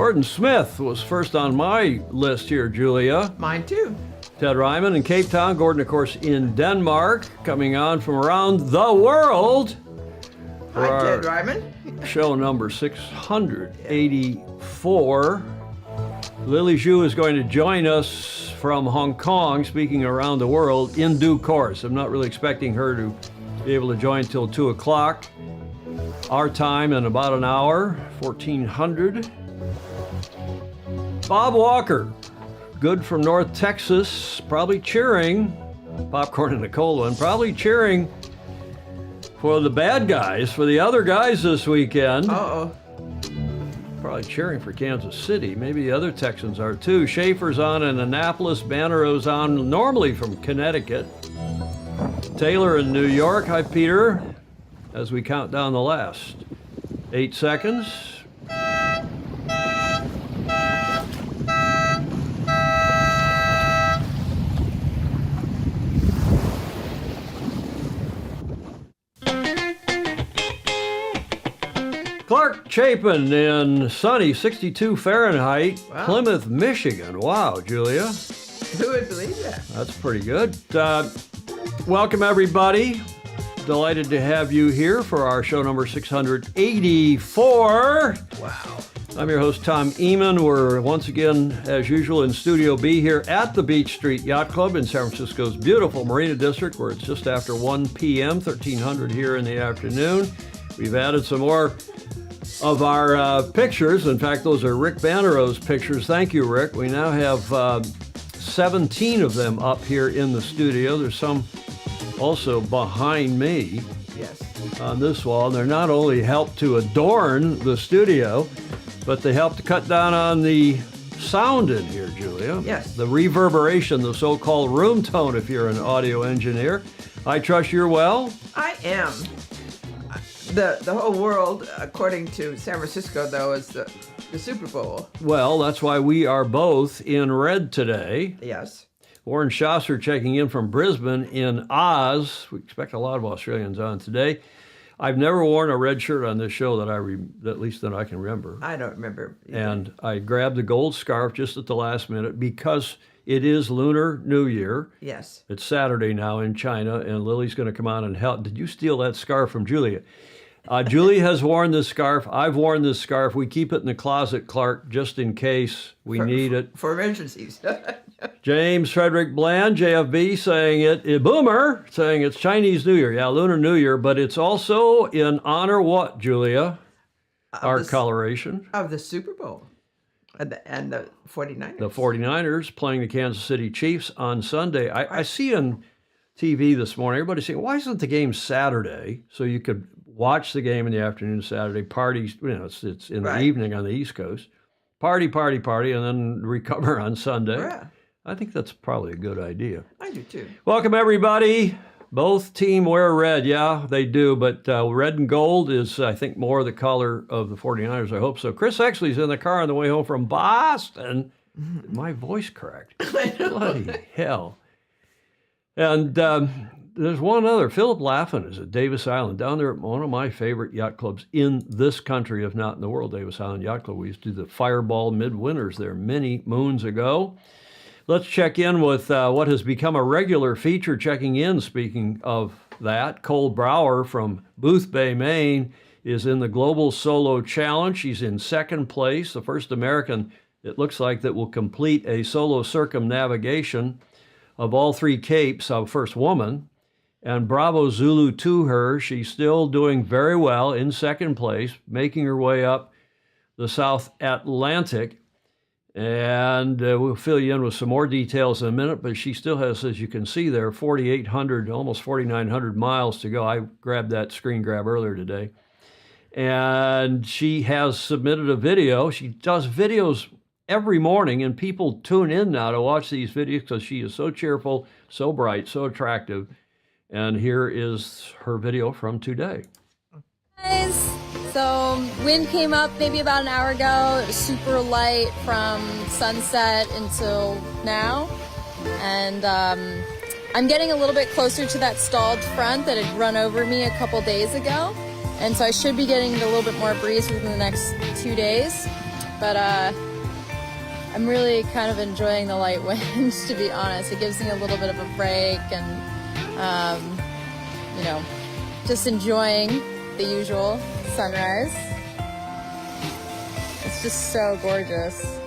Gordon Smith was first on my list here, Julia. Mine too. Ted Ryman in Cape Town. Gordon, of course, in Denmark, coming on from around the world. Hi, Ted Ryman. Show number 684. Lily Xu is going to join us from Hong Kong, speaking around the world in due course. I'm not really expecting her to be able to join till 2 o'clock. Our time in about an hour, 1400. Bob Walker, good from North Texas, probably cheering, popcorn and a cold one, probably cheering for the bad guys, for the other guys this weekend. Uh-oh. Probably cheering for Kansas City. Maybe the other Texans are too. Schaefer's on in Annapolis. Bannero's on normally from Connecticut. Taylor in New York. Hi, Peter. As we count down the last 8 seconds. Clark Chapin in sunny 62 Fahrenheit, Wow. Plymouth, Michigan. Wow, Julia. Who would believe that? That's pretty good. Welcome, everybody. Delighted to have you here for our show number 684. Wow. I'm your host, Tom Eamon. We're once again, as usual, in Studio B here at the Beach Street Yacht Club in San Francisco's beautiful Marina District, where it's just after 1 p.m., 1300 here in the afternoon. We've added some more of our pictures. In fact, those are Rick Bannero's pictures. Thank you, Rick. We now have 17 of them up here in the studio. There's some also behind me. Yes. On this wall. And they're not only help to adorn the studio, but they help to cut down on the sound in here, Julia. Yes. The reverberation, the so-called room tone, if you're an audio engineer. I trust you're well. I am. The whole world, according to San Francisco, though, is the Super Bowl. Well, that's why we are both in red today. Yes. Warren Schasser checking in from Brisbane in Oz. We expect a lot of Australians on today. I've never worn a red shirt on this show that at least that I can remember. I don't remember either. And I grabbed the gold scarf just at the last minute because it is Lunar New Year. Yes. It's Saturday now in China, and Lily's going to come on and help. Did you steal that scarf from Julia? Julie has worn this scarf. I've worn this scarf. We keep it in the closet, Clark, just in case we need it. For emergencies. James Frederick Bland, JFB, saying Boomer, saying it's Chinese New Year. Yeah, Lunar New Year, but it's also in honor what, Julia? Our coloration. Of the Super Bowl. And the 49ers. The 49ers playing the Kansas City Chiefs on Sunday. I see on TV this morning, everybody's saying, why isn't the game Saturday? So you could watch the game in the afternoon Saturday, parties, it's in the evening on the East Coast. Party, and then recover on Sunday. Yeah. I think that's probably a good idea. I do too. Welcome, everybody. Both team wear red. Yeah, they do, but red and gold is, I think, more the color of the 49ers. I hope so. Chris Exley's in the car on the way home from Boston. My voice cracked. Bloody hell. And there's one other. Philip Laffin is at Davis Island, down there at one of my favorite yacht clubs in this country, if not in the world, Davis Island Yacht Club. We used to do the Fireball Midwinters there many moons ago. Let's check in with what has become a regular feature checking in. Speaking of that, Cole Brower from Booth Bay, Maine, is in the Global Solo Challenge. She's in second place, the first American, it looks like, that will complete a solo circumnavigation of all 3 capes, first woman. And bravo Zulu to her. She's still doing very well in second place, making her way up the South Atlantic. And we'll fill you in with some more details in a minute, but she still has, as you can see there, 4,800, almost 4,900 miles to go. I grabbed that screen grab earlier today. And she has submitted a video. She does videos every morning, and people tune in now to watch these videos because she is so cheerful, so bright, so attractive. And here is her video from today. Guys, so wind came up maybe about an hour ago, super light from sunset until now. And I'm getting a little bit closer to that stalled front that had run over me a couple days ago. And so I should be getting a little bit more breeze within the next 2 days. but I'm really kind of enjoying the light winds, to be honest. It gives me a little bit of a break and, you know, just enjoying the usual sunrise. It's just so gorgeous.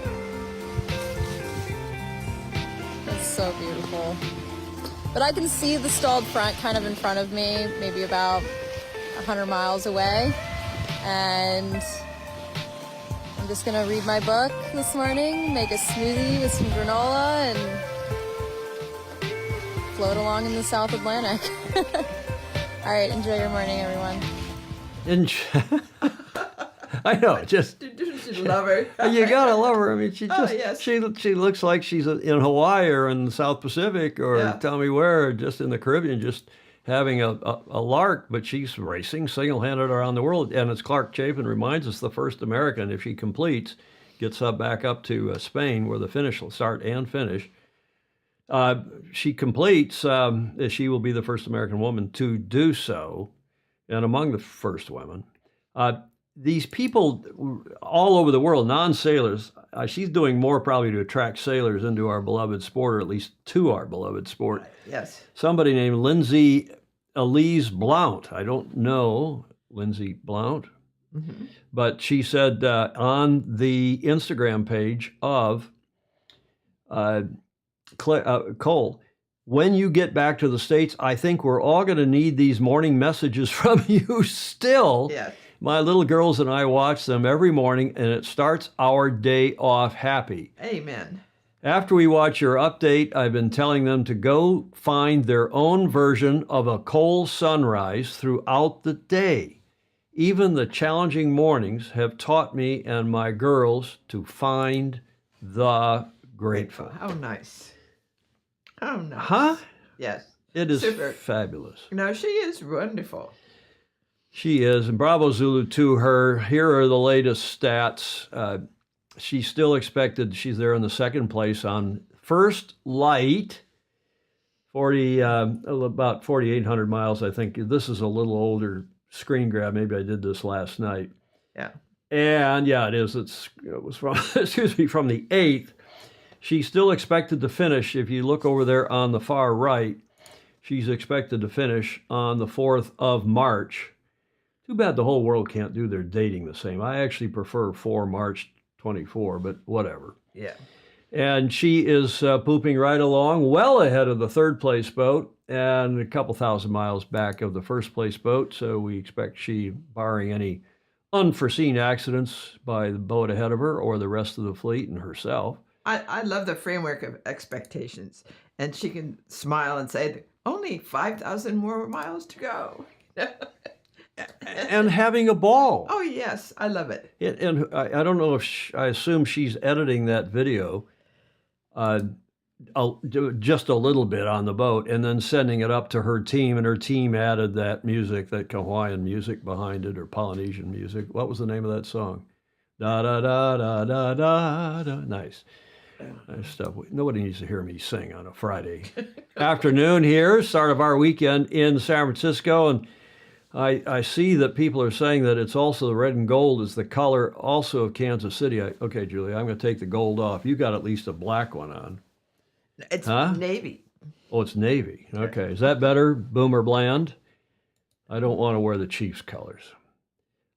It's so beautiful. But I can see the stalled front kind of in front of me, maybe about 100 miles away. And I'm just gonna read my book this morning, make a smoothie with some granola, and float along in the South Atlantic. All right, enjoy your morning, everyone. I know, just Didn't you love her? you gotta love her. I mean, she just yes. she looks like she's in Hawaii or in the South Pacific or Yeah. tell me where, just in the Caribbean, just having a lark. But she's racing single-handed around the world. And as Clark Chapin reminds us, the first American, if she completes, gets back up to Spain, where the finish will start and finish. She completes, she will be the first American woman to do so, and among the first women. These people all over the world, non-sailors, she's doing more probably to attract sailors into our beloved sport, or at least to our beloved sport. Yes. Somebody named Lindsay Elise Blount. I don't know Lindsay Blount, but she said on the Instagram page of Cole, when you get back to the States, I think we're all going to need these morning messages from you still. Yes. My little girls and I watch them every morning, and it starts our day off happy. Amen. After we watch your update, I've been telling them to go find their own version of a Cole sunrise throughout the day. Even the challenging mornings have taught me and my girls to find the grateful. How nice. How nice. Huh? Yes. It is Super. fabulous. No, she is wonderful. She is, and bravo Zulu to her. Here are the latest stats. She's still expected, she's there in the second place on first light, about 4,800 miles, I think. This is a little older screen grab. Maybe I did this last night. Yeah. And yeah, it is. It was from, from the 8th. She's still expected to finish, if you look over there on the far right, she's expected to finish on the 4th of March. Too bad the whole world can't do their dating the same. I actually prefer 4 March 24, but whatever. Yeah. And she is pooping right along, well ahead of the third place boat and a couple thousand miles back of the first place boat. So we expect she, barring any unforeseen accidents by the boat ahead of her or the rest of the fleet and herself. I love the framework of expectations. And she can smile and say, only 5,000 more miles to go. And having a ball. Oh, yes. I love it. And I don't know if I assume she's editing that video just a little bit on the boat and then sending it up to her team. And her team added that music, that Hawaiian music behind it, or Polynesian music. What was the name of that song? Da da da da da da da. Nice. Nice stuff. Nobody needs to hear me sing on a Friday afternoon here, start of our weekend in San Francisco. And I see that people are saying that it's also the red and gold is the color also of Kansas City. Okay, Julie, I'm going to take the gold off. You got at least a black one on. It's navy. Oh, it's navy. Okay. Is that better, Boomer Bland? I don't want to wear the Chiefs colors.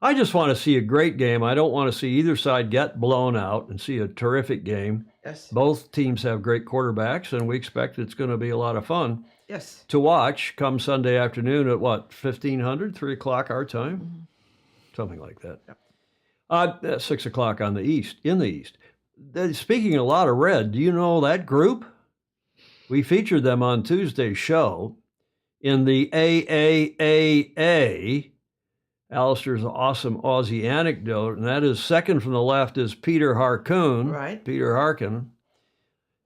I just want to see a great game. I don't want to see either side get blown out and see a terrific game. Yes. Both teams have great quarterbacks, and we expect it's going to be a lot of fun. Yes. To watch come Sunday afternoon at what, 1500, 3 o'clock our time? Something like that. Yep. 6 o'clock in the east. Speaking a lot of red, do you know that group? We featured them on Tuesday's show in the AAAA. Alistair's awesome Aussie anecdote, and that is second from the left is Peter Harcoon. Right. Peter Harkin.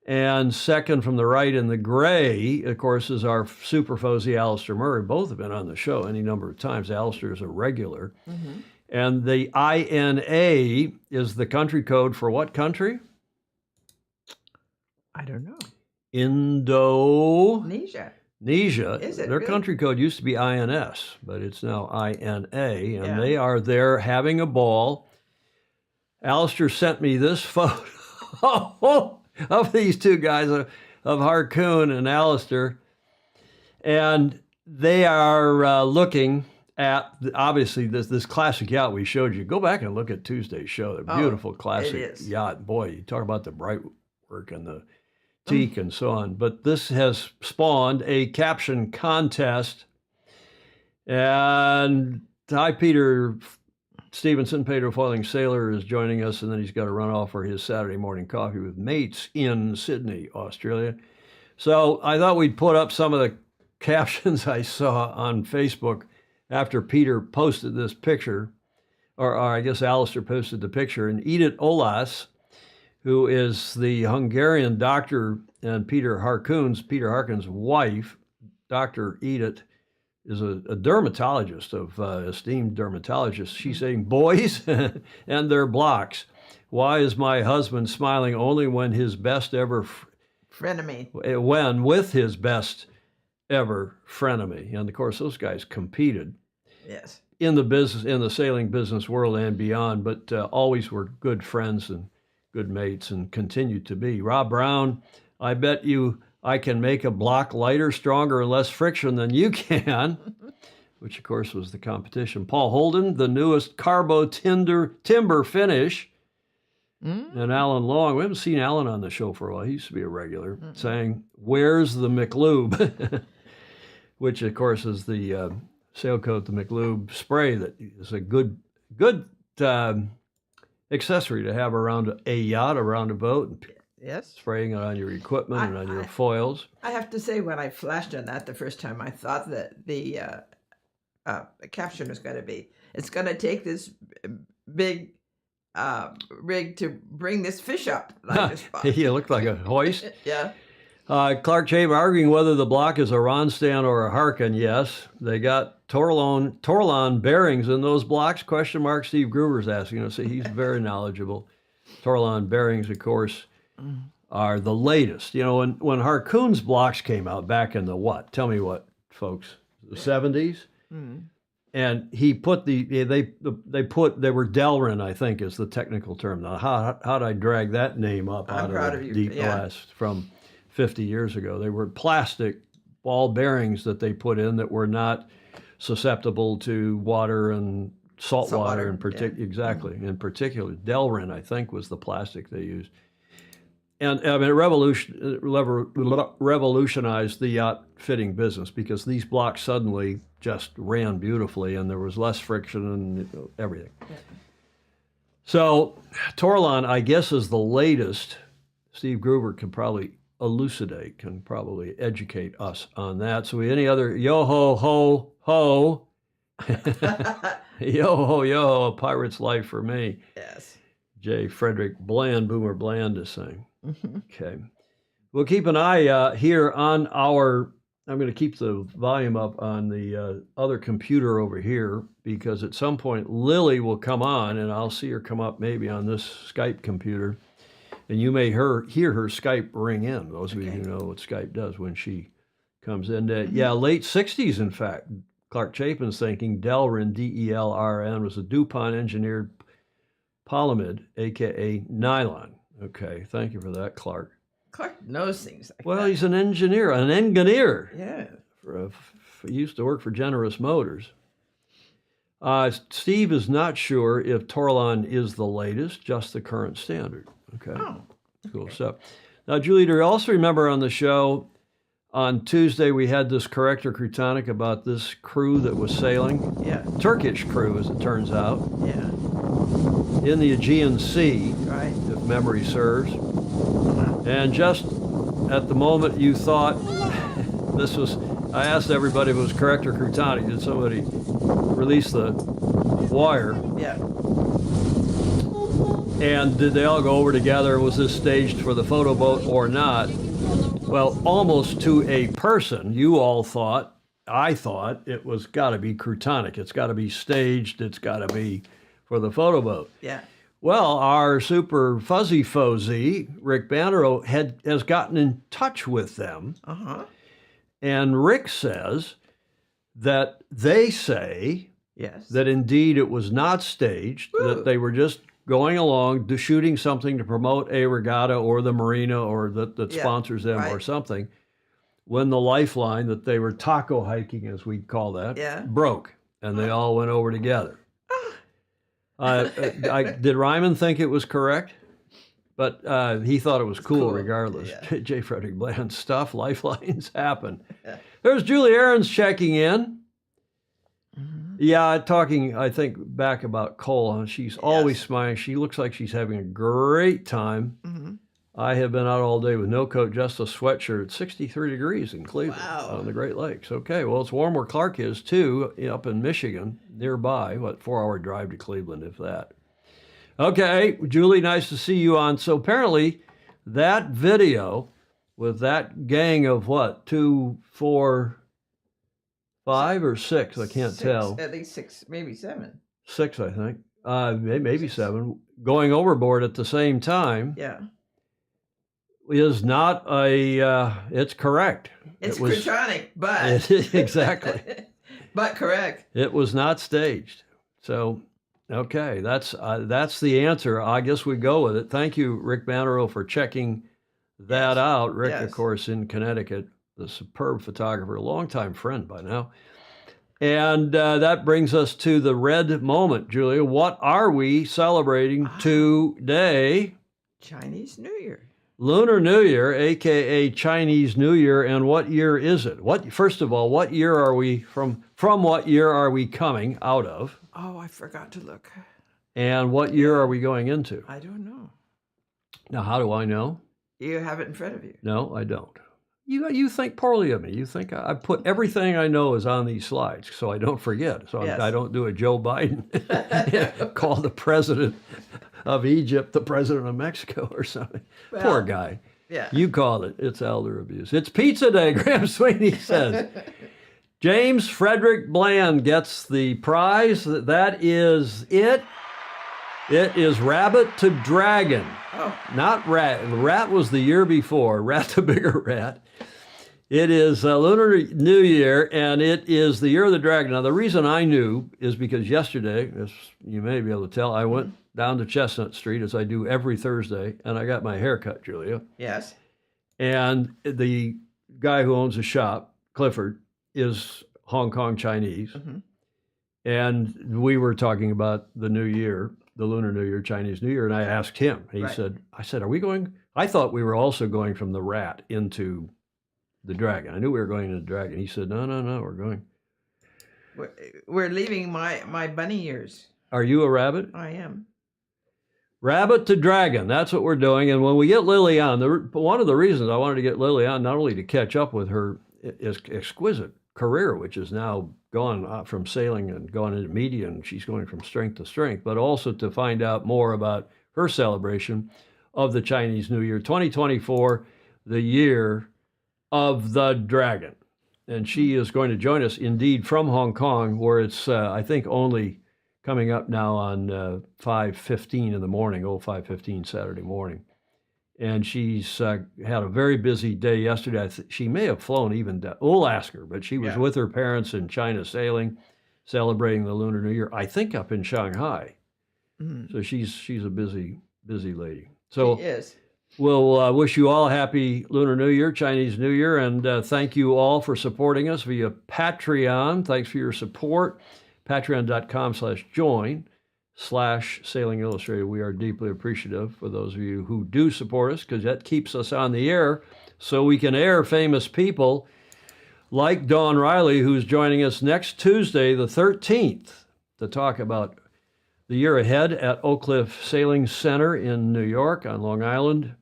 And second from the right in the gray, of course, is our super Fozy Alistair Murray. Both have been on the show any number of times. Alistair is a regular. Mm-hmm. And the INA is the country code for what country? I don't know. Indonesia. Is it Their really? country code used to be INS, but it's now INA, and Yeah. they are there having a ball. Alistair sent me this photo of these two guys, of Harcoon and Alistair, and they are looking at, obviously, this classic yacht we showed you. Go back and look at Tuesday's show. The beautiful classic yacht. Boy, you talk about the bright work and the teak and so on. But this has spawned a caption contest. And hi, Peter Stevenson, Pedro Foiling Sailor, is joining us, and then he's got to run off for his Saturday morning coffee with mates in Sydney, Australia. So I thought we'd put up some of the captions I saw on Facebook after Peter posted this picture, or I guess Alistair posted the picture, and Edith Olas, who is the Hungarian doctor and Peter Harkin's wife, Dr. Edith, is a dermatologist, esteemed dermatologist. She's saying, boys and their blocks, why is my husband smiling only when his best ever frenemy? When with his best ever frenemy. And of course, those guys competed. Yes. In the sailing business world and beyond, but always were good friends and good mates and continue to be. Rob Brown, I bet you I can make a block lighter, stronger, and less friction than you can, which of course was the competition. Paul Holden, the newest carbo timber finish. And Alan Long, we haven't seen Alan on the show for a while. He used to be a regular, saying, where's the McLube? Which of course is the Sailcoat, the McLube spray that is a good accessory to have around a yacht, around a boat. Yes. Spraying it on your equipment and on your foils. I have to say, when I flashed on that the first time, I thought that the caption was going to be, it's going to take this big rig to bring this fish up. Like this He looked like a hoist. Yeah. Clark Chave arguing whether the block is a Ronstadt or a Harkin. Yes, they got Torlon bearings in those blocks? Question mark. Steve Gruber's asking us. He's very knowledgeable. Torlon bearings, of course, are the latest. You know, when Harcoon's blocks came out back in the what? Tell me what, folks. The 70s? And he put they were Delrin, I think is the technical term. Now, how'd I drag that name up out of the deep blast from 50 years ago? They were plastic ball bearings that they put in that were not susceptible to water and salt water in particular. Exactly. In particular, Delrin, I think, was the plastic they used. And I mean, it revolutionized the yacht fitting business because these blocks suddenly just ran beautifully and there was less friction and everything. Yeah. So Torlon, I guess, is the latest. Steve Gruber can probably elucidate, can probably educate us on that. So any other yo-ho-ho-ho, yo-ho-yo, a pirate's life for me. Yes. J. Frederick Bland, Boomer Bland is saying. Okay. We'll keep an eye here on our, I'm going to keep the volume up on the other computer over here because at some point Lily will come on and I'll see her come up maybe on this Skype computer. And you may hear her Skype ring in, those of you who know what Skype does when she comes in. Yeah, late 60s, in fact. Clark Chapin's thinking Delrin, D-E-L-R-N, was a DuPont-engineered polyamide, a.k.a. nylon. Okay, thank you for that, Clark. Clark knows things like well, that. He's an engineer. Yeah. He used to work for Generous Motors. Steve is not sure if Torlon is the latest, just the current standard. Okay. Oh, cool stuff. Now, Julie, do you also remember on the show on Tuesday we had this corrector crutonic about this crew that was sailing? Yeah. Turkish crew, as it turns out. Yeah. In the Aegean Sea, right, if memory serves. And just at the moment you thought this was, I asked everybody if it was correct or crutonic. Did somebody release the wire? Yeah. And did they all go over together? Was this staged for the photo boat or not? Well, almost to a person, you all thought, I thought, it was got to be crutonic. It's got to be staged. It's got to be for the photo boat. Yeah. Well, our super fuzzy fozy, Rick Banderow, has gotten in touch with them. Uh-huh. And Rick says that they say yes, that indeed it was not staged, that they were just going along, shooting something to promote a regatta or the marina or that Yeah, sponsors them or right. something, when the lifeline that they were taco hiking, as we'd call that, Yeah. broke, and they all went over together. Ah. Did Ryman think it was correct? But he thought it was cool, cool, regardless. yeah. J. Frederick Bland stuff, lifelines happen. There's Julie Aarons checking in. Yeah, talking, I think, back about Cole. She's always smiling. She looks like she's having a great time. Mm-hmm. I have been out all day with no coat, just a sweatshirt. It's 63 degrees in Cleveland on the Great Lakes. Okay, well, it's warm where Clark is, too, up in Michigan, nearby. 4-hour drive to Cleveland, if that. Okay, Julie, nice to see you on. So apparently that video with that gang of 2, 4, 5 or 6, I can't tell. At least 6, maybe 7. 6, I think. Maybe 7. Going overboard at the same time. Yeah. Is not it's correct. It's Kryptonic, but. Exactly. But correct. It was not staged. So, okay, that's the answer. I guess we go with it. Thank you, Rick Bannerow, for checking that out. Rick, of course, in Connecticut, the superb photographer, longtime friend by now. And that brings us to the red moment, Julia. What are we celebrating today? Chinese New Year. Lunar New Year, a.k.a. Chinese New Year, and what year is it? First of all, what year are we from what year are we coming out of? Oh, I forgot to look. And what year are we going into? I don't know. Now, how do I know? You have it in front of you. No, I don't. You think poorly of me. You think I put everything I know is on these slides so I don't forget. So I don't do a Joe Biden, call the president of Egypt the president of Mexico or something. Well, poor guy. Yeah. You called it. It's elder abuse. It's pizza day, Graham Sweeney says. James Frederick Bland gets the prize. That is it. It is rabbit to dragon. Oh. Not rat. Rat was the year before. Rat the bigger rat. It is Lunar New Year, and it is the year of the dragon. Now, the reason I knew is because yesterday, as you may be able to tell, I went down to Chestnut Street, as I do every Thursday, and I got my hair cut, Julia. Yes. And the guy who owns the shop, Clifford, is Hong Kong Chinese. Mm-hmm. And we were talking about the New Year, the Lunar New Year, Chinese New Year, and I asked him. He said, are we going? I thought we were also going from the rat into the dragon. I knew we were going into the dragon. He said, no, we're going. We're leaving my bunny ears. Are you a rabbit? I am. Rabbit to dragon. That's what we're doing. And when we get Lily on, one of the reasons I wanted to get Lily on, not only to catch up with her exquisite career, which is now gone from sailing and gone into media, and she's going from strength to strength, but also to find out more about her celebration of the Chinese New Year 2024, the year of the dragon. And she is going to join us indeed from Hong Kong, where it's, I think, only coming up now on 5:15 in the morning, 5:15 Saturday morning. And she's had a very busy day yesterday. She may have flown even down. We'll ask her, but she was with her parents in China sailing, celebrating the Lunar New Year, I think up in Shanghai. Mm. So she's a busy lady. So she is. We'll wish you all a happy Lunar New Year, Chinese New Year, and thank you all for supporting us via Patreon. Thanks for your support. Patreon.com/join/Sailing Illustrated. We are deeply appreciative for those of you who do support us, because that keeps us on the air so we can air famous people like Dawn Riley, who's joining us next Tuesday, the 13th, to talk about the year ahead at Oak Cliff Sailing Center in New York on Long Island,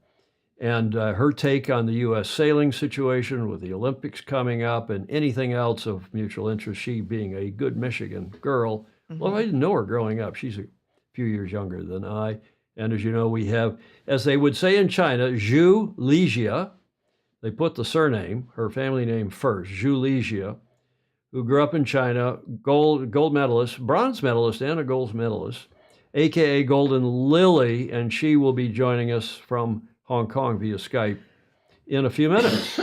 and her take on the U.S. sailing situation with the Olympics coming up and anything else of mutual interest, she being a good Michigan girl. Mm-hmm. Well, I didn't know her growing up. She's a few years younger than I. And as you know, we have, as they would say in China, Xu Lijia. They put the surname, her family name first, Xu Lijia, who grew up in China, gold medalist, bronze medalist, and a gold medalist, a.k.a. Golden Lily, and she will be joining us from Hong Kong via Skype in a few minutes.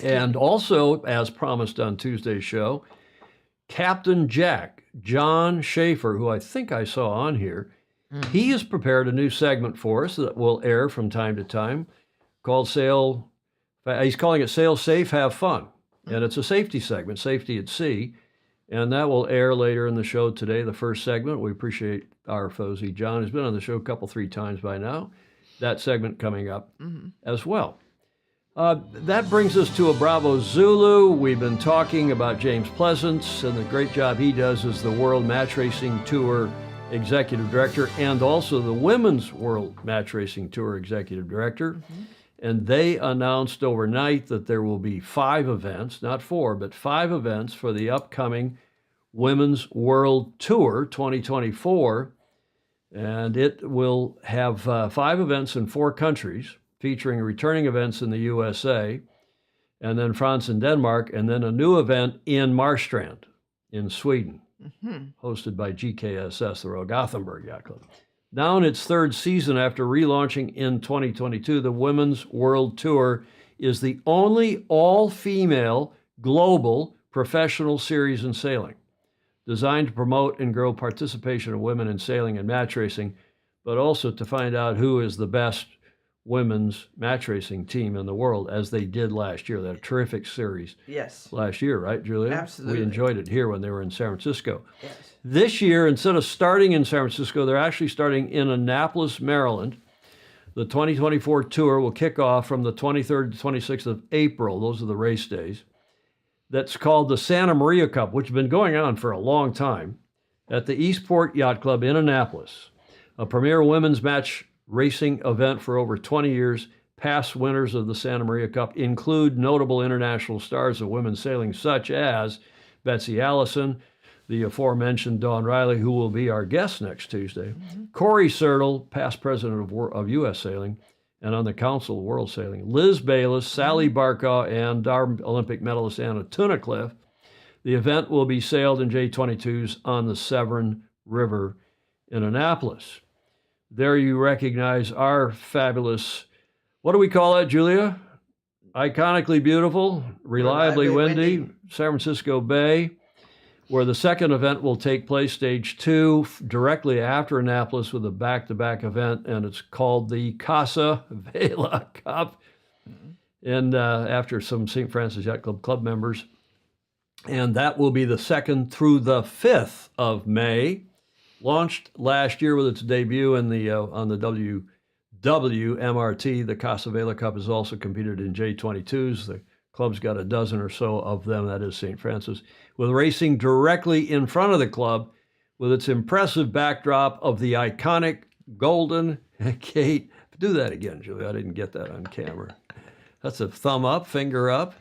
And also, as promised on Tuesday's show, Captain Jack, John Schaefer, who I think I saw on here, He has prepared a new segment for us that will air from time to time called he's calling it Sail Safe, Have Fun. And it's a safety segment, Safety at Sea. And that will air later in the show today, the first segment. We appreciate our Fozy John, who's been on the show a couple, 3 times by now. That segment coming up as well. That brings us to a Bravo Zulu. We've been talking about James Pleasance and the great job he does as the World Match Racing Tour Executive Director and also the Women's World Match Racing Tour Executive Director. And they announced overnight that there will be 5 events, not 4, but 5 events for the upcoming Women's World Tour 2024. And it will have 5 events in 4 countries, featuring returning events in the USA, and then France and Denmark, and then a new event in Marstrand in Sweden, hosted by GKSS, the Royal Gothenburg Yacht Club. Now in its 3rd season after relaunching in 2022, the Women's World Tour is the only all-female global professional series in sailing, designed to promote and grow participation of women in sailing and match racing, but also to find out who is the best women's match racing team in the world, as they did last year. That terrific series last year, right, Julia? Absolutely. We enjoyed it here when they were in San Francisco. Yes. This year, instead of starting in San Francisco, they're actually starting in Annapolis, Maryland. The 2024 tour will kick off from the 23rd to 26th of April. Those are the race days. That's called the Santa Maria Cup, which has been going on for a long time, at the Eastport Yacht Club in Annapolis, a premier women's match racing event for over 20 years. Past winners of the Santa Maria Cup include notable international stars of women's sailing, such as Betsy Allison, the aforementioned Dawn Riley, who will be our guest next Tuesday, Corey Sertle, past president of U.S. Sailing, and on the Council of World Sailing, Liz Bayless, Sally Barkaw, and our Olympic medalist Anna Tunnicliffe. The event will be sailed in J22s on the Severn River in Annapolis. There you recognize our fabulous, what do we call it, Julia? Iconically beautiful, reliably windy, San Francisco Bay, where the second event will take place, stage 2, directly after Annapolis with a back-to-back event, and it's called the Casa Vela Cup, and after some St. Francis Yacht Club members. And that will be the 2nd through the 5th of May. Launched last year with its debut in the on the WMRT. The Casa Vela Cup has also competed in J22s. The club's got a dozen or so of them, that is St. Francis, with racing directly in front of the club with its impressive backdrop of the iconic Golden Gate. Do that again, Julia. I didn't get that on camera. That's a thumb up, finger up.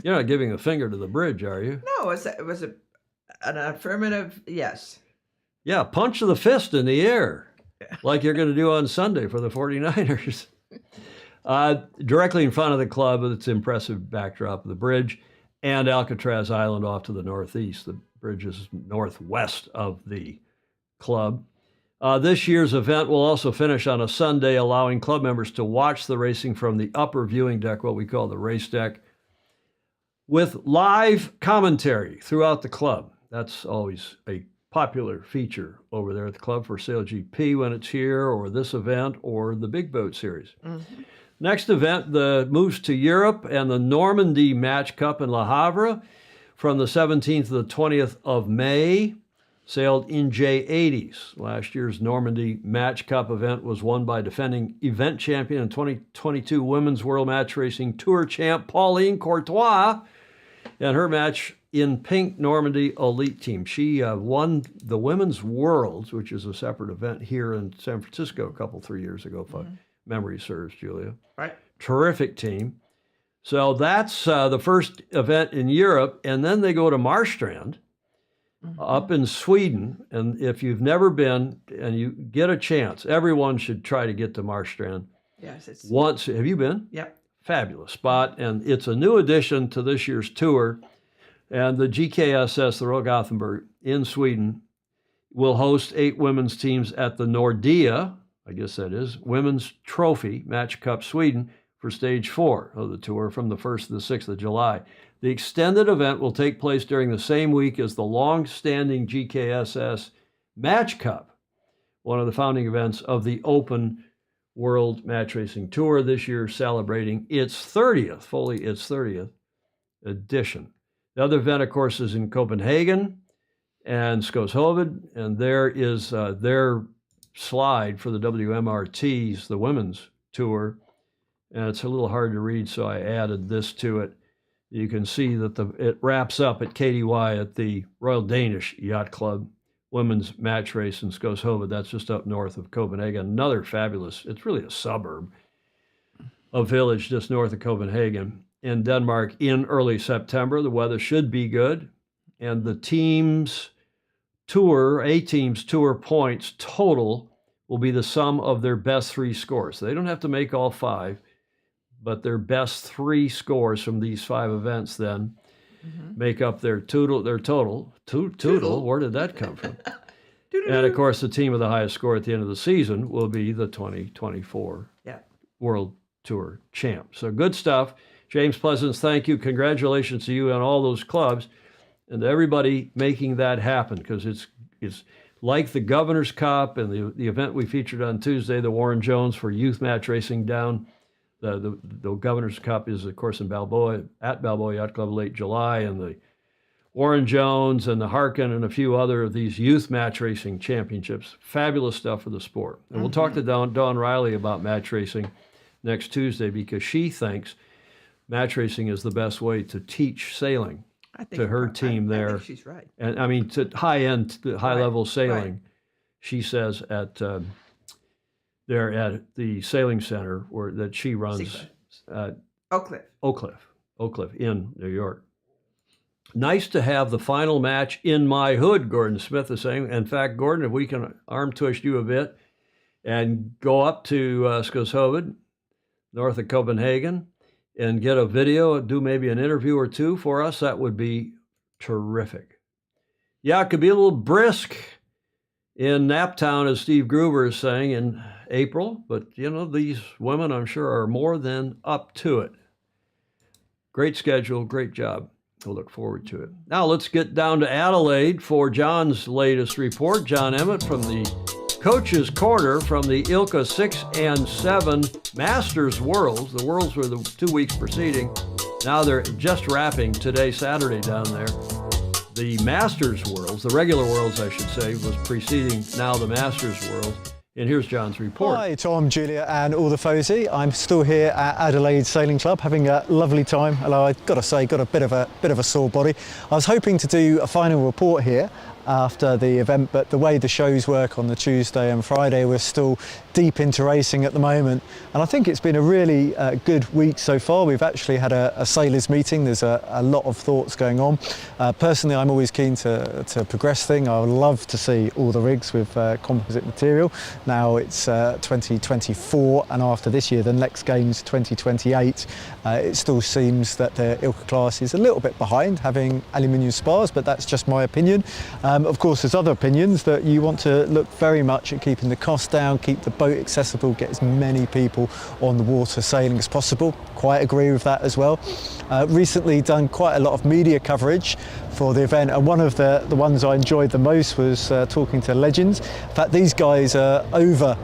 You're not giving a finger to the bridge, are you? No, it was an affirmative yes. Yeah, punch of the fist in the air, like you're going to do on Sunday for the 49ers. Directly in front of the club with its impressive backdrop of the bridge and Alcatraz Island off to the northeast. The bridge is northwest of the club. This year's event will also finish on a Sunday, allowing club members to watch the racing from the upper viewing deck, what we call the race deck, with live commentary throughout the club. That's always a popular feature over there at the club for Sail GP when it's here, or this event, or the Big Boat Series. Next event moves to Europe and the Normandy Match Cup in Le Havre from the 17th to the 20th of May, sailed in J80s. Last year's Normandy Match Cup event was won by defending event champion and 2022 Women's World Match Racing Tour champ Pauline Courtois and her match in Pink Normandy Elite Team. She won the Women's Worlds, which is a separate event here in San Francisco a couple, 3 years ago, if memory serves, Julia. Right. Terrific team. So that's the first event in Europe, and then they go to Marstrand up in Sweden. And if you've never been and you get a chance, everyone should try to get to Marstrand. Yes. It's Once. Have you been? Yep. Fabulous spot, and it's a new addition to this year's tour. And the GKSS, the Royal Gothenburg in Sweden, will host 8 women's teams at the Nordea, I guess that is, Women's Trophy Match Cup Sweden for stage 4 of the tour from the 1st to the 6th of July. The extended event will take place during the same week as the long-standing GKSS Match Cup, one of the founding events of the Open World Match Racing Tour, this year celebrating its 30th edition. The other event, of course, is in Copenhagen and Skoshoved, and there is their slide for the WMRTs, the women's tour, and it's a little hard to read, so I added this to it. You can see that it wraps up at KDY at the Royal Danish Yacht Club women's match race in Skoshoved. That's just up north of Copenhagen. Another fabulous, it's really a suburb, a village just north of Copenhagen. In Denmark in early September. The weather should be good. And the team's tour, A-team's tour points total will be the sum of their best 3 scores. So they don't have to make all 5, but their best 3 scores from these 5 events then make up their total. Total? Where did that come from? And of course, the team with the highest score at the end of the season will be the 2024 World Tour champ. So good stuff. James Pleasance, thank you. Congratulations to you and all those clubs and to everybody making that happen, because it's like the Governor's Cup and the event we featured on Tuesday, the Warren Jones for youth match racing down. The Governor's Cup is, of course, in Balboa, at Balboa Yacht Club late July, and the Warren Jones and the Harkin and a few other of these youth match racing championships. Fabulous stuff for the sport. And we'll talk to Dawn Riley about match racing next Tuesday, because she thinks match racing is the best way to teach sailing to her team there. I think she's right. And I mean, to high-end, high-level sailing, she says there at the sailing center that she runs at Oak Cliff in New York. Nice to have the final match in my hood, Gordon Smith is saying. In fact, Gordon, if we can arm twist you a bit and go up to Skoshoved, north of Copenhagen, and get a video, do maybe an interview or 2 for us, that would be terrific. Yeah, it could be a little brisk in Naptown, as Steve Gruber is saying, in April, but these women, I'm sure, are more than up to it. Great schedule, great job. We'll look forward to it. Now let's get down to Adelaide for John's latest report. John Emmett from the Coach's Corner from the ILCA 6 and 7 Masters Worlds. The Worlds were the 2 weeks preceding. Now they're just wrapping today, Saturday, down there. The Masters Worlds, the regular Worlds, I should say, was preceding now the Masters Worlds. And here's John's report. Hi, Tom, Julia, and all the Fozy. I'm still here at Adelaide Sailing Club, having a lovely time. Although I've got to say, got a bit of a sore body. I was hoping to do a final report here after the event, but the way the shows work on the Tuesday and Friday, we're still deep into racing at the moment. And I think it's been a really good week so far. We've actually had a sailors meeting. There's a lot of thoughts going on. Personally, I'm always keen to progress things. I would love to see all the rigs with composite material. Now it's 2024, and after this year, the next game's 2028. It still seems that the ILCA class is a little bit behind, having aluminium spars, but that's just my opinion. Of course, there's other opinions that you want to look very much at keeping the cost down, keep the boat accessible, get as many people on the water sailing as possible. Quite agree with that as well. Recently done quite a lot of media coverage for the event, and one of the ones I enjoyed the most was talking to legends. In fact, these guys are over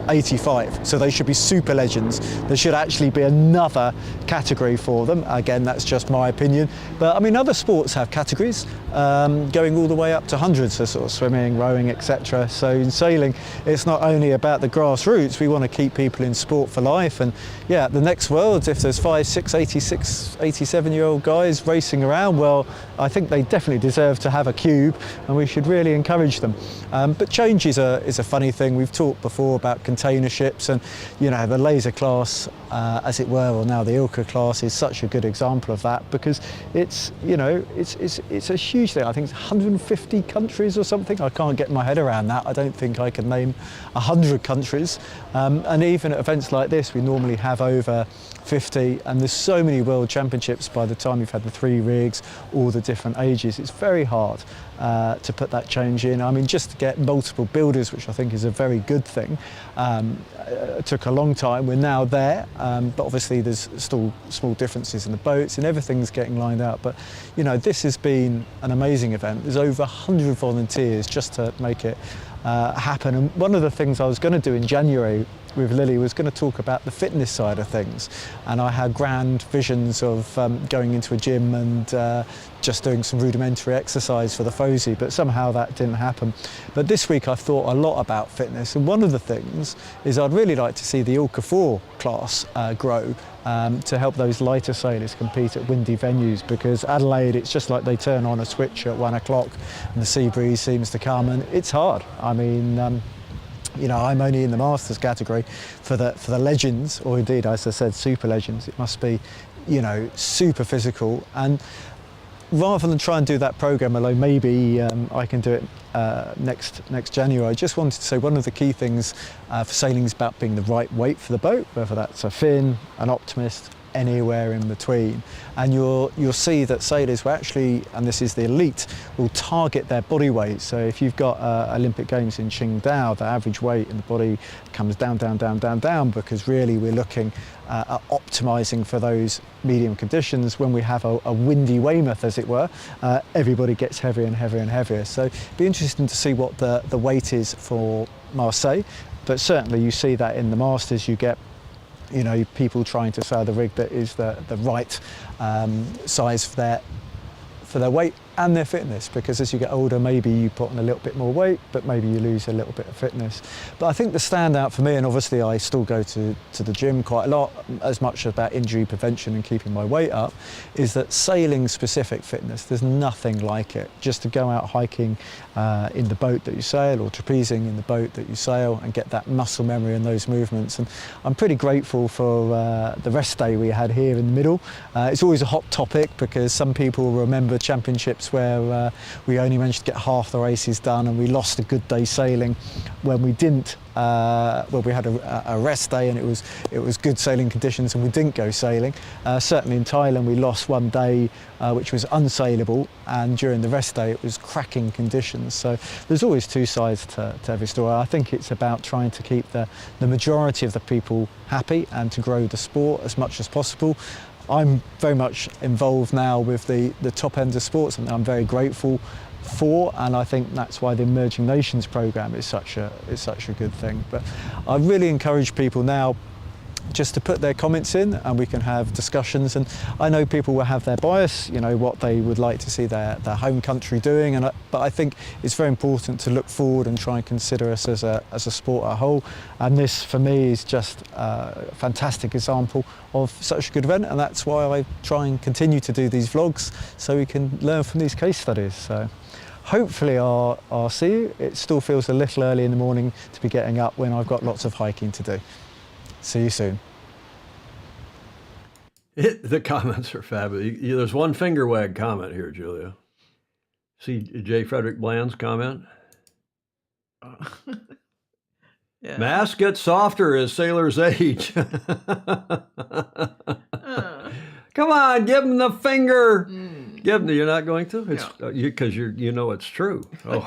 85, so they should be super legends. There should actually be another category for them. Again, that's just my opinion, but I mean, other sports have categories going all the way up to hundreds, so sort of swimming, rowing, etc. So in sailing, it's not only about the grassroots. We want to keep people in sport for life, and yeah, the next Worlds, if there's 5, 6, 86, 87-year-old guys racing around, well, I think they definitely deserve to have a cube, and we should really encourage them. But change is a funny thing. We've talked before about container ships, and the laser class, as it were, or now the ILCA class, is such a good example of that, because it's a huge thing. I think it's 150 countries or something. I can't get my head around that. I don't think I can name 100 countries, and even at events like this, we normally have over 50, and there's so many world championships by the time you've had the 3 rigs, all the different ages. It's very hard to put that change in. I mean, just to get multiple builders, which I think is a very good thing, took a long time. We're now there, but obviously there's still small differences in the boats, and everything's getting lined out. But this has been an amazing event. There's over 100 volunteers just to make it happen. And one of the things I was going to do in January with Lily was going to talk about the fitness side of things, and I had grand visions of going into a gym and just doing some rudimentary exercise for the Fozy, but somehow that didn't happen. But this week I've thought a lot about fitness, and one of the things is I'd really like to see the Ilka 4 class grow to help those lighter sailors compete at windy venues, because Adelaide, it's just like they turn on a switch at 1 o'clock and the sea breeze seems to come, and it's hard. I mean, you know, I'm only in the Masters category. For the legends, or indeed, as I said, super legends, it must be, you know, super physical. And rather than try and do that program alone, maybe I can do it next January. I just wanted to say one of the key things for sailing is about being the right weight for the boat, whether that's a fin, an optimist, anywhere in between. And you'll see that sailors will actually, and this is the elite, will target their body weight. So if you've got Olympic Games in Qingdao, the average weight in the body comes down, because really we're looking at optimizing for those medium conditions. When we have a windy Weymouth, as it were, everybody gets heavier and heavier and heavier. So it'd be interesting to see what the weight is for Marseille, but certainly you see that in the Masters. You get, you know, people trying to sail the rig that is the right size for their weight and their fitness, because as you get older, maybe you put on a little bit more weight, but maybe you lose a little bit of fitness. But I think the standout for me, and obviously I still go to the gym quite a lot, as much about injury prevention and keeping my weight up, is that sailing specific fitness, there's nothing like it. Just to go out hiking in the boat that you sail, or trapezing in the boat that you sail, and get that muscle memory and those movements. And I'm pretty grateful for the rest day we had here in the middle. It's always a hot topic, because some people remember championships where we only managed to get half the races done, and we lost a good day sailing when we didn't. Well, we had a rest day, and it was good sailing conditions, and we didn't go sailing. Certainly in Thailand we lost one day which was unsailable, and during the rest day it was cracking conditions. So there's always two sides to every story. I think it's about trying to keep the majority of the people happy and to grow the sport as much as possible. I'm very much involved now with the top end of sports, and I'm very grateful for, and I think that's why the Emerging Nations program is such a good thing. But I really encourage people now just to put their comments in, and we can have discussions. And I know people will have their bias, you know, what they would like to see their home country doing, but I think it's very important to look forward and try and consider us as a sport as a whole. And this for me is just a fantastic example of such a good event, and that's why I try and continue to do these vlogs, so we can learn from these case studies. So hopefully I'll see you. It still feels a little early in the morning to be getting up when I've got lots of hiking to do. See you soon. The comments are fabulous. There's one finger wag comment here, Julia. See J. Frederick Bland's comment? Yeah. Masks get softer as sailors age. Come on, give him the finger. Give him. You're not going to? It's because you know it's true. Oh.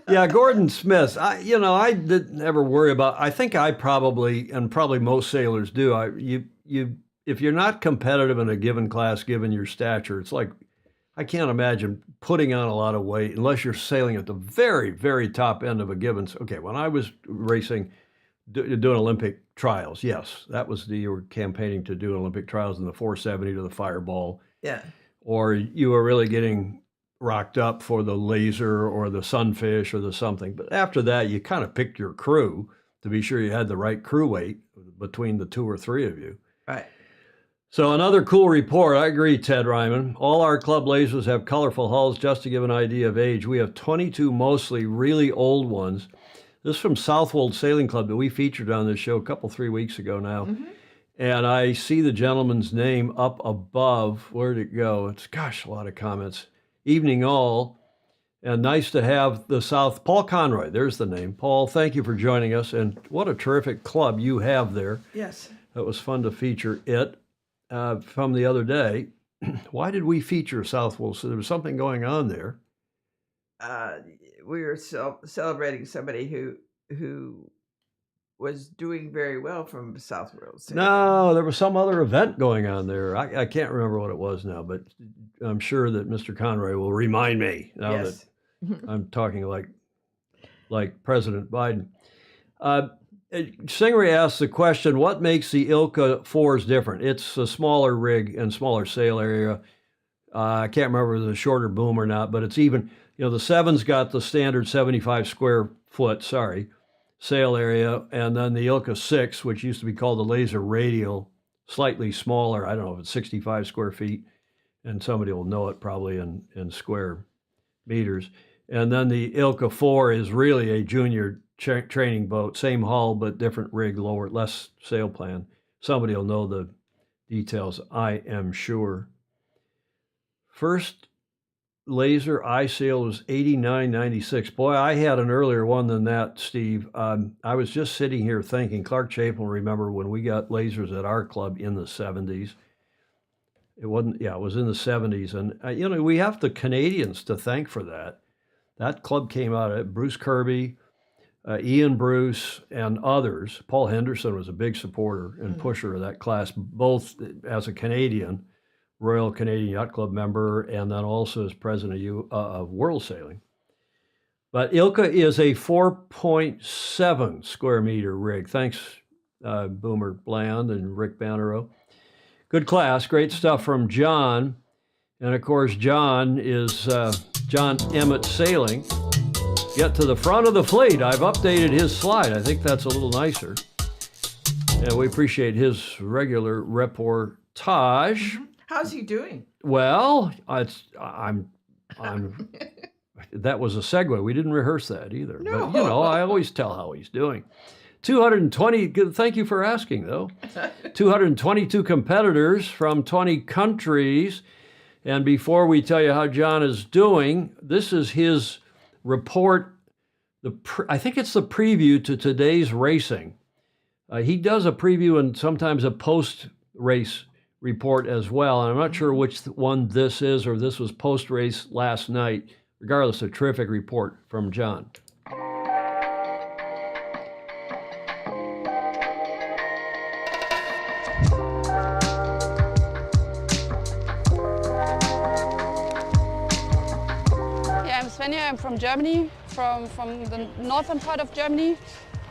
Yeah, Gordon Smith. I didn't ever worry about. I think I probably most sailors do. If you're not competitive in a given class, given your stature, it's like I can't imagine putting on a lot of weight unless you're sailing at the very, very top end of a given. Okay, when I was racing, doing Olympic trials, yes, that was you were campaigning to do Olympic trials in the 470 to the Fireball. Yeah. Or you were really getting rocked up for the laser or the sunfish or the something. But after that, you kind of picked your crew to be sure you had the right crew weight between the 2 or 3 of you. Right. So another cool report. I agree, Ted Ryman. All our club lasers have colorful hulls. Just to give an idea of age, we have 22 mostly really old ones. This is from Southwold Sailing Club that we featured on this show a 3 weeks ago now. Mm-hmm. And I see the gentleman's name up above. Where'd it go? It's, gosh, a lot of comments. Evening all, and nice to have the South. Paul Conroy, there's the name. Paul, thank you for joining us, and what a terrific club you have there. Yes. It was fun to feature it from the other day. Why did we feature Southwold? So there was something going on there. We were celebrating somebody who was doing very well from South World. No, there was some other event going on there. I can't remember what it was now, but I'm sure that Mr. Conroy will remind me now Yes. that I'm talking like President Biden. Stingray asks the question, what makes the Ilka 4s different? It's a smaller rig and smaller sail area. I can't remember if it was a shorter boom or not, but it's even, the 7's got the standard 75 square foot, sail area, and then the Ilka 6, which used to be called the laser radial, slightly smaller. I don't know if it's 65 square feet, and somebody will know it probably in square meters. And then the Ilka 4 is really a junior training boat, same hull but different rig, lower, less sail plan. Somebody will know the details, I am sure. First laser eye sail was 89.96. Boy, I had an earlier one than that, Steve. I was just sitting here thinking, Clark Chapel, remember when we got lasers at our club in the 70s? It wasn't, it was in the 70s. And, we have the Canadians to thank for that. That club came out of Bruce Kirby, Ian Bruce, and others. Paul Henderson was a big supporter and pusher of that class, both as a Canadian, Royal Canadian Yacht Club member, and then also as president of World Sailing. But Ilka is a 4.7 square meter rig. Thanks, Boomer Bland and Rick Bannerow. Good class, great stuff from John. And of course, John is John Emmett Sailing. Get to the front of the fleet. I've updated his slide. I think that's a little nicer. And we appreciate his regular reportage. How's he doing? Well, I'm that was a segue. We didn't rehearse that either. No. But, I always tell how he's doing. 220, thank you for asking, though. 222 competitors from 20 countries. And before we tell you how John is doing, this is his report. I think it's the preview to today's racing. He does a preview and sometimes a post-race report as well. And I'm not sure which one this is, or this was post-race last night. Regardless, a terrific report from John. I'm from Germany, from the northern part of Germany,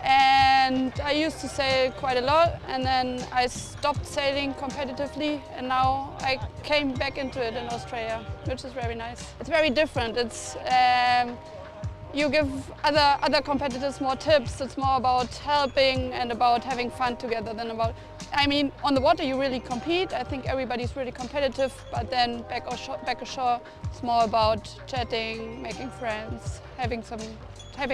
and I used to sail quite a lot, and then I stopped sailing competitively, and now I came back into it in Australia, which is very nice. It's very different. It's you give other competitors more tips. It's more about helping and about having fun together than about. On the water you really compete. I think everybody's really competitive, but then back ashore, it's more about chatting, making friends, having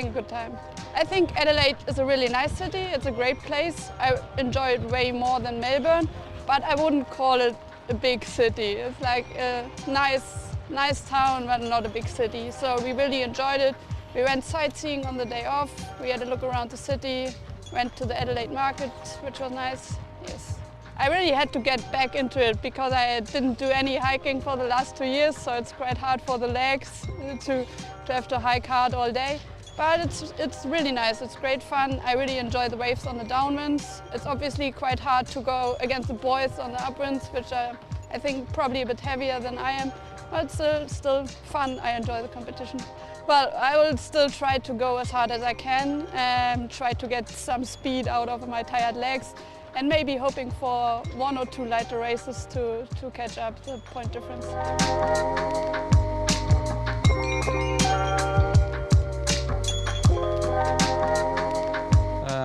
a good time. I think Adelaide is a really nice city. It's a great place. I enjoy it way more than Melbourne, but I wouldn't call it a big city. It's like a nice town, but not a big city. So we really enjoyed it. We went sightseeing on the day off. We had a look around the city, went to the Adelaide market, which was nice. Yes. I really had to get back into it because I didn't do any hiking for the last 2 years, so it's quite hard for the legs to have to hike hard all day. But it's really nice, it's great fun. I really enjoy the waves on the downwinds. It's obviously quite hard to go against the boys on the upwinds, which are, I think, probably a bit heavier than I am. But it's still fun, I enjoy the competition. Well, I will still try to go as hard as I can and try to get some speed out of my tired legs, and maybe hoping for 1 or 2 lighter races to catch up the point difference.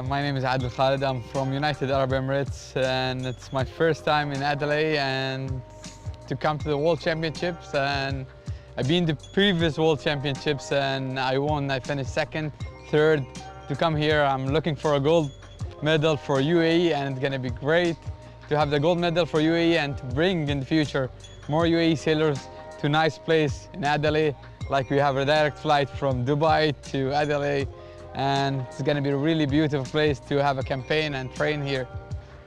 My name is Adel Khalid. I'm from United Arab Emirates, and it's my first time in Adelaide and to come to the World Championships. And I've been to previous World Championships and I won. I finished 2nd, 3rd. To come here, I'm looking for a gold medal for UAE, and it's going to be great to have the gold medal for UAE and to bring in the future more UAE sailors to a nice place in Adelaide. Like we have a direct flight from Dubai to Adelaide, and it's going to be a really beautiful place to have a campaign and train here.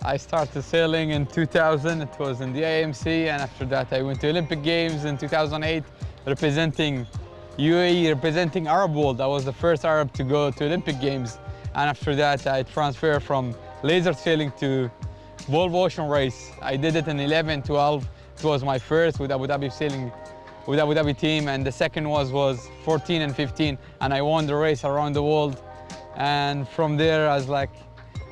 I started sailing in 2000. It was in the AMC, and after that I went to Olympic Games in 2008 representing UAE, representing Arab world. I was the first Arab to go to Olympic Games, And after that, I transferred from laser sailing to Volvo Ocean Race. I did it in 11, 12. It was my first with Abu Dhabi sailing, with Abu Dhabi team, and the second was 14 and 15, and I won the race around the world. And from there, I was like,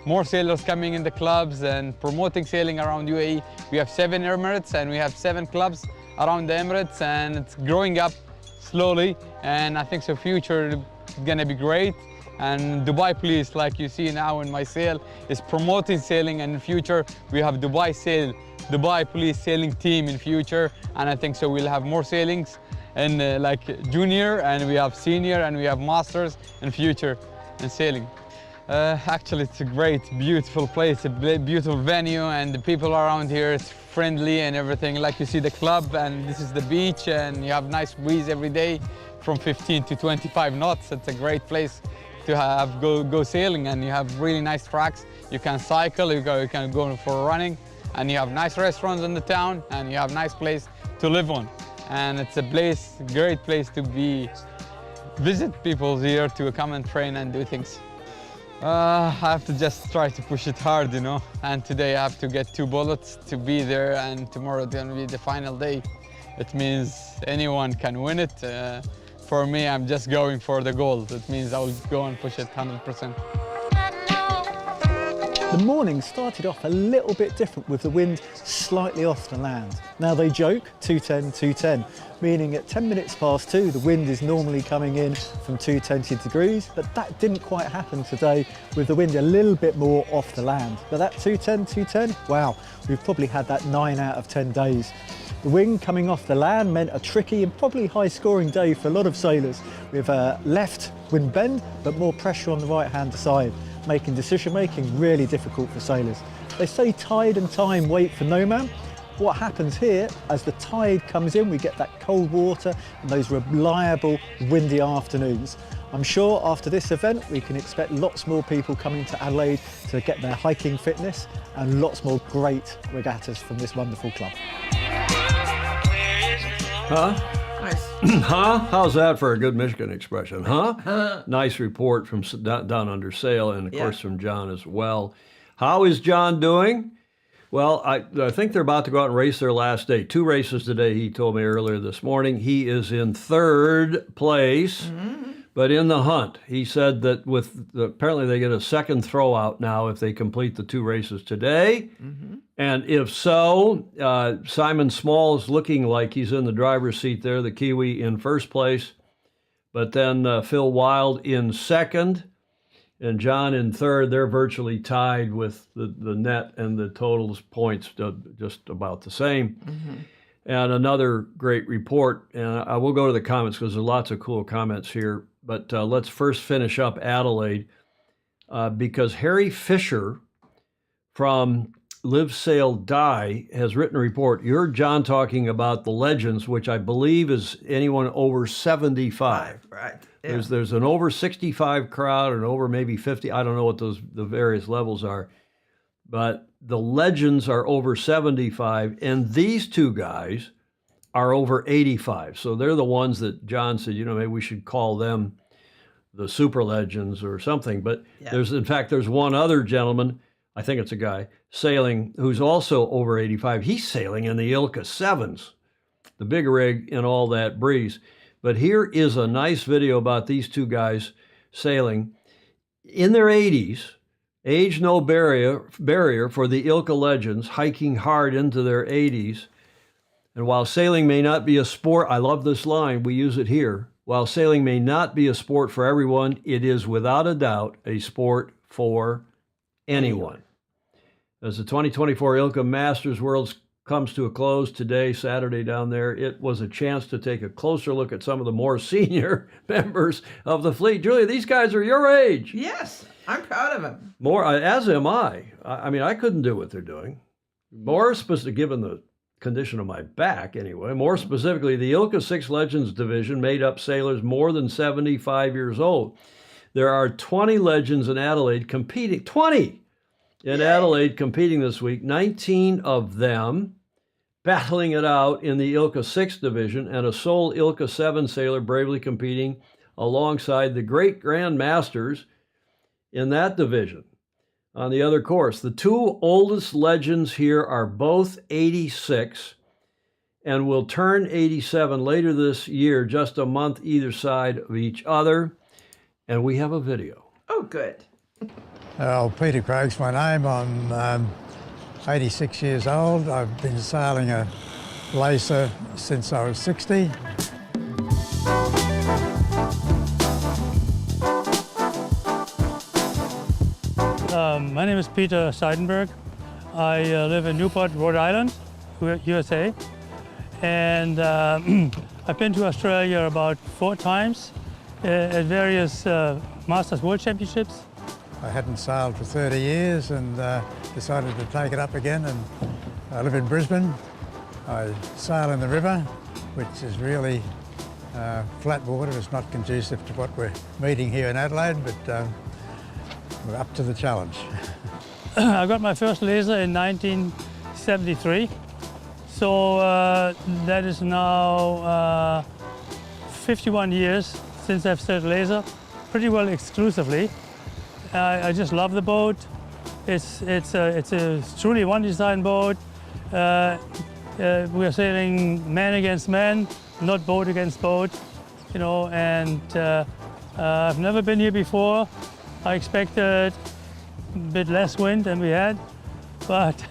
more sailors coming in the clubs and promoting sailing around UAE. We have 7 Emirates and we have 7 clubs around the Emirates, and it's growing up slowly, and I think the future is gonna be great. And Dubai Police, like you see now in my sail, is promoting sailing, and in future we have Dubai Police sailing team in future, and I think so we'll have more sailings and like junior, and we have senior, and we have masters in future in sailing. Actually, it's a great, beautiful place, a beautiful venue, and the people around here is friendly and everything. Like you see the club, and this is the beach, and you have nice breeze every day from 15 to 25 knots. It's a great place to have go sailing, and you have really nice tracks. You can cycle, you can go for running, and you have nice restaurants in the town, and you have nice place to live on. And it's a place, great place to visit people here to come and train and do things. I have to just try to push it hard, you know. And today I have to get 2 bullets to be there, and tomorrow it's gonna be the final day. It means anyone can win it. For me, I'm just going for the gold. It means I will go and push it 100%. The morning started off a little bit different with the wind slightly off the land. Now they joke 210, 210, meaning at 10 minutes past 2 the wind is normally coming in from 220 degrees, but that didn't quite happen today with the wind a little bit more off the land. But that 210, 210, wow, we've probably had that 9 out of 10 days. The wind coming off the land meant a tricky and probably high scoring day for a lot of sailors, with a left wind bend but more pressure on the right hand side, making decision making really difficult for sailors. They say tide and time wait for no man. What happens here, as the tide comes in, we get that cold water and those reliable windy afternoons. I'm sure after this event we can expect lots more people coming to Adelaide to get their hiking fitness, and lots more great regattas from this wonderful club. Huh? Nice. Huh? How's that for a good Michigan expression? Huh? Nice report from down under sail, and of course from John as well. How is John doing? Well, I think they're about to go out and race their last day. 2 races today, he told me earlier this morning. He is in 3rd place, but in the hunt. He said that apparently they get a second throw out now if they complete the 2 races today. And if so, Simon Small is looking like he's in the driver's seat there, the Kiwi in 1st place. But then Phil Wild in 2nd. And John in 3rd. They're virtually tied with the net and the totals points just about the same. And another great report, and I will go to the comments because there's lots of cool comments here, but let's first finish up Adelaide because Harry Fisher from Live, Sail, Die has written a report. You heard John talking about the legends, which I believe is anyone over 75. Right. Yeah. There's an over 65 crowd and over maybe 50. I don't know what the various levels are, but the legends are over 75, and these 2 guys are over 85. So they're the ones that John said, maybe we should call them the super legends or something. But there's one other gentleman, I think it's a guy, sailing who's also over 85. He's sailing in the Ilka 7s, the big rig in all that breeze. But here is a nice video about these 2 guys sailing in their 80s, age no barrier for the Ilka legends, hiking hard into their 80s. And while sailing may not be a sport, I love this line, we use it here, while sailing may not be a sport for everyone, it is without a doubt a sport for anyone. As the 2024 Ilka Masters Worlds comes to a close today, Saturday down there, it was a chance to take a closer look at some of the more senior members of the fleet. Julia, these guys are your age. Yes, I'm proud of them. More, as am I. I mean, I couldn't do what they're doing. More specific, given the condition of my back anyway, more specifically, the Ilka 6 Legends division made up sailors more than 75 years old. There are 20 legends in Adelaide competing, 20 in Adelaide competing this week, 19 of them battling it out in the Ilka 6 division, and a sole Ilka 7 sailor bravely competing alongside the great Grand Masters in that division on the other course. The two oldest legends here are both 86 and will turn 87 later this year, just a month either side of each other. And we have a video. Oh, good. Peter Craig's my name. I'm 86 years old. I've been sailing a lacer since I was 60. My name is Peter Seidenberg. I live in Newport, Rhode Island, USA. And I've been to Australia about 4 times at various Masters World Championships. I hadn't sailed for 30 years and decided to take it up again, and I live in Brisbane. I sail in the river, which is really flat water. It's not conducive to what we're meeting here in Adelaide, but we're up to the challenge. I got my first laser in 1973, so that is now 51 years since I've sailed laser, pretty well exclusively. I just love the boat. It's a truly one-design boat. We're sailing man against man, not boat against boat, you know. And I've never been here before. I expected a bit less wind than we had, but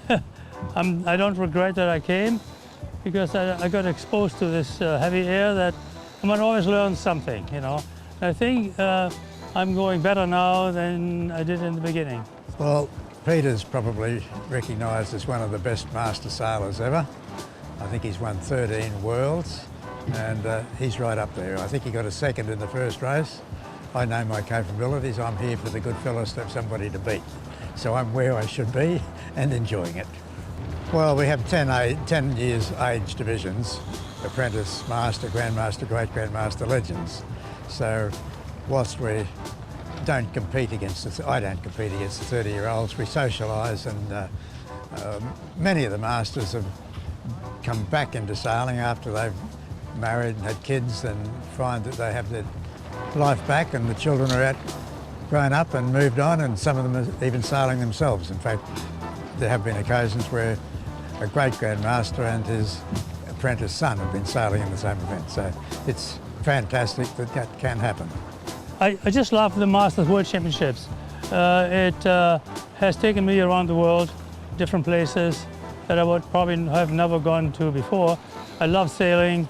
I don't regret that I came, because I got exposed to this heavy air that I might always learn something, you know. And I think I'm going better now than I did in the beginning. Well, Peter's probably recognised as one of the best master sailors ever. I think he's won 13 worlds, and he's right up there. I think he got a second in the first race. I know my capabilities. I'm here for the good fellas to have somebody to beat. So I'm where I should be and enjoying it. Well, we have 10 years age divisions: apprentice, master, grandmaster, great grandmaster, legends. So whilst we don't compete against I don't compete against the 30-year-olds, we socialise, and many of the masters have come back into sailing after they've married and had kids, and find that they have their life back, and the children are grown up and moved on, and some of them are even sailing themselves. In fact, there have been occasions where a great grandmaster and his apprentice son have been sailing in the same event. So it's fantastic that that can happen. I just love the Masters World Championships. It has taken me around the world, different places that I would probably have never gone to before. I love sailing,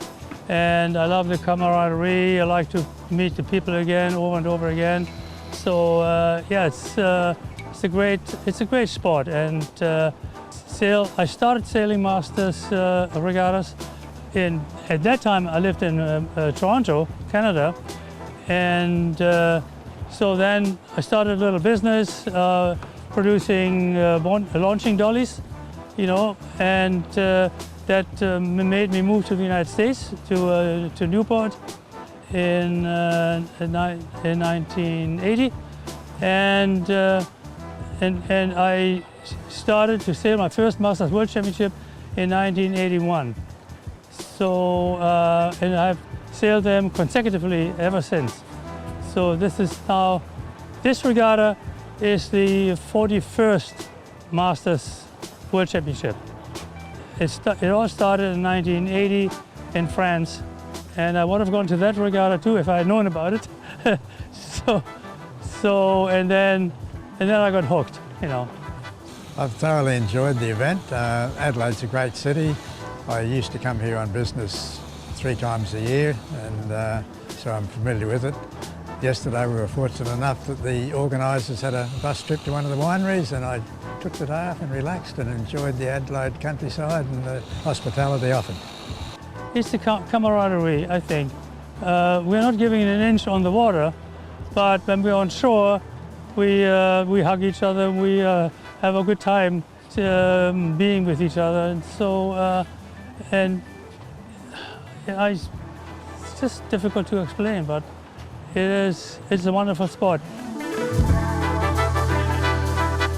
and I love the camaraderie. I like to meet the people again, over and over again. So yeah, it's a great sport. And I started sailing Masters regattas. At that time, I lived in Toronto, Canada, and so then I started a little business producing launching dollies, you know, and that made me move to the United States, to Newport in 1980, and I started to sail my first Masters World Championship in 1981. So and I've sailed them consecutively ever since. So this regatta is the 41st Masters World Championship. It all started in 1980 in France, and I would have gone to that regatta too if I had known about it. and then I got hooked, you know. I've thoroughly enjoyed the event. Adelaide's a great city. I used to come here on business 3 times a year, and so I'm familiar with it. Yesterday we were fortunate enough that the organisers had a bus trip to one of the wineries, and I took the day off and relaxed and enjoyed the Adelaide countryside and the hospitality offered. It's the camaraderie, I think. We're not giving it an inch on the water, but when we're on shore, we hug each other, we have a good time being with each other, and so it's just difficult to explain, but it's a wonderful sport.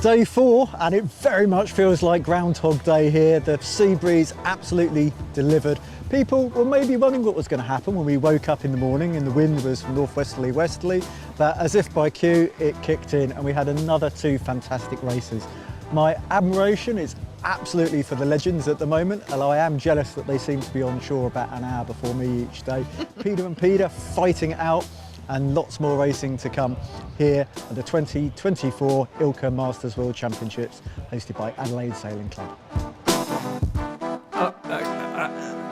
day 4, and it very much feels like Groundhog Day here. The sea breeze absolutely delivered. People were maybe wondering what was going to happen when we woke up in the morning and the wind was northwesterly westerly, but as if by cue, it kicked in and we had another 2 fantastic races. My admiration is absolutely for the legends at the moment, although I am jealous that they seem to be on shore about an hour before me each day. Peter and Peter fighting it out, and lots more racing to come here at the 2024 ILCA Masters World Championships hosted by Adelaide Sailing Club.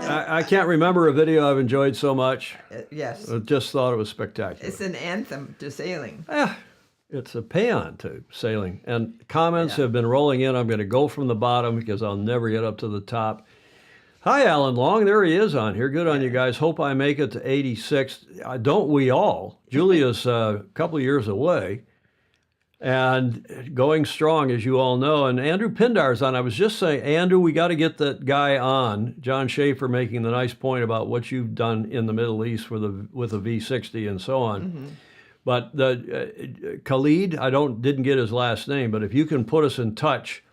I can't remember a video I've enjoyed so much. Yes. I just thought it was spectacular. It's an anthem to sailing. It's a paean to sailing. And comments have been rolling in. I'm going to go from the bottom because I'll never get up to the top. Hi, Alan Long. There he is on here. Good on you guys. Hope I make it to 86. Don't we all? Julia's a couple of years away and going strong, as you all know. And Andrew Pindar's on. I was just saying, Andrew, we got to get that guy on. John Schaefer making the nice point about what you've done in the Middle East with a V60 and so on. Mm-hmm. But the Khalid, didn't get his last name, but if you can put us in touch,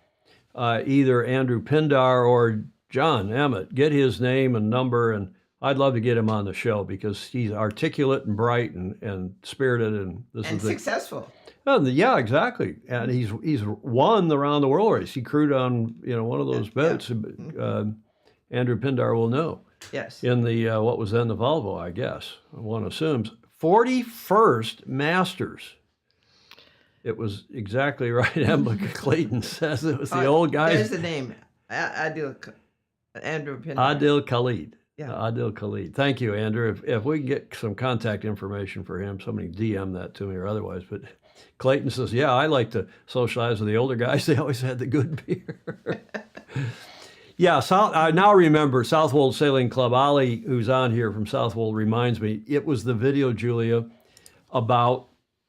either Andrew Pindar or John Emmett, get his name and number, and I'd love to get him on the show because he's articulate and bright and spirited, and successful. Yeah, exactly. And he's won the round the world race. He crewed on one of those boats. Yeah. Andrew Pindar will know. Yes. In the what was then the Volvo, I guess one assumes. 41st Masters. It was exactly right. Emma Clayton says it was the old guy. There's the name. Andrew Pindar. Adil Khalid. Yeah. Adil Khalid. Thank you, Andrew. If we can get some contact information for him, somebody DM that to me or otherwise. But Clayton says, yeah, I like to socialize with the older guys. They always had the good beer. Yeah, I now remember Southwold Sailing Club. Ollie, who's on here from Southwold, reminds me, it was the video, Julia, about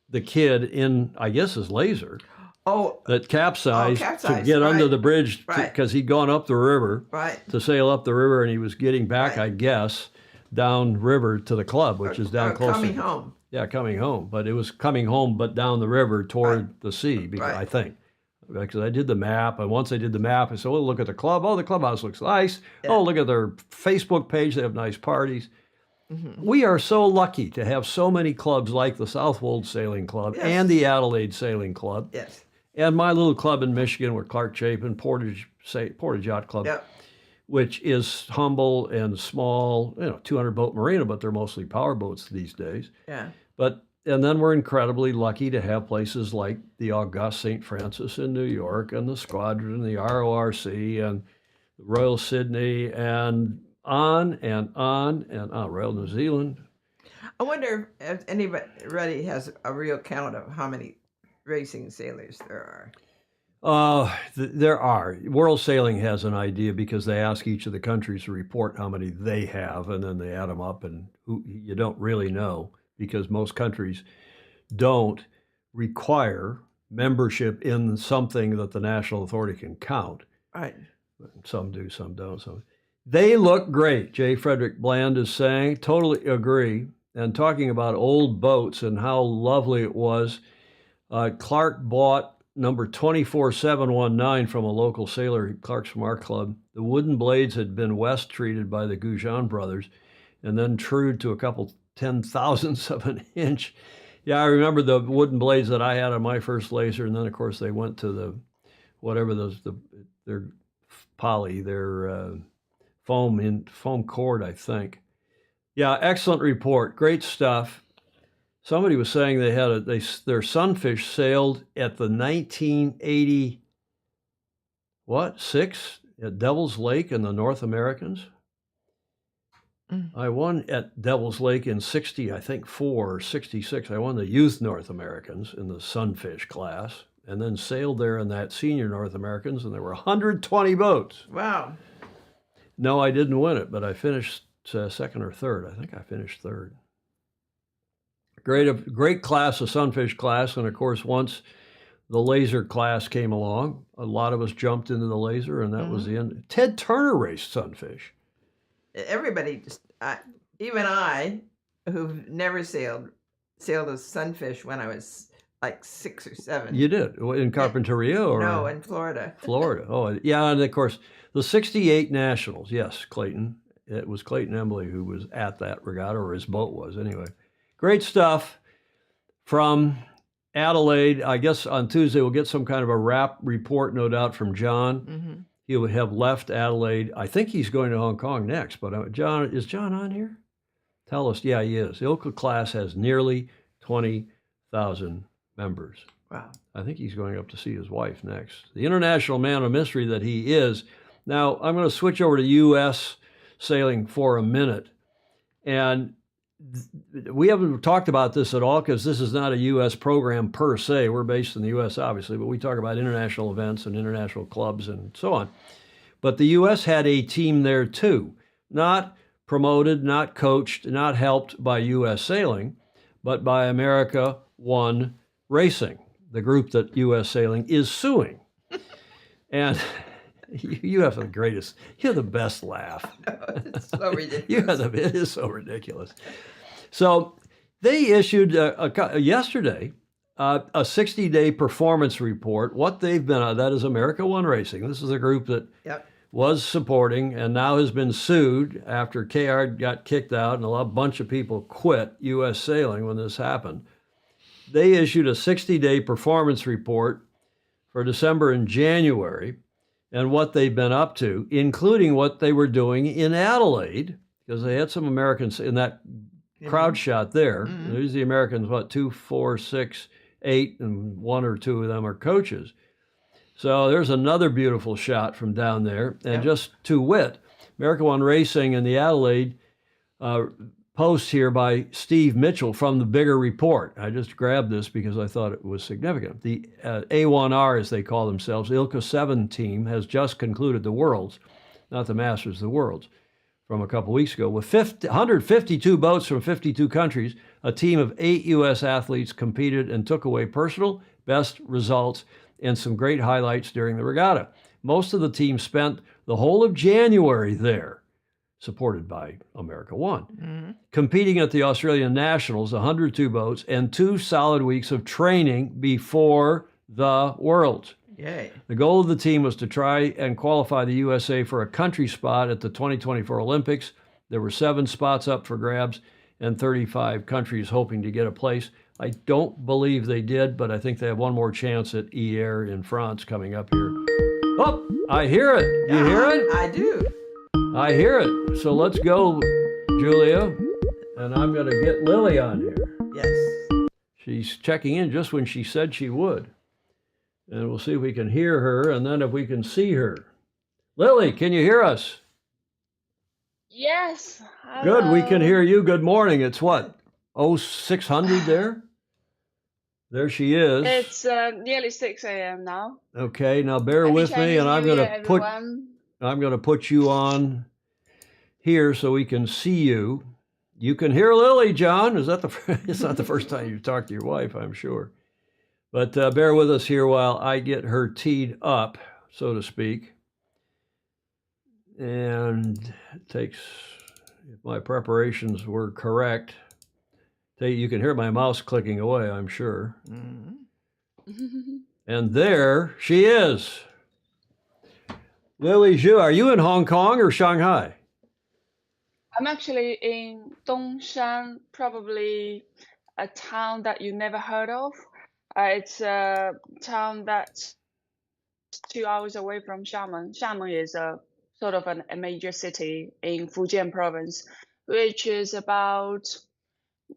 the kid in, I guess, his laser. That capsized to get under the bridge because he'd gone up the river to sail up the river, and he was getting back, I guess, down river to the club, which is down close. Coming home. Yeah, coming home. But it was coming home, but down the river toward the sea, I think. Because I did the map, and once I did the map, I said, look at the club. Oh, the clubhouse looks nice. Yeah. Oh, look at their Facebook page. They have nice parties. Mm-hmm. We are so lucky to have so many clubs like the Southwold Sailing Club and the Adelaide Sailing Club. Yes. And my little club in Michigan with Clark Chapin, Portage Yacht Club, which is humble and small, 200-boat marina, but they're mostly power boats these days. Yeah. And then we're incredibly lucky to have places like the August St. Francis in New York and the Squadron, the RORC, and Royal Sydney, and on and on and on. Royal New Zealand. I wonder if anybody has a real count of how many racing sailors there are. There are. World Sailing has an idea because they ask each of the countries to report how many they have, and then they add them up, and you don't really know, because most countries don't require membership in something that the national authority can count. Right. Some do, some don't. They look great, J. Frederick Bland is saying. Totally agree. And talking about old boats and how lovely it was, Clark bought number 24719 from a local sailor, Clark's from our club. The wooden blades had been west treated by the Goujon brothers and then trued to a couple 10,000ths of an inch. Yeah, I remember the wooden blades that I had on my first laser, and then of course they went to the their poly, their foam cord, I think. Yeah, excellent report, great stuff. Somebody was saying they had their Sunfish sailed at the 1980 6 at Devil's Lake in the North Americans. I won at Devil's Lake in 60, I think 4 or 66. I won the Youth North Americans in the Sunfish class, and then sailed there in that Senior North Americans, and there were 120 boats. Wow. No, I didn't win it, but I finished second or third. I think I finished third. Great class, the Sunfish class, and of course, once the laser class came along, a lot of us jumped into the laser, and that was the end. Ted Turner raced Sunfish. Everybody, even I, who've never sailed a Sunfish when I was like 6 or 7. You did in Carpinteria or No, in Florida. Florida? Oh, yeah, and of course the '68 Nationals. Yes, Clayton. It was Clayton Embley who was at that regatta, or his boat was anyway. Great stuff from Adelaide. I guess on Tuesday we'll get some kind of a wrap report, no doubt, from John. Mm-hmm. He would have left Adelaide. I think he's going to Hong Kong next. But John, is John on here? Tell us. Yeah, he is. The ILCA class has nearly 20,000 members. Wow. I think he's going up to see his wife next. The international man of mystery that he is. Now, I'm going to switch over to U.S. sailing for a minute. And we haven't talked about this at all because this is not a U.S. program per se. We're based in the U.S., obviously, but we talk about international events and international clubs and so on. But the U.S. had a team there too, not promoted, not coached, not helped by U.S. Sailing, but by America One Racing, the group that U.S. Sailing is suing. And you have the greatest, you have the best laugh. It's so ridiculous. It is so ridiculous. So they issued yesterday a 60-day performance report. What they've been on, that is America One Racing. This is a group that was supporting and now has been sued after KR got kicked out and a bunch of people quit U.S. Sailing when this happened. They issued a 60-day performance report for December and January and what they've been up to, including what they were doing in Adelaide, because they had some Americans in that crowd shot there. Mm-hmm. There's the Americans, 2, 4, 6, 8, and 1 or 2 of them are coaches. So there's another beautiful shot from down there. And just to wit, America One Racing and the Adelaide post here by Steve Mitchell from the bigger report. I just grabbed this because I thought it was significant. The A1R, as they call themselves, ILCA 7 team has just concluded the Worlds, not the Masters, the Worlds, from a couple weeks ago. With 152 boats from 52 countries, a team of 8 U.S. athletes competed and took away personal best results and some great highlights during the regatta. Most of the team spent the whole of January there, supported by America One, competing at the Australian Nationals, 102 boats, and 2 solid weeks of training before the Worlds. Yay. The goal of the team was to try and qualify the USA for a country spot at the 2024 Olympics. There were 7 spots up for grabs and 35 countries hoping to get a place. I don't believe they did, but I think they have one more chance at Hyères in France coming up here. Oh, I hear it. You hear it? I do. I hear it. So let's go, Julia. And I'm going to get Lily on here. Yes. She's checking in just when she said she would. And we'll see if we can hear her and then if we can see her. Lily, can you hear us? Yes. Good, we can hear you. Good morning. It's what? 0600 there? There she is. It's nearly 6 a.m. now. Okay, now bear Happy with me Chinese and I'm New going Year, to put everyone. I'm going to put you on here so we can see you. You can hear Lily, John. Is that it's not the first time you've talked to your wife, I'm sure. But bear with us here while I get her teed up, so to speak. And it takes, if my preparations were correct, you can hear my mouse clicking away, I'm sure. And there she is. Lily Xu, are you in Hong Kong or Shanghai? I'm actually in Dongshan, probably a town that you never heard of. It's a town that's 2 hours away from Xiamen. Xiamen is a sort of a major city in Fujian province, which is about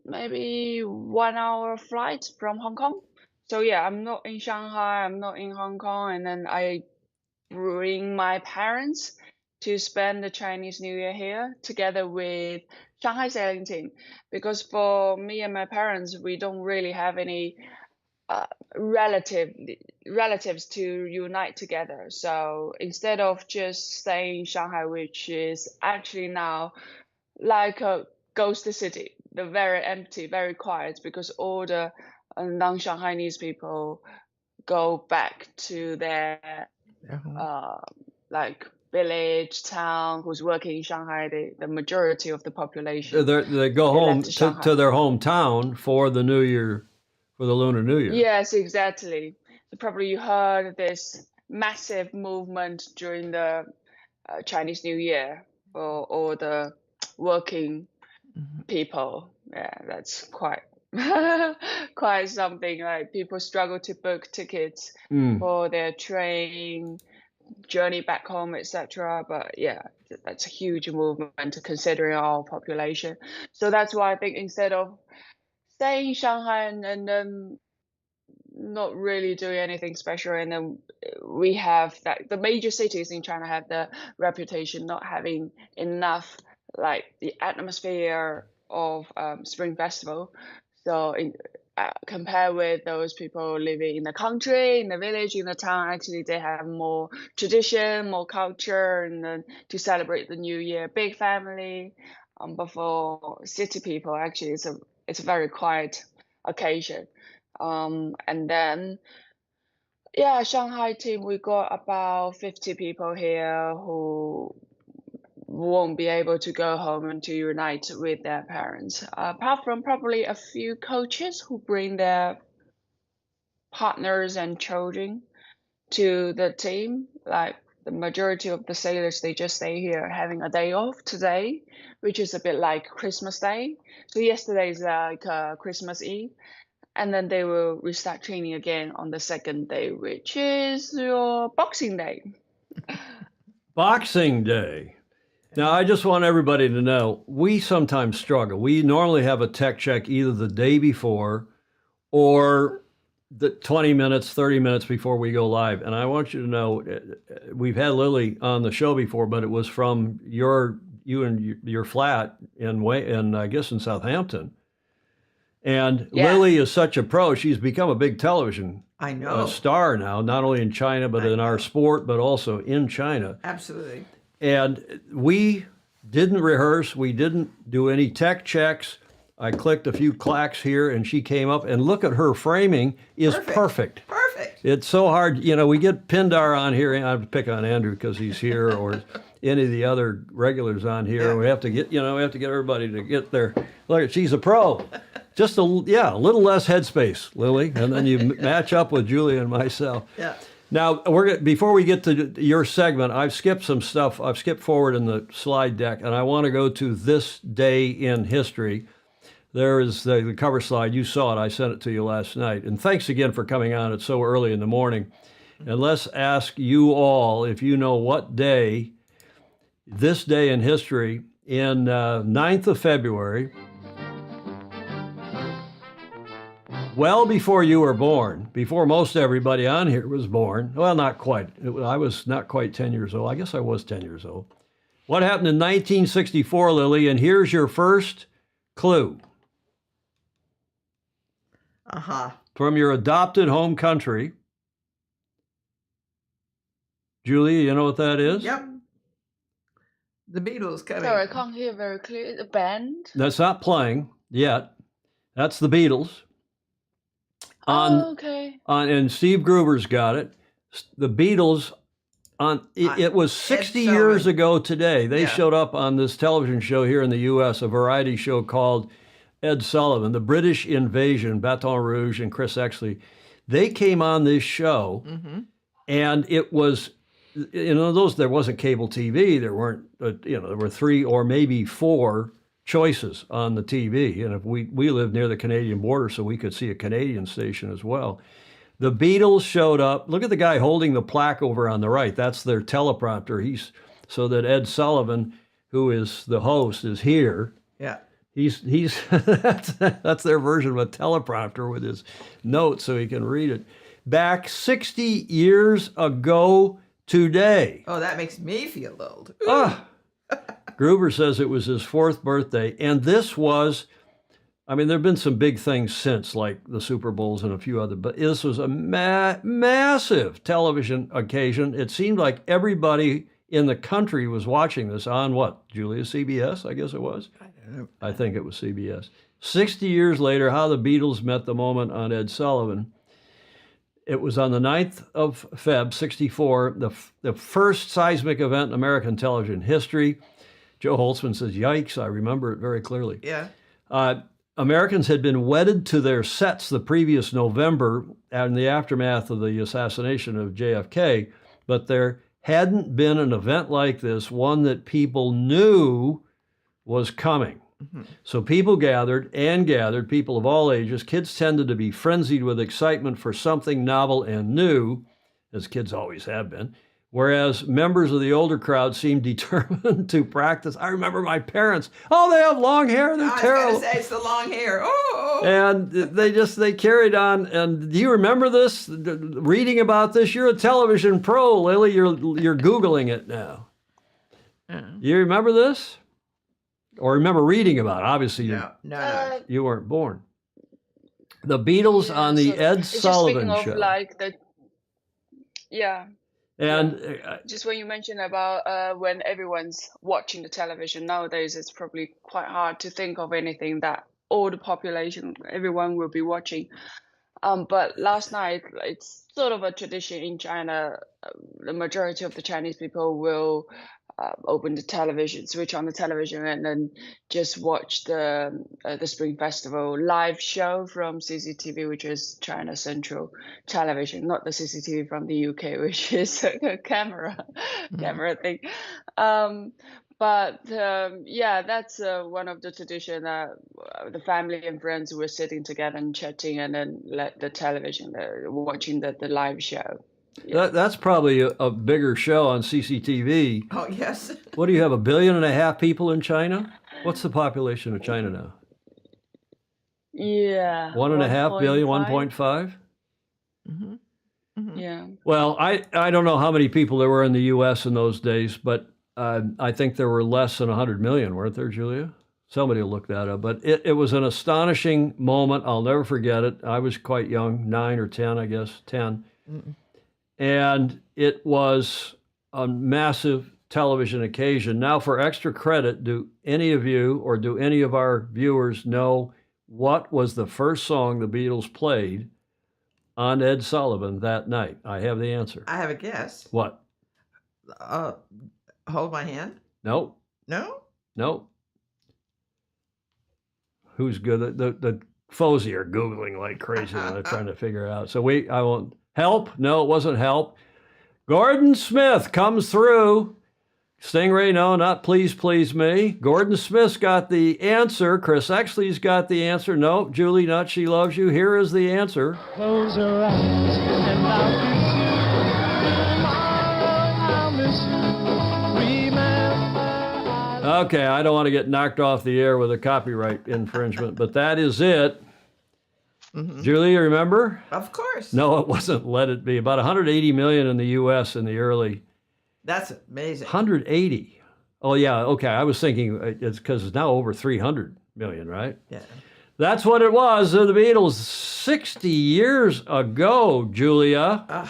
maybe 1 hour flight from Hong Kong. So yeah, I'm not in Shanghai, I'm not in Hong Kong, and then I bring my parents to spend the Chinese New Year here together with Shanghai sailing team, because for me and my parents, we don't really have any relatives to unite together. So instead of just staying in Shanghai, which is actually now like a ghost city, they're very empty, very quiet, because all the non-Shanghainese people go back to their like village, town, who's working in Shanghai. The majority of the population. They go home to their hometown for the New Year for the Lunar New Year. Yes, exactly. So probably you heard this massive movement during the Chinese New Year for all the working people. Yeah, that's quite quite something. Like people struggle to book tickets for their train journey back home, etc. But yeah, that's a huge movement considering our population. So that's why I think instead of staying in Shanghai and then not really doing anything special, and then we have that the major cities in China have the reputation not having enough like the atmosphere of Spring Festival. So compare with those people living in the country, in the village, in the town, actually they have more tradition, more culture, and then to celebrate the New Year, big family. But for city people, actually it's a very quiet occasion. And then, yeah, Shanghai team, we got about 50 people here who won't be able to go home and to unite with their parents. Apart from probably a few coaches who bring their partners and children to the team. Like the majority of the sailors, they just stay here having a day off today, which is a bit like Christmas Day. So yesterday is like Christmas Eve. And then they will restart training again on the second day, which is your Boxing Day. Boxing Day. Now, I just want everybody to know, we sometimes struggle. We normally have a tech check either the day before or the 20 minutes, 30 minutes before we go live. And I want you to know, we've had Lily on the show before, but it was from you and your flat in I guess in Southampton. And Lily is such a pro. She's become a big television star now, not only in China, but in our sport, but also in China. Absolutely. And we didn't rehearse. We didn't do any tech checks. I clicked a few clacks here, and she came up. And look at her framing is perfect. Perfect. It's so hard. You know, we get Pindar on here. And I pick on Andrew because he's here, or any of the other regulars on here. Yeah. We have to get everybody to get there. Look, she's a pro. Just a little less headspace, Lily, and then you match up with Julia and myself. Yeah. Now before we get to your segment, I've skipped some stuff. I've skipped forward in the slide deck, and I want to go to this day in history. There is the cover slide. You saw it. I sent it to you last night. And thanks again for coming on. It's so early in the morning. And let's ask you all if you know what day, this day in history, in 9th of February. Well before you were born, before most everybody on here was born. Well, not quite. I was not quite 10 years old. I guess I was 10 years old. What happened in 1964, Lily? And here's your first clue. From your adopted home country. Julia, you know what that is? Yep. The Beatles coming. Sorry, I can't hear very clear. The band? That's not playing yet. That's the Beatles. Okay. And Steve Gruber's got it. The Beatles, it was 60 years ago today. They showed up on this television show here in the U.S., a variety show called Ed Sullivan, The British Invasion, Baton Rouge and Chris Exley. They came on this show, and it was, there wasn't cable TV. There weren't, there were 3 or maybe 4 choices on the TV, and if we lived near the Canadian border, so we could see a Canadian station as well. The Beatles showed up. Look at the guy holding the plaque over on the right. That's their teleprompter. So that Ed Sullivan, who is the host, is here. Yeah. He's that's their version of a teleprompter with his notes so he can read it. Back 60 years ago today. Oh, that makes me feel old. Gruber says it was his 4th birthday, and this was, there have been some big things since, like the Super Bowls and a few other, but this was a massive television occasion. It seemed like everybody in the country was watching this on what, Julia, CBS, I guess it was? I think it was CBS. 60 years later, how the Beatles met the moment on Ed Sullivan. It was on the 9th of Feb, 64, the first seismic event in American television history. Joe Holtzman says, yikes, I remember it very clearly. Yeah. Americans had been wedded to their sets the previous November in the aftermath of the assassination of JFK, but there hadn't been an event like this, one that people knew was coming. So people gathered, people of all ages. Kids tended to be frenzied with excitement for something novel and new, as kids always have been, whereas members of the older crowd seemed determined to practice. I remember my parents, oh, they have long hair, they're terrible. I was going to say, it's the long hair. Oh! And they carried on. And do you remember this? Reading about this? You're a television pro, Lily. You're Googling it now. You remember this? Or remember reading about it? Obviously, No. You weren't born. The Beatles on the Ed Sullivan Just Show. of like the, And just when you mentioned about when everyone's watching the television nowadays, it's probably quite hard to think of anything that all the population, everyone will be watching. But last night, it's sort of a tradition in China. The majority of the Chinese people will open the television, switch on the television, and then just watch the Spring Festival live show from CCTV, which is China Central Television, not the CCTV from the UK, which is a camera thing. But that's one of the tradition that the family and friends were sitting together and chatting, and then let the television, watching the live show. Yeah. That's probably a bigger show on CCTV. Oh, yes. What do you have, 1.5 billion people in China? What's the population of China now? Yeah. 1.5 billion, 1.5? Yeah. Well, I don't know how many people there were in the U.S. in those days, but I think there were less than 100 million, weren't there, Julia? Somebody will look that up. But it was an astonishing moment. I'll never forget it. I was quite young, 9 or 10, I guess, 10. And it was a massive television occasion. Now, for extra credit, do any of you or do any of our viewers know what was the first song the Beatles played on Ed Sullivan that night? I have the answer. I have a guess. What? Hold My Hand? No. No? No. Who's good? The Fozy are Googling like crazy now. They're trying to figure it out. So I won't. Help? No, it wasn't Help. Gordon Smith comes through. Stingray, no, not Please, Please Me. Gordon Smith's got the answer. Chris Exley's got the answer. No, Julie, not She Loves You. Here is the answer. Close your eyes and I'll miss you. Remember. Okay, I don't want to get knocked off the air with a copyright infringement, but that is it. Julie, you remember? Of course. No, it wasn't Let It Be. About 180 million in the U.S. in the early. That's amazing. 180. Oh, yeah. Okay. I was thinking it's because it's now over 300 million, right? Yeah. That's what it was. The Beatles 60 years ago, Julia.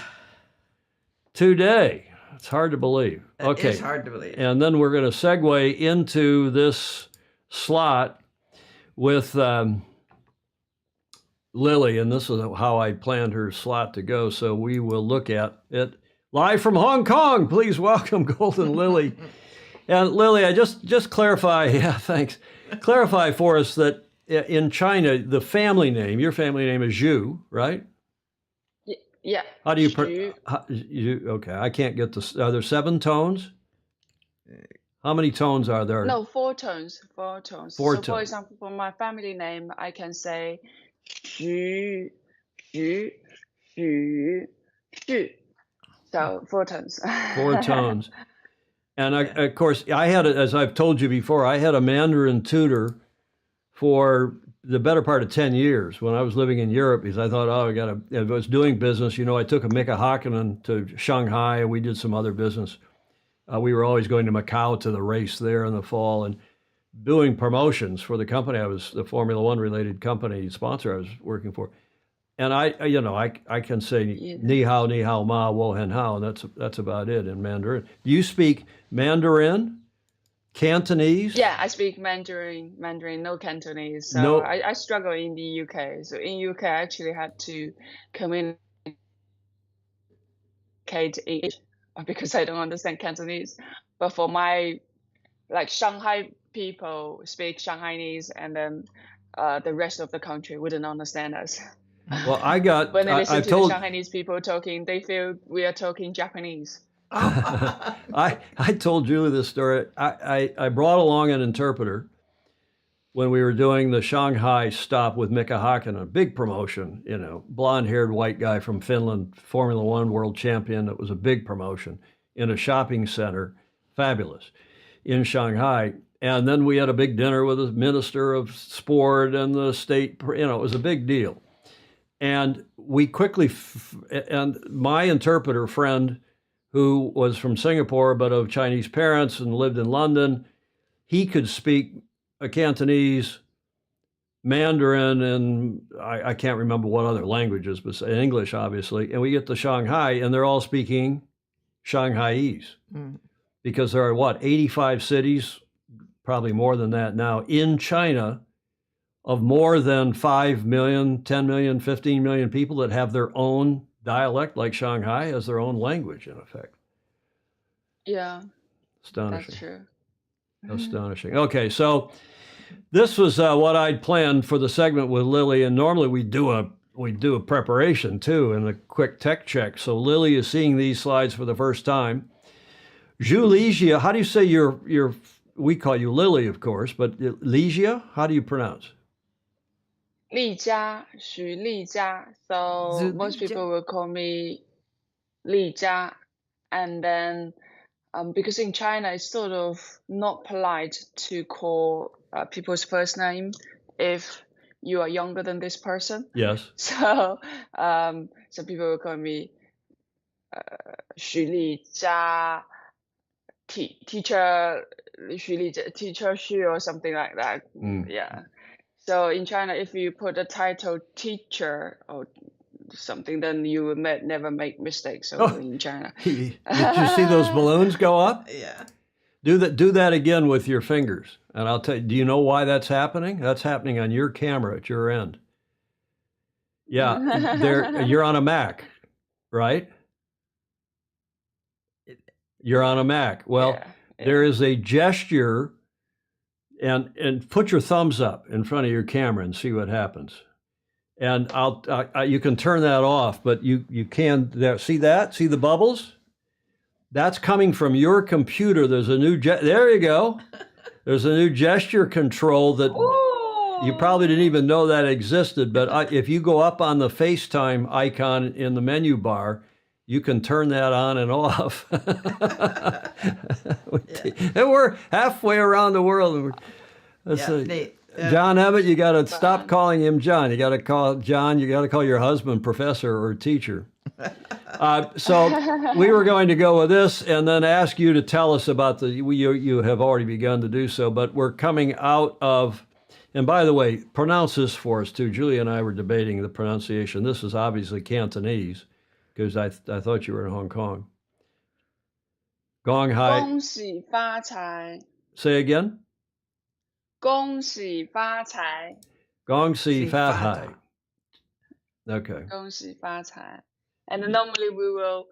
Today. It's hard to believe. It is hard to believe. And then we're going to segue into this slot with Lily, and this is how I planned her slot to go. So we will look at it live from Hong Kong. Please welcome Golden Lily. And Lily, I just clarify. Yeah, thanks. Clarify for us that in China, the family name, your family name is Xu, right? Yeah. How do you? Xu. Okay, I can't get this. Are there 7 tones? How many tones are there? No, 4 tones. 4 tones. Four so, tones. for example, for my family name, I can say Xu, Xu, Xu, Xu. So 4 tones. 4 tones. And of course, I had, as I've told you before, I had a Mandarin tutor for the better part of 10 years when I was living in Europe, because I thought, if I was doing business, I took a Mika Hakkinen to Shanghai, and we did some other business. We were always going to Macau to the race there in the fall and doing promotions for the company. I was the Formula One related company sponsor I was working for. And I can say ni hao ma wo hen hao, and that's about it in Mandarin. Do you speak Mandarin, Cantonese? Yeah, I speak Mandarin, no Cantonese. So No. I struggle in the UK. So in UK, I actually had to communicate English because I don't understand Cantonese. But for my, Shanghai people speak Shanghainese, and then the rest of the country wouldn't understand us. Well, When they listen I've to told, the Shanghainese people talking, they feel we are talking Japanese. I told Julie this story. I brought along an interpreter when we were doing the Shanghai stop with Mika Hakkinen, a big promotion, you know, blonde-haired white guy from Finland, Formula One world champion. It was a big promotion in a shopping center, fabulous, in Shanghai. And then we had a big dinner with the minister of sport and the state, you know, it was a big deal. And we quickly, and my interpreter friend, who was from Singapore but of Chinese parents and lived in London, he could speak a Cantonese, Mandarin, and I can't remember what other languages, but English, obviously. And we get to Shanghai, and they're all speaking Shanghaiese. Because there are, what, 85 cities, probably more than that now, in China, of more than 5 million, 10 million, 15 million people that have their own dialect, like Shanghai has their own language, in effect. Yeah, Astonishing. that's true. Astonishing. Okay, so this was what I'd planned for the segment with Lily, and normally we do a preparation too and a quick tech check. So Lily is seeing these slides for the first time. Xu Lijia, how do you say your? We call you Lily, of course, but Lijia, how do you pronounce? Lijia, Xu Lijia. So Xu most Lijia. people will call me Lijia, and then because in China it's sort of not polite to call people's first name if you are younger than this person. Yes. So some people will call me Xu Lijia, teacher Xu Lijia, teacher Xu, or something like that. Yeah. So in China, if you put a title teacher or something, then you will never make mistakes in China. Did you see those balloons go up? Yeah. Do that again with your fingers, and I'll tell you. Do you know why that's happening? That's happening on your camera at your end. Yeah, you're on a Mac, right? You're on a Mac. Well, there is a gesture, and put your thumbs up in front of your camera and see what happens. And you can turn that off, but you can see that? See the bubbles? That's coming from your computer. There's a new there you go. There's a new gesture control that you probably didn't even know that existed. But if you go up on the FaceTime icon in the menu bar, you can turn that on and off. And we're halfway around the world. John Emmett, you got to stop calling him John. You got to call John. You got to call your husband professor or teacher. So we were going to go with this and then ask you to tell us about you have already begun to do so, but we're coming out of, and by the way, pronounce this for us too. Julie and I were debating the pronunciation. This is obviously Cantonese because I thought you were in Hong Kong. Gong Hai. 恭喜发财. Say again? 恭喜发财. Gong Si Fat Hai. Okay. 恭喜发财. And normally we will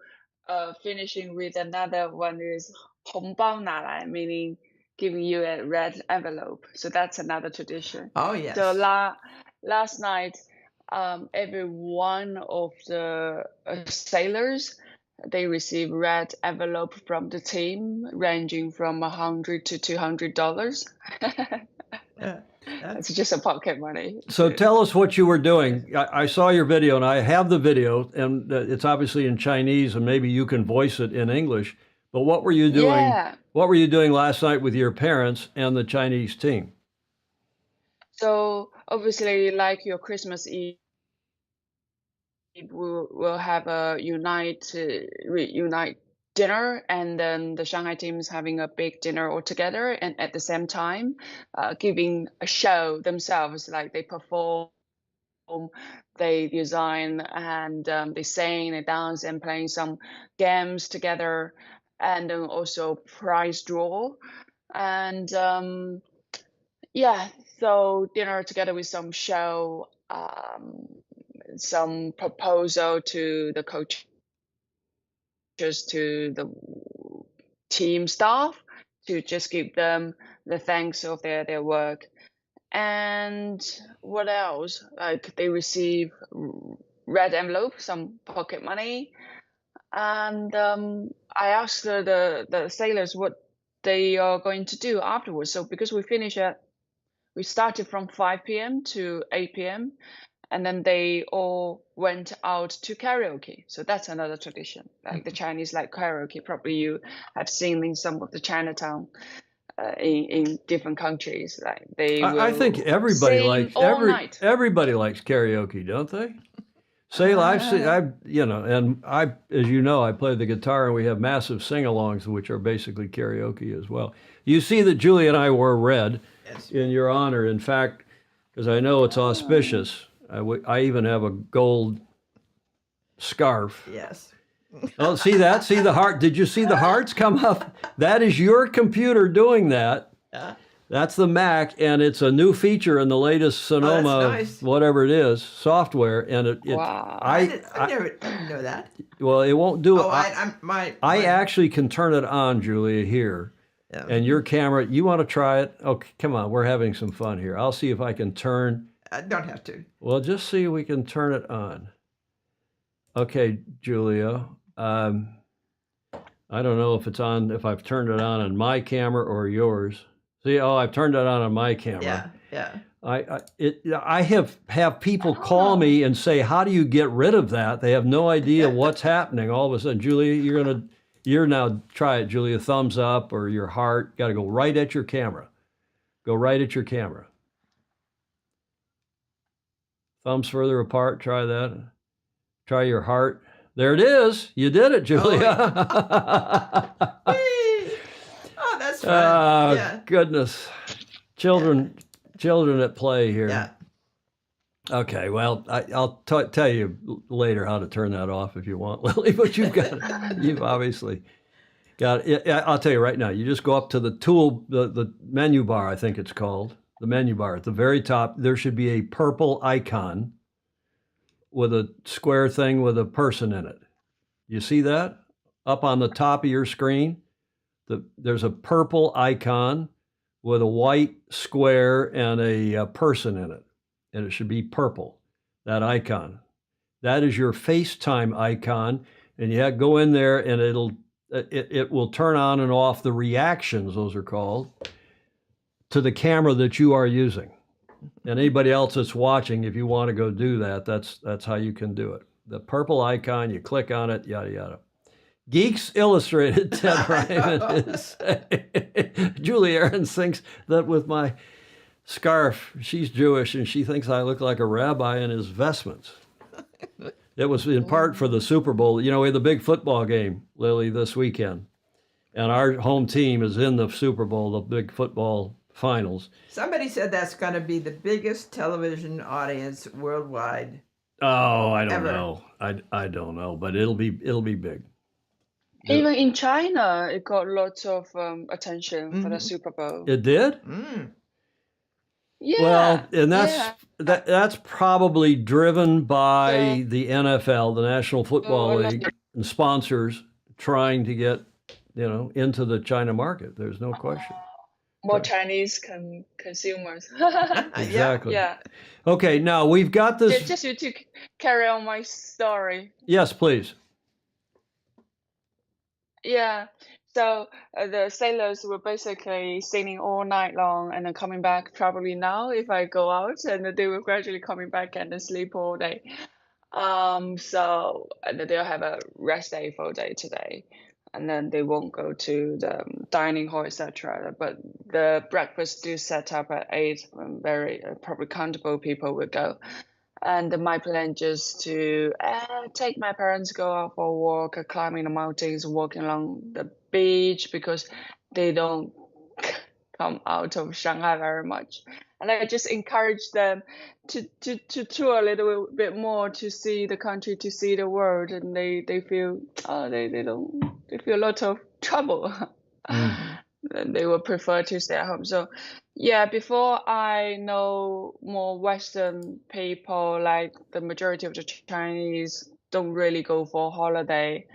finishing with another one is 红包拿来, meaning giving you a red envelope. So that's another tradition. Oh, yes. So last night, every one of the sailors, they receive red envelope from the team, ranging from $100 to $200. It's just a pocket money. So tell us what you were doing. I saw your video, and I have the video, and it's obviously in Chinese, and maybe you can voice it in English. But what were you doing? Yeah. What were you doing last night with your parents and the Chinese team? So obviously, like your Christmas Eve, we'll have a unite dinner, and then the Shanghai team is having a big dinner all together, and at the same time, giving a show themselves, like they perform, they design, and they sing, they dance, and playing some games together, and then also prize draw, and so dinner together with some show, some proposal to the coaches, to the team staff, to just give them the thanks of their work. And what else? Like they receive red envelope, some pocket money. And I asked the sailors what they are going to do afterwards. So because we started from 5 p.m. to 8 p.m. and then they all went out to karaoke. So that's another tradition. Like the Chinese like karaoke. Probably you have seen in some of the Chinatown in different countries. Like they will I think everybody sing likes all night. everybody likes karaoke, don't they? Say, and I, as you know, I play the guitar, and we have massive sing-alongs, which are basically karaoke as well. You see that Julie and I wore red in your honor. In fact, because I know it's auspicious, I even have a gold scarf. Yes. Oh, see that? See the heart? Did you see the hearts come up? That is your computer doing that. Yeah. That's the Mac, and it's a new feature in the latest Sonoma, nice. whatever it is, software. And Wow. I didn't know that. well, it won't do it. Oh, I actually can turn it on, Julia, here. Yeah. And your camera, you want to try it? Okay, come on, we're having some fun here. I'll see if I can turn. I don't have to. Well, just see if we can turn it on. Okay, Julia. I don't know if it's on, if I've turned it on my camera or yours. See, I've turned it on my camera. Yeah. I have people call me and say, "How do you get rid of that?" They have no idea what's happening. All of a sudden, Julia, you're now try it, Julia. Thumbs up or your heart. Got to go right at your camera. Go right at your camera. Thumbs further apart. Try that. Try your heart. There it is. You did it, Julia. Oh, that's fun. Yeah. Goodness. Children at play here. Yeah. Okay, well, I'll tell you later how to turn that off if you want, Lily, but you've obviously got it. I'll tell you right now, you just go up to the menu bar, I think it's called, the menu bar. At the very top, there should be a purple icon with a square thing with a person in it. You see that? Up on the top of your screen, there's a purple icon with a white square and a person in it. And it should be purple, that icon. That is your FaceTime icon. And you go in there and it will turn on and off the reactions, those are called, to the camera that you are using. And anybody else that's watching, if you want to go do that, that's how you can do it. The purple icon, you click on it, yada, yada. Geeks Illustrated, Ted Ryman is Julie Ahrens thinks that with my scarf, she's Jewish, and she thinks I look like a rabbi in his vestments. It was in part for the Super Bowl. You know, we had the big football game, Lily, this weekend. And our home team is in the Super Bowl, the big football finals. Somebody said that's going to be the biggest television audience worldwide. Oh, I don't ever. know. I don't know, but it'll be big. Even in China, it got lots of attention for the Super Bowl. It did? Yeah. Well, and that's probably driven by the NFL, the National Football League, and sponsors trying to get, into the China market. There's no question. More Chinese consumers. Exactly. Yeah. Okay, now we've got this. Just to carry on my story. Yes, please. Yeah. So the sailors were basically sailing all night long and then coming back probably now if I go out, and they were gradually coming back and then sleep all day. So and then they'll have a rest day full day today, and then they won't go to the dining hall, etc. But the breakfast do set up at 8 when very probably countable people will go. And my plan just to take my parents, go out for a walk, climbing the mountains, walking along the beach, because they don't come out of Shanghai very much. And I just encourage them to tour a little bit more, to see the country, to see the world. And they feel they feel a lot of trouble. And they would prefer to stay at home. So yeah, before I know more Western people, like the majority of the Chinese don't really go for holiday.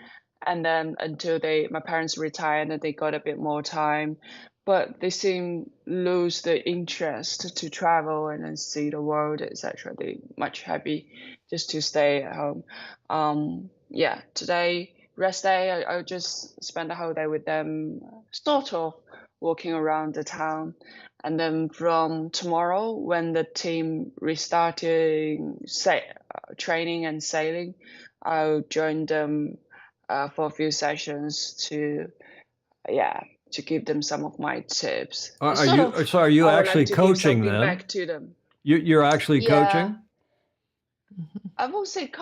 And then until my parents retired and they got a bit more time. but they seem lose the interest to travel and then see the world, etc. They much happy just to stay at home. Yeah, today rest day. I'll just spend the whole day with them, sort of walking around the town, and then from tomorrow when the team restarting training and sailing, I'll join them for a few sessions to give them some of my tips. Are you I would actually like to give coaching something them? back to them. You're actually Yeah. coaching? I won't say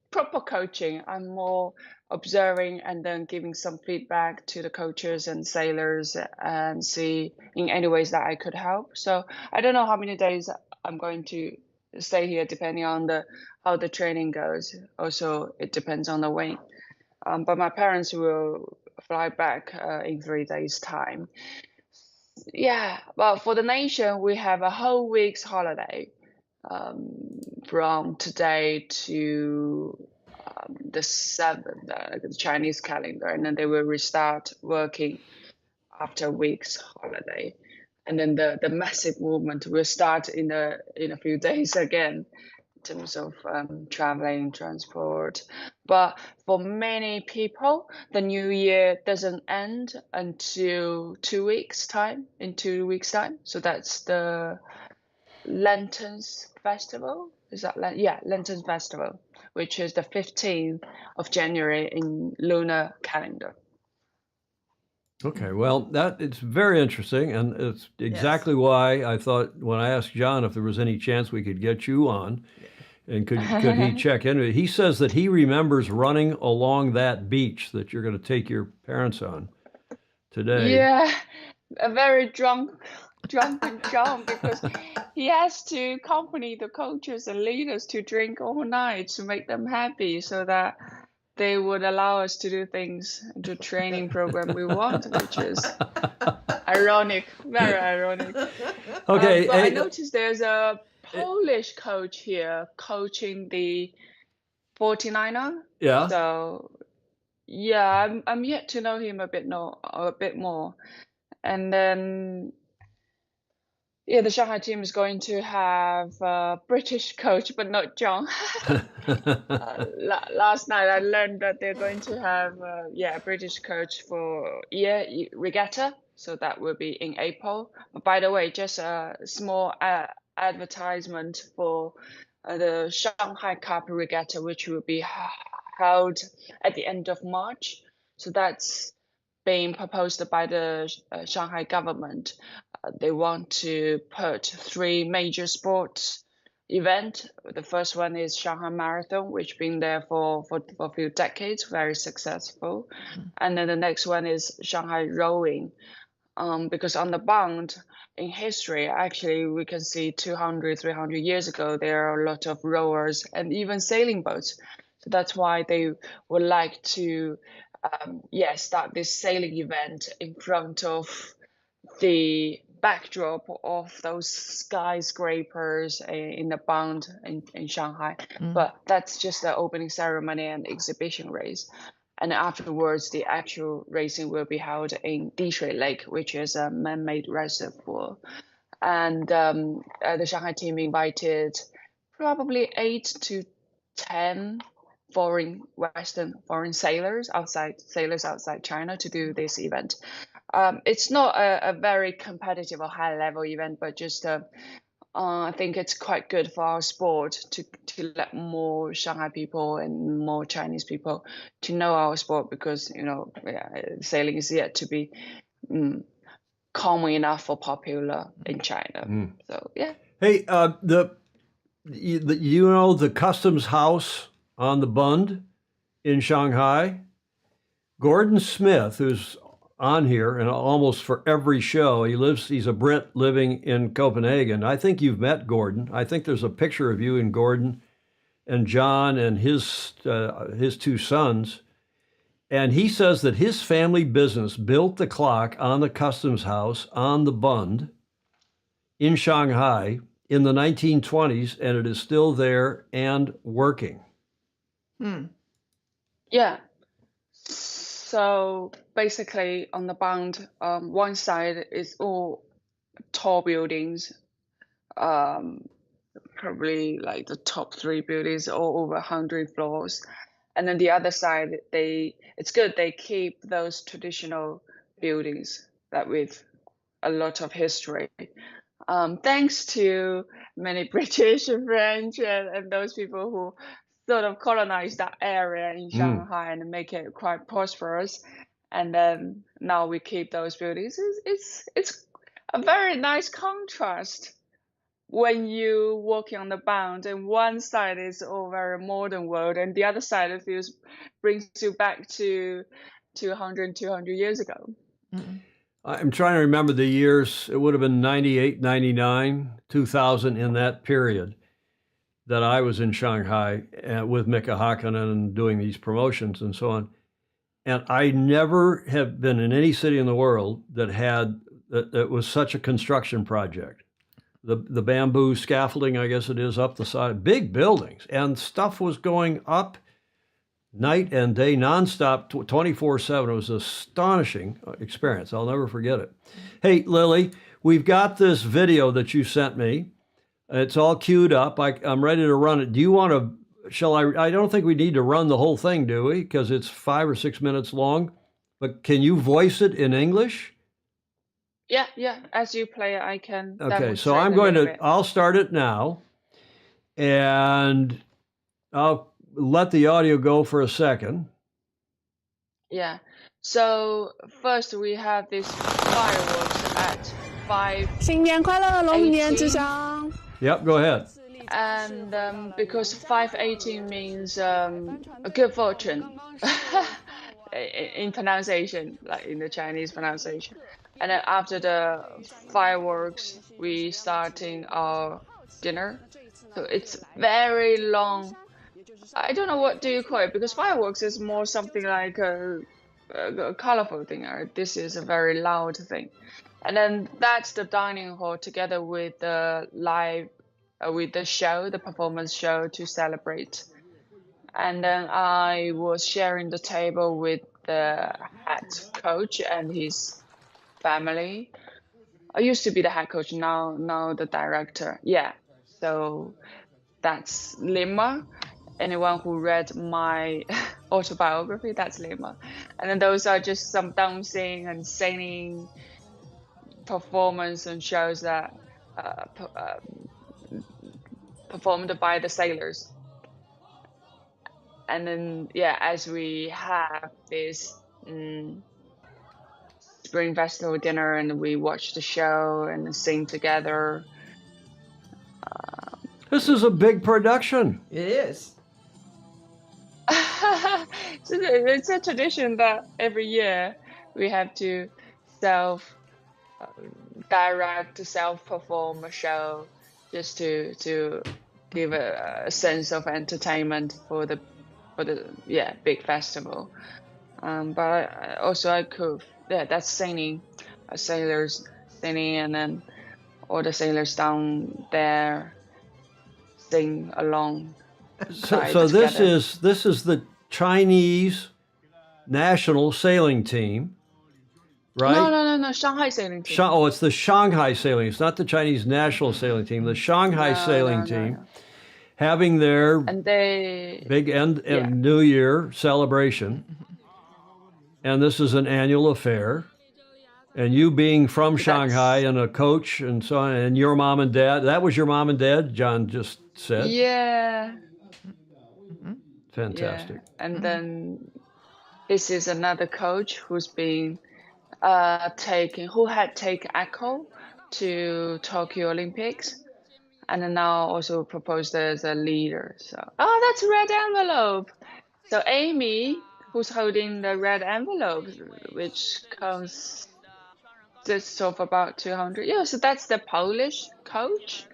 proper coaching. I'm more observing and then giving some feedback to the coaches and sailors and see in any ways that I could help. So I don't know how many days I'm going to stay here depending on how the training goes. Also, it depends on the wind. But my parents will fly back in 3 days' time. Yeah, well, for the nation, we have a whole week's holiday from today to the 7th, the Chinese calendar, and then they will restart working after a week's holiday. And then the massive movement will start in a few days again in terms of traveling, transport. But for many people, the new year doesn't end until 2 weeks' time, in 2 weeks' time. So that's the Lanterns Festival. Is that Lanterns Festival, which is the 15th of January in lunar calendar. Okay, well, it's very interesting, and it's exactly why I thought when I asked John if there was any chance we could get you on, and could he check into it. He says that he remembers running along that beach that you're going to take your parents on today. Yeah, a very drunken John, because he has to accompany the coaches and leaders to drink all night to make them happy, so that they would allow us to do things, the training program we want, which is ironic, very ironic. Okay. But I noticed there's a Polish coach here coaching the 49er. Yeah. So yeah, I'm yet to know him a bit more. And then the Shanghai team is going to have a British coach, but not John. Last night I learned that they're going to have a British coach for regatta, so that will be in April. But by the way, just a small advertisement for the Shanghai Cup regatta, which will be held at the end of March. So that's being proposed by the Shanghai government. They want to put 3 major sports events. The first one is Shanghai Marathon, which been there for a few decades, very successful. And then the next one is Shanghai Rowing, because on the bund in history, actually, we can see 200, 300 years ago, there are a lot of rowers and even sailing boats. So that's why they would like to start this sailing event in front of the backdrop of those skyscrapers in the bund in Shanghai. But that's just the opening ceremony and exhibition race. And afterwards, the actual racing will be held in Dishui Lake, which is a man-made reservoir. And the Shanghai team invited probably 8 to 10 foreign sailors outside China to do this event. It's not a very competitive or high-level event, but just I think it's quite good for our sport to let more Shanghai people and more Chinese people to know our sport, because sailing is yet to be common enough or popular in China. So yeah. Hey, the customs house on the Bund in Shanghai, Gordon Smith, who's on here and almost for every show, he's a Brit living in Copenhagen. I think you've met Gordon. I think there's a picture of you and Gordon and John and his 2 sons. And he says that his family business built the clock on the customs house on the Bund in Shanghai in the 1920s, and it is still there and working. Yeah. So basically, on the bound, one side is all tall buildings, probably like the top 3 buildings, all over 100 floors. And then the other side, it's good they keep those traditional buildings that with a lot of history. Thanks to many British, French, and those people who sort of colonized that area in Shanghai and make it quite prosperous. And then now we keep those buildings. It's a very nice contrast when you walking on the bound, and one side is all very modern world, and the other side brings you back to 200 years ago. I'm trying to remember the years. It would have been 98, 99, 2000, in that period that I was in Shanghai with Mika Hakkinen and doing these promotions and so on. And I never have been in any city in the world that was such a construction project. The bamboo scaffolding, I guess it is, up the side, big buildings, and stuff was going up night and day, nonstop, 24/7. It was an astonishing experience. I'll never forget it. Hey, Lily, we've got this video that you sent me. It's all queued up. I'm ready to run it. Do you want to? Shall I? I don't think we need to run the whole thing, do we? Because it's 5 or 6 minutes long. But can you voice it in English? Yeah. As you play it, I can. Okay, so I'll start it now, and I'll let the audio go for a second. Yeah. So first we have this fireworks at 5. 新年快乐，龙年吉祥。 Yep, go ahead. And because 518 means a good fortune in pronunciation, like in the Chinese pronunciation. And then after the fireworks, we starting our dinner. So it's very long. I don't know what do you call it, because fireworks is more something like a colorful thing. Right? This is a very loud thing. And then that's the dining hall together with the with the show, the performance show to celebrate. And then I was sharing the table with the head coach and his family. I used to be the head coach, now the director. Yeah, so that's Lima. Anyone who read my autobiography, that's Lima. And then those are just some dancing and singing performance and shows that performed by the sailors. And then, yeah, as we have this Spring Festival dinner and we watch the show and sing together. This is a big production. It is. So it's a tradition that every year we have to self-direct, self-perform a show just to give a sense of entertainment for the big festival. But I could, that's singing, sailors singing, and then all the sailors down there sing along. So this is the Chinese national sailing team, right? No, Shanghai sailing team. Oh, it's the Shanghai sailing. It's not the Chinese national sailing team. The Shanghai sailing team having their and they big end New Year celebration, and this is an annual affair. And you being from Shanghai and a coach and so on, and your mom and dad, that was your mom and dad, John just said? Yeah. Fantastic. Yeah. And then this is another coach who's been who had taken Echo to Tokyo Olympics, and then now also proposed as a leader. So, that's red envelope. So Amy, who's holding the red envelope, which comes just of about 200. Yeah, so that's the Polish coach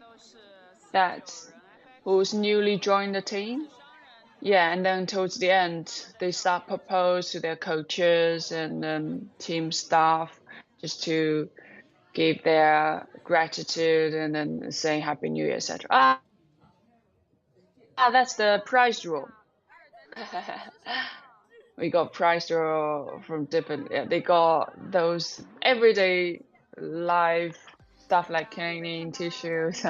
who's newly joined the team. Yeah, and then towards the end, they start propose to their coaches and team staff just to give their gratitude and then say Happy New Year, etc. That's the prize draw. we got prize draw from different. Yeah, they got those everyday life stuff like cleaning tissues.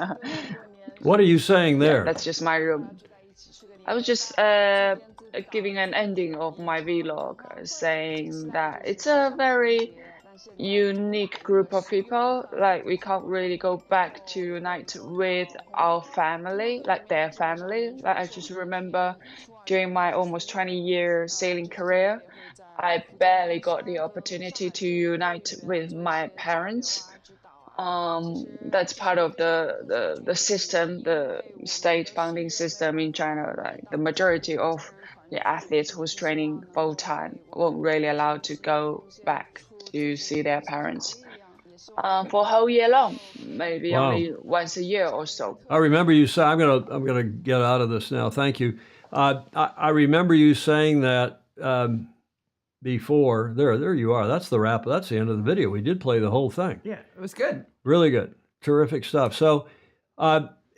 What are you saying Yeah, there? that's just my room. I was just giving an ending of my vlog, saying that it's a very unique group of people. Like we can't really go back to unite with our family, like their family. Like I just remember during my almost 20-year sailing career, I barely got the opportunity to unite with my parents. That's part of the system, the state funding system in China. Like the majority of the athletes who's training full time won't really allowed to go back to see their parents for a whole year long, maybe Wow. only once a year or so. I remember you saying, I'm gonna get out of this now. Thank you. I remember you saying that before. There you are. That's the wrap. That's the end of the video. We did play the whole thing. Yeah, it was good. Really good. Terrific stuff. So,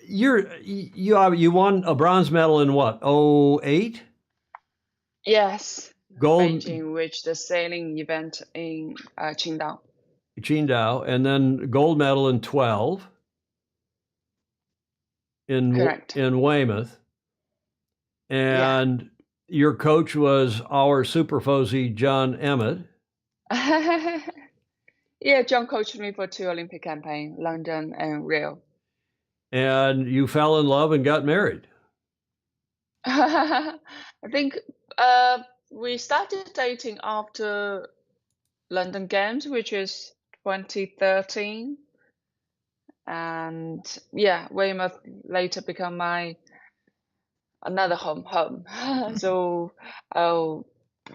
you won a bronze medal in what? 08? Yes, Gold. Beijing, which the sailing event in Qingdao. Qingdao, and then gold medal in 12 Correct. in Weymouth. And your coach was our super fozy John Emmett. Yeah, John coached me for 2 Olympic campaigns, London and Rio. And you fell in love and got married. I think we started dating after London Games, which is 2013. And yeah, Weymouth later become my another home. So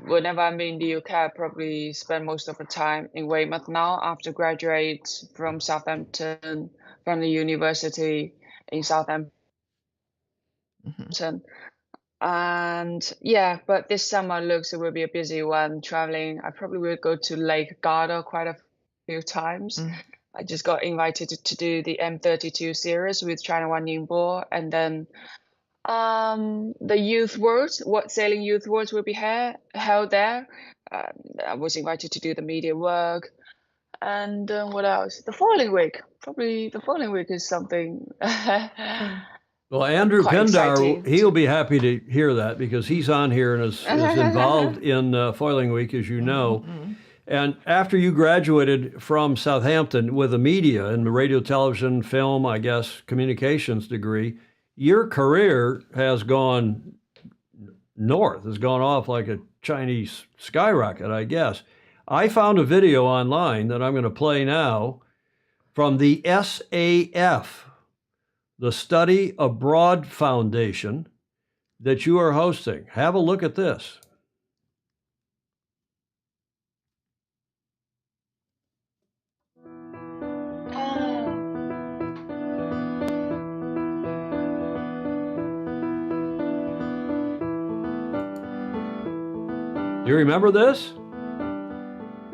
whenever I'm in the UK, I probably spend most of the time in Weymouth now after graduate from Southampton, from the university in Southampton. And yeah, but this summer looks it will be a busy one traveling. I probably will go to Lake Garda quite a few times. I just got invited to do the M32 series with China Wan Ningbo, and then the Youth Worlds, what sailing Youth Worlds will be held there. I was invited to do the media work, and what else? The following week is something. Well, Andrew Quite Pindar, exciting. he'll be happy to hear that because he's on here and is involved in Foiling Week, as you know. And after you graduated from Southampton with a media and radio, television, film, I guess, communications degree, your career has gone north, has gone off like a Chinese skyrocket, I guess. I found a video online that I'm going to play now from the SAF, the Study Abroad Foundation, that you are hosting. Have a look at this. You remember this?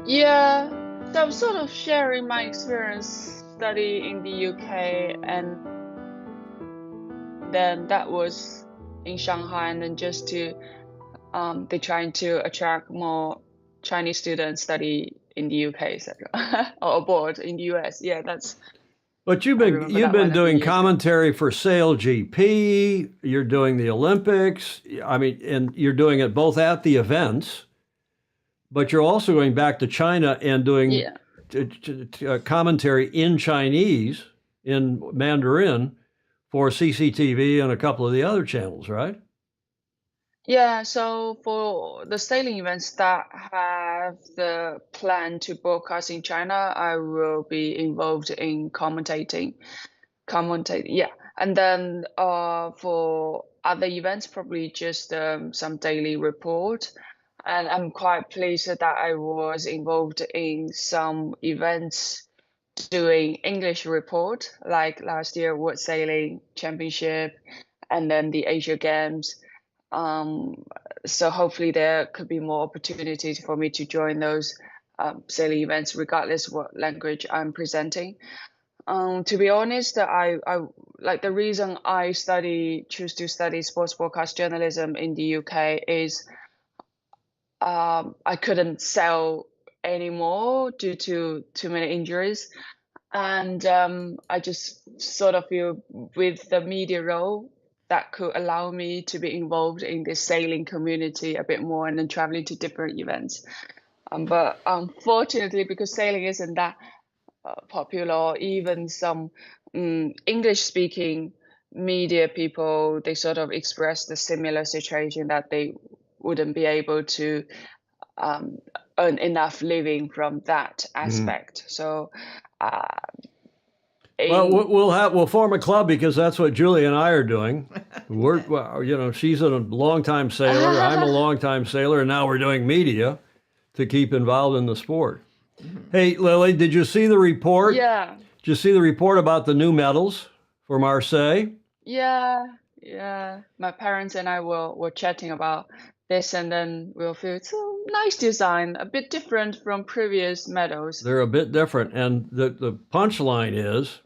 Yeah, so I'm sort of sharing my experience study in the UK, and then that was in Shanghai, and then just to they're trying to attract more Chinese students study in the UK, etc. or abroad in the US. Yeah, that's. But you've remember been that one a few doing years ago. commentary for Sail GP. You're doing the Olympics. I mean, and you're doing it both at the events, but you're also going back to China and doing commentary in Chinese, in Mandarin, for CCTV and a couple of the other channels, right? Yeah, so for the sailing events that have the plan to broadcast in China, I will be involved in commentating. Yeah. And then for other events, probably just some daily report. And I'm quite pleased that I was involved in some events doing English report, like last year World Sailing Championship and then the Asia Games. So hopefully there could be more opportunities for me to join those sailing events, regardless what language I'm presenting. To be honest, I like the reason I choose to study sports broadcast journalism in the UK is I couldn't sail anymore due to too many injuries. And I just sort of feel with the media role that could allow me to be involved in the sailing community a bit more and then traveling to different events. But unfortunately, because sailing isn't that popular, or even some English-speaking media people, they sort of express the similar situation that they wouldn't be able to earn enough living from that aspect. So Well, we'll form a club because that's what Julie and I are doing. She's a longtime sailor. I'm a longtime sailor, and now we're doing media to keep involved in the sport. Hey, Lily, did you see the report? Yeah. Did you see the report about the new medals for Marseille? Yeah. My parents and I were chatting about this, and then we'll feel it's a nice design, a bit different from previous medals. They're a bit different, and the punchline is,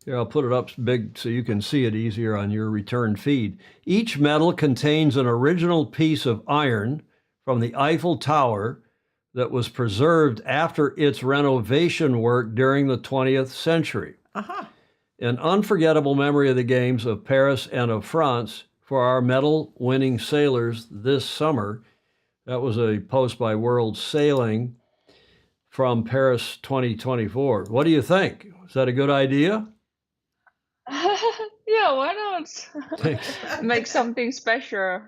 here, I'll put it up big so you can see it easier on your return feed. Each medal contains an original piece of iron from the Eiffel Tower that was preserved after its renovation work during the 20th century. An unforgettable memory of the Games of Paris and of France for our medal-winning sailors this summer. That was a post by World Sailing from Paris 2024. What do you think? Is that a good idea? Yeah, why not? Thanks. Make something special.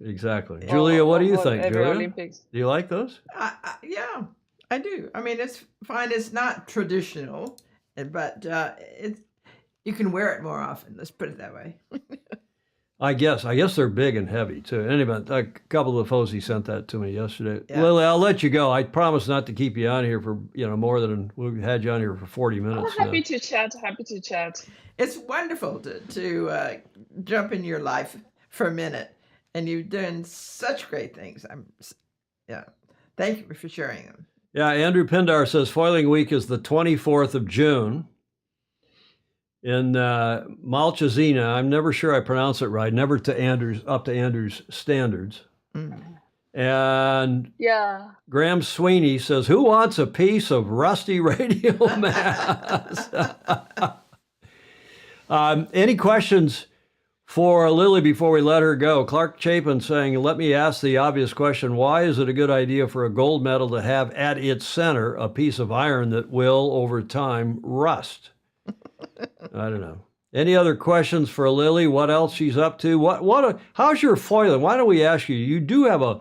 Exactly. Julia, what do you think, every Julia? Olympics. Do you like those? Yeah, I do. I mean, it's fine. It's not traditional, but you can wear it more often. Let's put it that way. I guess they're big and heavy too. Anyway, a couple of the folks sent that to me yesterday. Yeah. Lily, I'll let you go. I promise not to keep you on here for more than we had you on here for 40 minutes. Happy to chat. It's wonderful to jump in your life for a minute, and you've done such great things. Thank you for sharing them. Yeah, Andrew Pindar says Foiling Week is the 24th of June in Malchazina. I'm never sure I pronounce it right. Never up to Andrew's standards. And Yeah. Graham Sweeney says, who wants a piece of rusty radio mass? Any questions for Lily before we let her go? Clark Chapin saying, let me ask the obvious question. Why is it a good idea for a gold medal to have at its center a piece of iron that will, over time, rust? I don't know. Any other questions for Lily? What else she's up to? How's your foiling? Why don't we ask you? You do have a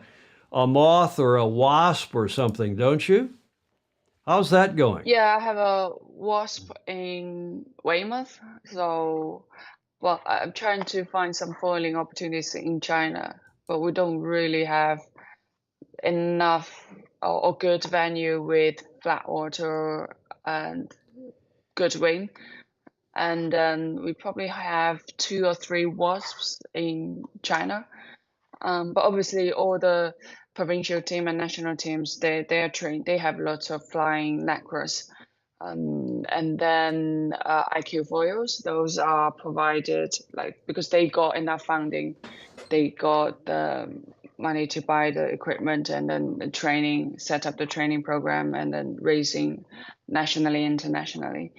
moth or a wasp or something, don't you? How's that going? Yeah, I have a wasp in Weymouth. So, well, I'm trying to find some foiling opportunities in China, but we don't really have enough or good venue with flat water and good wind. And then we probably have 2 or 3 wasps in China. But obviously all the provincial team and national teams, they are trained. They have lots of flying necros. And then IQ foils, those are provided because they got enough funding. They got the money to buy the equipment and then the training, set up the training program and then racing nationally, internationally.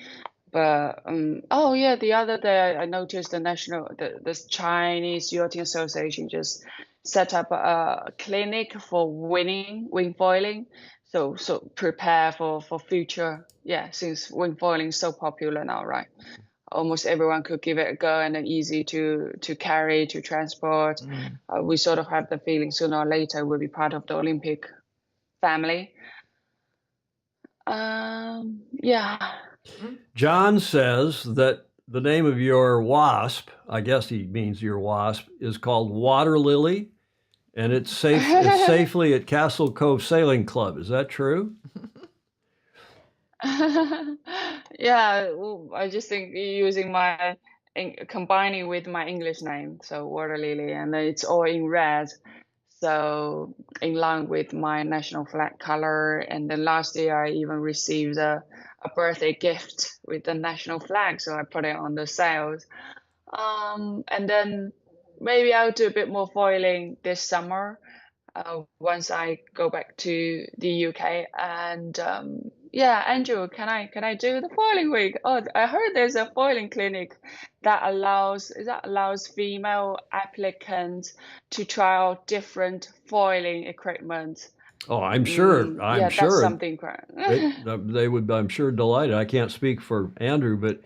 But the other day I noticed the Chinese Yachting Association just set up a clinic for wing foiling. So prepare for future. Yeah, since wing foiling is so popular now, right? Almost everyone could give it a go and then easy to carry, to transport. We sort of have the feeling sooner or later we'll be part of the Olympic family. Yeah. John says that the name of your wasp, I guess he means your wasp, is called Water Lily, and it's safely at Castle Cove Sailing Club. Is that true? Yeah, I just think using combining with my English name, so Water Lily, and it's all in red. So in line with my national flag color. And then last year I even received a birthday gift with the national flag. So I put it on the sails. And then maybe I'll do a bit more foiling this summer. once I go back to the UK. And yeah, Andrew, can I do the foiling week? Oh, I heard there's a foiling clinic that allows female applicants to try out different foiling equipment. Oh, I'm sure. I'm Yeah, sure that's something. they would. I'm sure delighted. I can't speak for Andrew, but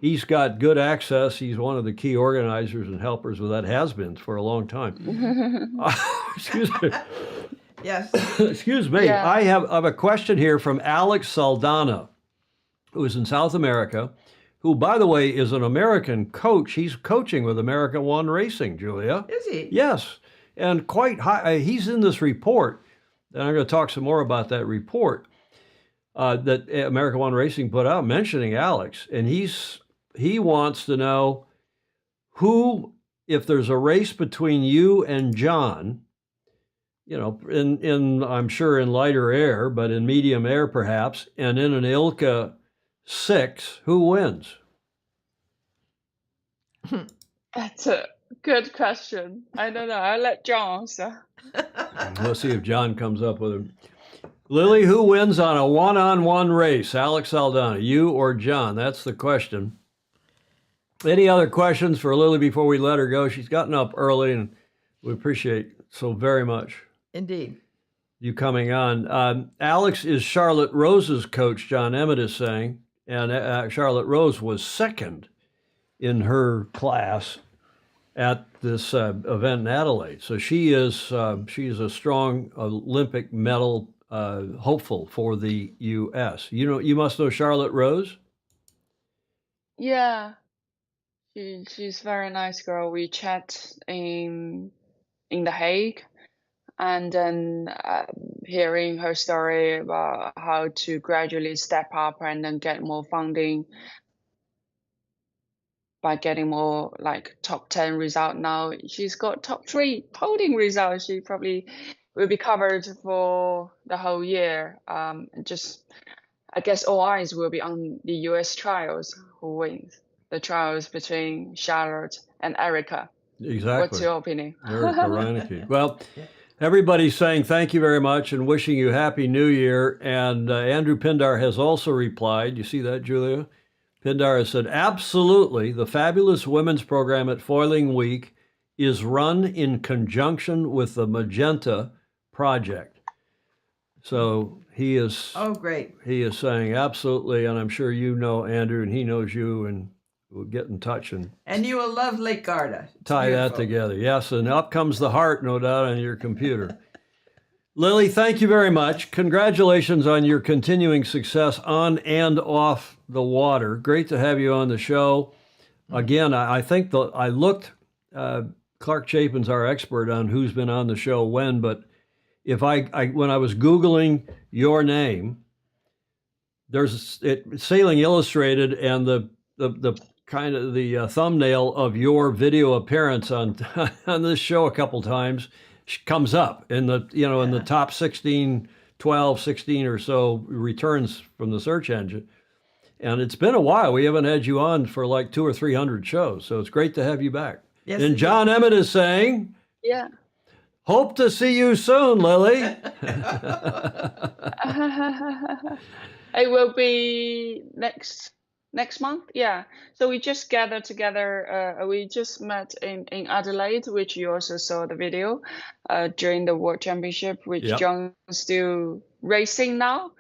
he's got good access. He's one of the key organizers and helpers with that. Has been for a long time. Excuse me. Yes. Excuse me. Yeah. I have a question here from Alex Saldana, who is in South America, who, by the way, is an American coach. He's coaching with America One Racing, Julia. Is he? Yes, and quite high. He's in this report, and I'm going to talk some more about that report that America One Racing put out, mentioning Alex, and he wants to know who, if there's a race between you and John, you know, in I'm sure in lighter air, but in medium air perhaps, and in an ILCA 6, who wins? That's a good question. I don't know. I'll let John answer. Let's see if John comes up with it. Lily, who wins on a one-on-one race? Alex Saldana, you or John? That's the question. Any other questions for Lily before we let her go? She's gotten up early, and we appreciate so very much Indeed. you coming on. Alex is Charlotte Rose's coach, John Emmett is saying, and Charlotte Rose was second in her class at this event in Adelaide. So she's a strong Olympic medal hopeful for the U.S. You know, you must know Charlotte Rose. Yeah, she's very nice girl. We chat in The Hague, and then hearing her story about how to gradually step up and then get more funding by getting more like top 10 result. Now she's got top 3 podium results. She probably will be covered for the whole year. Just, I guess all eyes will be on the US trials, who wins the trials between Charlotte and Erica. Exactly. What's your opinion? Erica Reineke. Well, everybody's saying thank you very much and wishing you Happy New Year. And Andrew Pindar has also replied. You see that, Julia? Pindar has said, absolutely, the fabulous women's program at Foiling Week is run in conjunction with the Magenta Project. So he is... Oh, great. He is saying absolutely, and I'm sure you know Andrew, and he knows you, and we'll get in touch and And you will love Lake Garda. It's tie that beautiful. together. Yes, and up comes the heart, no doubt, on your computer. Lily, thank you very much. Congratulations on your continuing success on and off the water. Great to have you on the show. Again, I think I looked, Clark Chapin's our expert on who's been on the show when, but if when I was Googling your name, there's Sailing Illustrated, and the kind of the thumbnail of your video appearance on on this show a couple times comes up in the in the top 16, 12, 16 or so returns from the search engine. And it's been a while. We haven't had you on for like 200 or 300 shows, so it's great to have you back. Yes, and John Emmett is saying, Yeah. hope to see you soon, Lily. It will be next month. Yeah. So we just gathered together. We just met in Adelaide, which you also saw the video during the World Championship, which Yep. John's still racing now.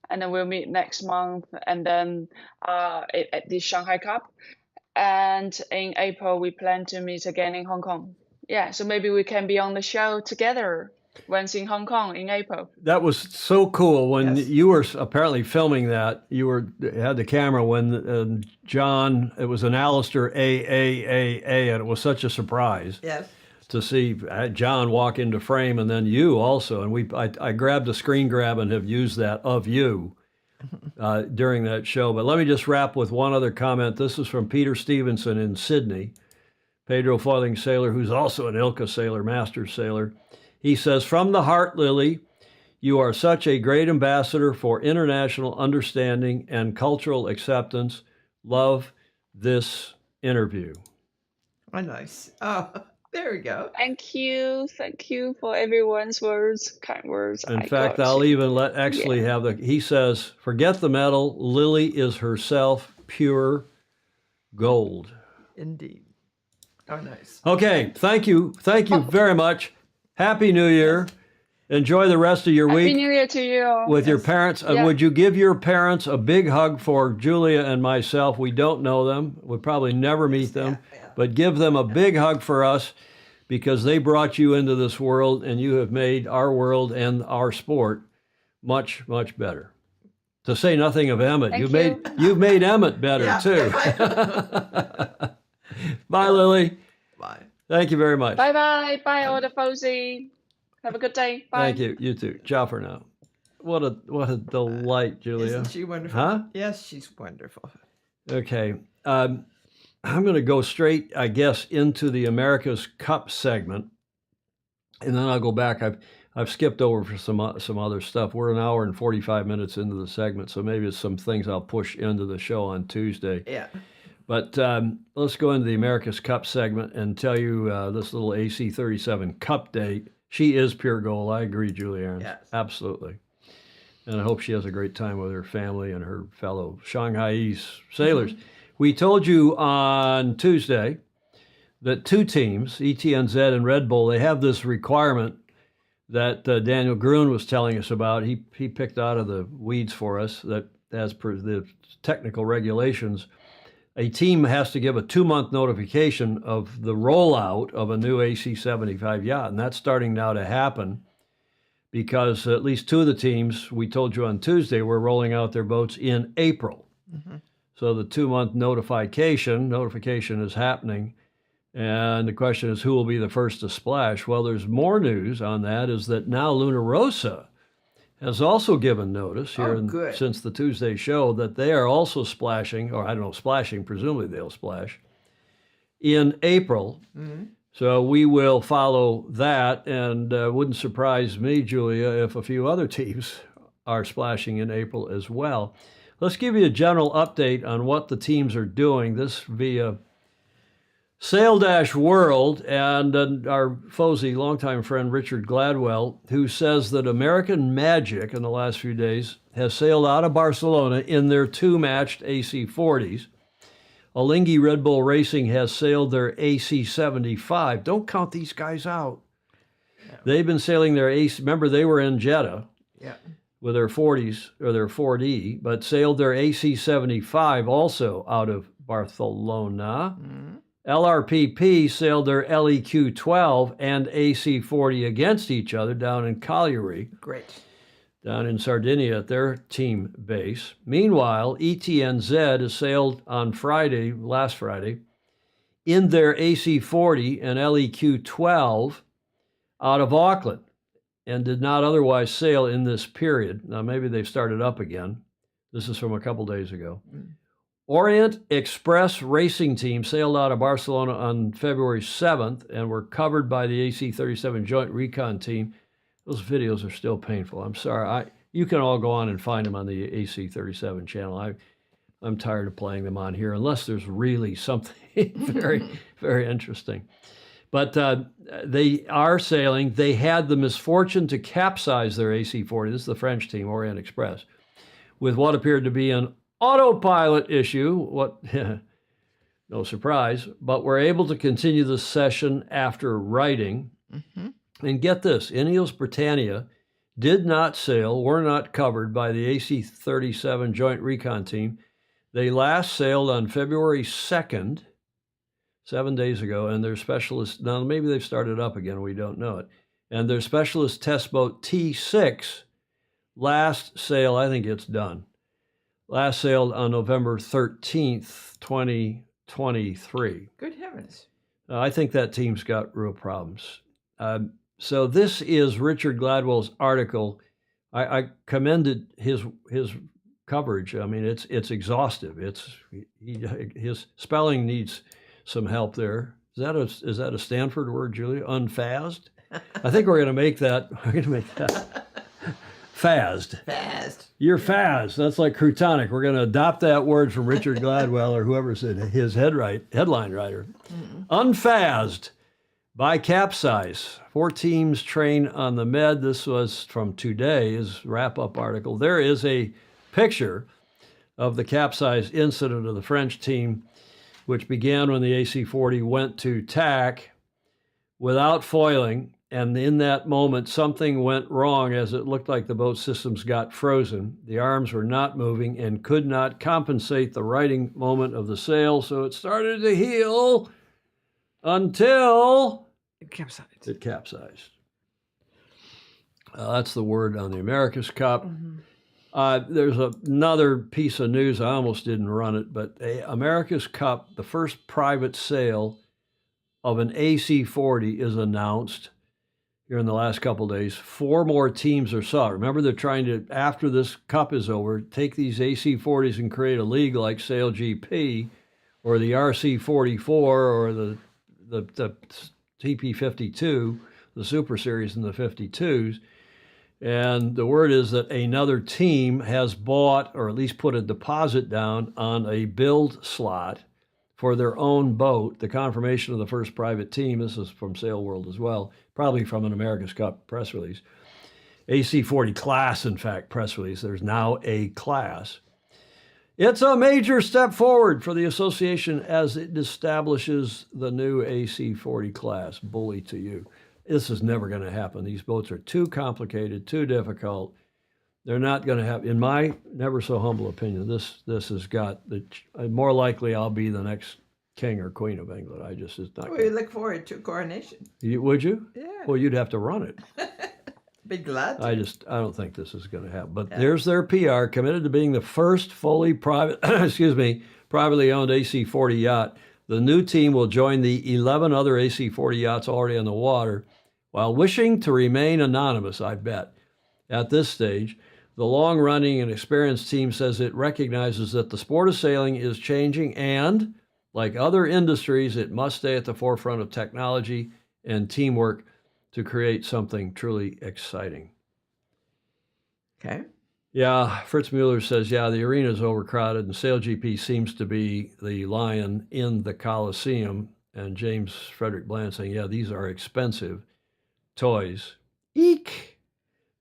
And then we'll meet next month, and then at the Shanghai Cup. And in April, we plan to meet again in Hong Kong. Yeah, so maybe we can be on the show together once in Hong Kong in April. That was so cool when Yes. you were apparently filming that. You had the camera when John, it was an Alistair AAAA, and it was such a surprise Yes. to see John walk into frame, and then you also. And I grabbed a screen grab and have used that of you during that show. But let me just wrap with one other comment. This is from Peter Stevenson in Sydney, Pedro Foiling sailor, who's also an ILCA sailor, master sailor. He says, from the heart, Lily, you are such a great ambassador for international understanding and cultural acceptance. Love this interview. Oh, nice. Oh, There we go. Thank you. Thank you for everyone's words, kind words. In I fact, got. I'll even let Exley have he says, forget the medal. Lily is herself pure gold. Indeed. Oh, nice. Okay, thank you. Thank you very much. Happy New Year. Enjoy the rest of your Happy week New Year to you. with your parents. Yeah. Would you give your parents a big hug for Julia and myself? We don't know them. We'll probably never meet them, but give them a big hug for us because they brought you into this world and you have made our world and our sport much, much better. To say nothing of Emmett. You've made Emmett better too. Bye, Lily. Bye. Thank you very much. Bye. Bye, all the Fozy. Have a good day. Bye. Thank you. You too. Ciao for now. What a delight, Julia. Isn't she wonderful? Huh? Yes, she's wonderful. Okay. I'm going to go straight, I guess, into the America's Cup segment, and then I'll go back. I've skipped over for some other stuff. We're an hour and 45 minutes into the segment, so maybe it's some things I'll push into the show on Tuesday. Yeah. But let's go into the America's Cup segment and tell you this little AC37 Cup date. She is pure gold. I agree, Julie Aarons. Yes. Absolutely. And I hope she has a great time with her family and her fellow Shanghaiese sailors. Mm-hmm. We told you on Tuesday that two teams, ETNZ and Red Bull, they have this requirement that Daniel Gruen was telling us about. He picked out of the weeds for us that as per the technical regulations, a team has to give a 2-month notification of the rollout of a new AC-75 yacht, and that's starting now to happen because at least two of the teams, we told you on Tuesday, were rolling out their boats in April. Mm-hmm. So the 2-month notification is happening, and the question is who will be the first to splash? Well, there's more news on that, is that now Luna Rossa has also given notice here since the Tuesday show that they are also splashing, or I don't know, splashing, presumably they'll splash, in April. Mm-hmm. So we will follow that, and wouldn't surprise me, Julia, if a few other teams are splashing in April as well. Let's give you a general update on what the teams are doing. This via Sail-World and our Fozy, longtime friend Richard Gladwell, who says that American Magic in the last few days has sailed out of Barcelona in their 2-matched AC-40s. Alinghi Red Bull Racing has sailed their AC-75. Don't count these guys out. Yeah. They've been sailing their AC. Remember, they were in Jeddah with their 40s or their 4D, but sailed their AC-75 also out of Barcelona. Mm-hmm. LRPP sailed their LEQ-12 and AC-40 against each other down in Cagliari. Great. Down in Sardinia at their team base. Meanwhile, ETNZ has sailed on last Friday, in their AC-40 and LEQ-12 out of Auckland and did not otherwise sail in this period. Now, maybe they've started up again. This is from a couple days ago. Mm. Orient Express Racing Team sailed out of Barcelona on February 7th and were covered by the AC-37 Joint Recon Team. Those videos are still painful. I'm sorry. You can all go on and find them on the AC-37 channel. I'm tired of playing them on here unless there's really something very, very interesting. But they are sailing. They had the misfortune to capsize their AC-40. This is the French team, Orient Express, with what appeared to be an autopilot issue. No surprise, but were able to continue the session after righting. Mm-hmm. And get this, Ineos Britannia did not sail, were not covered by the AC-37 Joint Recon Team. They last sailed on February 2nd, 7 days ago, and their specialist, now maybe they've started up again, we don't know it, and their specialist test boat T6 last sail, I think it's done, last sailed on November 13th, 2023. Good heavens. I think that team's got real problems. So this is Richard Gladwell's article. I commended his coverage. I mean, it's exhaustive. His spelling needs some help there. Is that a Stanford word, Julia? Unfazed? I think we're going to make that. Fazed. Fazed. You're fazed. That's like Croutonic. We're going to adopt that word from Richard Gladwell or whoever's his headline writer. Mm-hmm. Unfazed. By capsize, 4 teams train on the Med. This was from today's wrap-up article. There is a picture of the capsize incident of the French team, which began when the AC-40 went to tack without foiling. And in that moment, something went wrong as it looked like the boat systems got frozen. The arms were not moving and could not compensate the righting moment of the sail, so it started to heel until It capsized. it capsized. That's the word on the America's Cup. There's another piece of news. I almost didn't run it, but America's Cup, the first private sale of an AC-40 is announced here in the last couple of days. 4 more teams are sought. Remember, they're trying to, after this cup is over, take these AC-40s and create a league like Sail GP or the RC-44 or the TP-52, the Super Series in the 52s. And the word is that another team has bought, or at least put a deposit down on a build slot for their own boat. The confirmation of the first private team, this is from Sail World as well, probably from an America's Cup press release. AC-40 class, in fact, press release. There's now a class. It's a major step forward for the association as it establishes the new AC-40 class. Bully to you. This is never going to happen. These boats are too complicated, too difficult. They're not going to have, in my never so humble opinion, this has got the, more likely I'll be the next king or queen of England. It's not. We look forward to coronation. Would you? Yeah. Well, you'd have to run it. Be glad to. I don't think this is going to happen. But there's their PR, committed to being the first fully privately owned AC-40 yacht. The new team will join the 11 other AC-40 yachts already on the water, while wishing to remain anonymous, I bet. At this stage, the long-running and experienced team says it recognizes that the sport of sailing is changing and, like other industries, it must stay at the forefront of technology and teamwork to create something truly exciting. Okay. Yeah, Fritz Mueller says, the arena is overcrowded and Sail GP seems to be the lion in the Coliseum. And James Frederick Bland saying, these are expensive toys. Eek!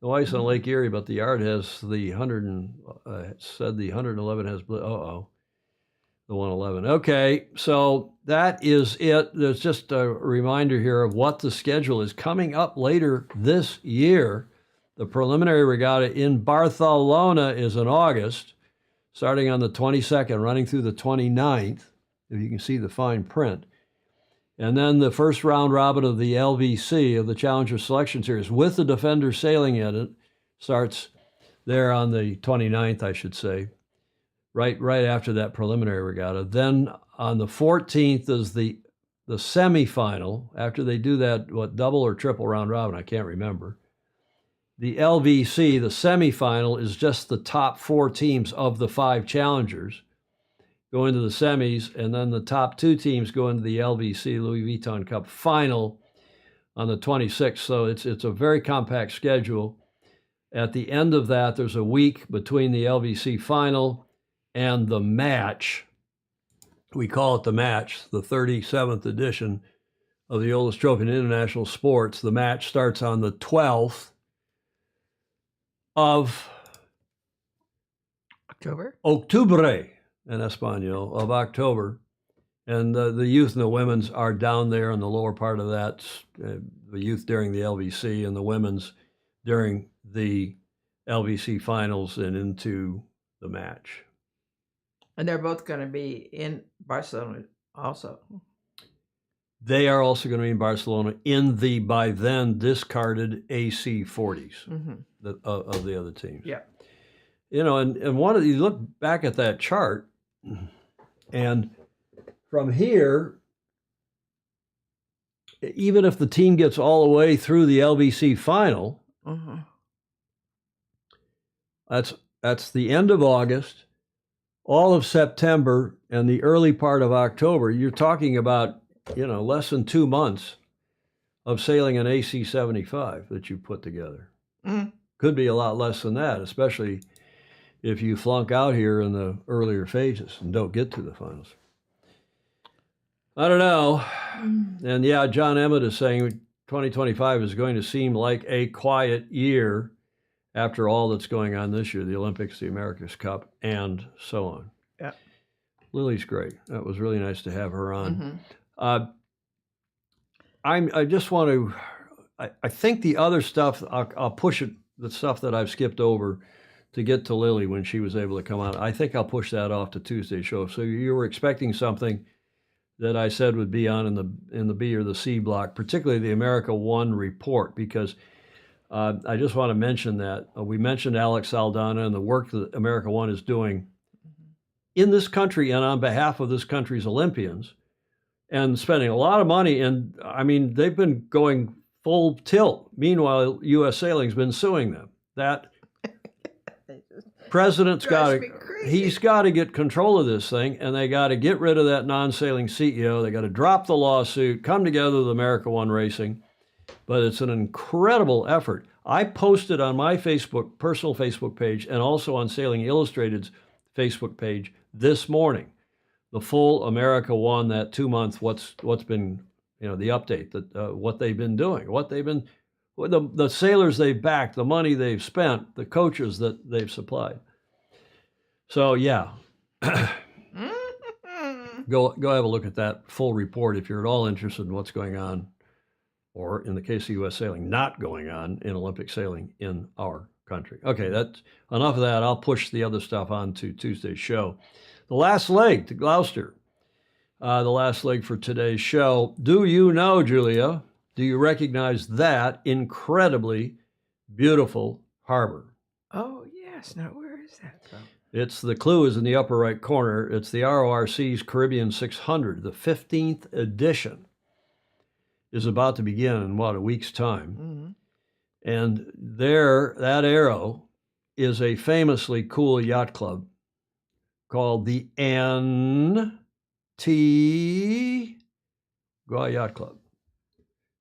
No ice on Lake Erie, but the yard has the 111 has, the 111. Okay, so that is it. There's just a reminder here of what the schedule is coming up later this year. The preliminary regatta in Barcelona is in August, starting on the 22nd, running through the 29th, if you can see the fine print. And then the first round robin of the LVC, of the Challenger Selection Series, with the Defender sailing in it, starts there on the 29th, I should say, right after that preliminary regatta. Then on the 14th is the semifinal, after they do that, double or triple round robin, I can't remember. The LVC, the semifinal, is just the top 4 teams of the 5 challengers go into the semis, and then the top 2 teams go into the LVC Louis Vuitton Cup final on the 26th. So it's a very compact schedule. At the end of that, there's a week between the LVC final and the match. We call it the match, the 37th edition of the oldest trophy in international sports. The match starts on the 12th of Octubre in Espanol, of October. And the youth and the women's are down there in the lower part of that, the youth during the LVC and the women's during the LVC finals and into the match. And they're both going to be in Barcelona also. They are also going to be in Barcelona in the by then discarded AC-40s of the other teams. Yeah. You know, and you look back at that chart, and from here, even if the team gets all the way through the LVC final, that's the end of August, all of September, and the early part of October. You're talking about, less than 2 months of sailing an AC-75 that you put together. Could be a lot less than that, especially if you flunk out here in the earlier phases and don't get to the finals. I don't know. And yeah, John Emmett is saying 2025 is going to seem like a quiet year after all that's going on this year, the Olympics, the America's Cup, and so on. Yeah. Lily's great. That was really nice to have her on. Mhm. I just want to, I think the other stuff, I'll push it, the stuff that I've skipped over to get to Lily when she was able to come on. I think I'll push that off to Tuesday's show. So you were expecting something that I said would be on in the B or the C block, particularly the America One report, because I just want to mention that we mentioned Alex Aldana and the work that America One is doing in this country and on behalf of this country's Olympians, and spending a lot of money. And I mean, they've been going full tilt. Meanwhile, U.S. Sailing's been suing them. That president's he's got to get control of this thing, and they got to get rid of that non-sailing CEO. They got to drop the lawsuit, come together with America One Racing. But it's an incredible effort. I posted on my personal Facebook page, and also on Sailing Illustrated's Facebook page this morning, the full America One, that 2-month, what's been, the update, that what they've been doing, the sailors they've backed, the money they've spent, the coaches that they've supplied. So yeah, go have a look at that full report if you're at all interested in what's going on, or in the case of U.S. Sailing, not going on in Olympic sailing in our country. Okay, that's enough of that. I'll push the other stuff on to Tuesday's show. The last leg to Gloucester, the last leg for today's show. Do you know, Julia, do you recognize that incredibly beautiful harbor? Oh, yes. Now, where is that from? The clue is in the upper right corner. It's the RORC's Caribbean 600. The 15th edition is about to begin in, a week's time. Mm-hmm. And that arrow is a famously cool yacht club called the Antigua Yacht Club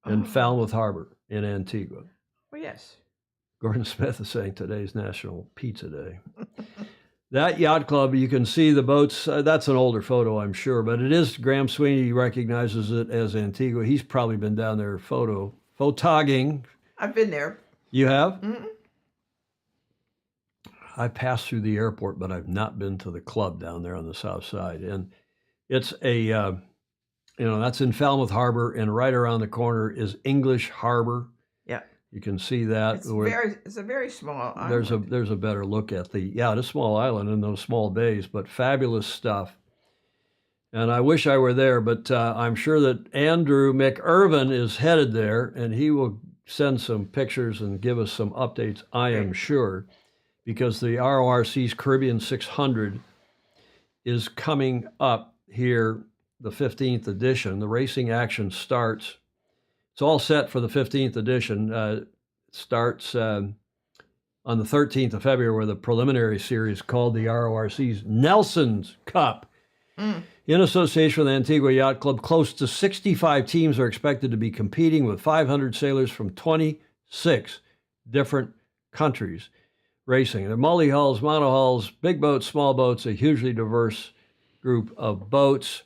in Falmouth Harbor in Antigua. Oh, yes. Gordon Smith is saying today's National Pizza Day. That yacht club, you can see the boats. That's an older photo, I'm sure, but it is. Graham Sweeney recognizes it as Antigua. He's probably been down there photogging. I've been there. You have? Mm-hmm. I passed through the airport, but I've not been to the club down there on the south side. And it's that's in Falmouth Harbor, and right around the corner is English Harbor. Yeah. You can see that. It's a very small island. There's a better look at it's a small island in those small bays, but fabulous stuff. And I wish I were there, but I'm sure that Andrew McIrvin is headed there, and he will send some pictures and give us some updates, I am sure, because the RORC's Caribbean 600 is coming up here, the 15th edition. The racing action starts. It's all set for the 15th edition. It starts on the 13th of February with a preliminary series called the RORC's Nelson's Cup. In association with Antigua Yacht Club, close to 65 teams are expected to be competing, with 500 sailors from 26 different countries racing. They're multi-hulls, monohulls, big boats, small boats, a hugely diverse group of boats.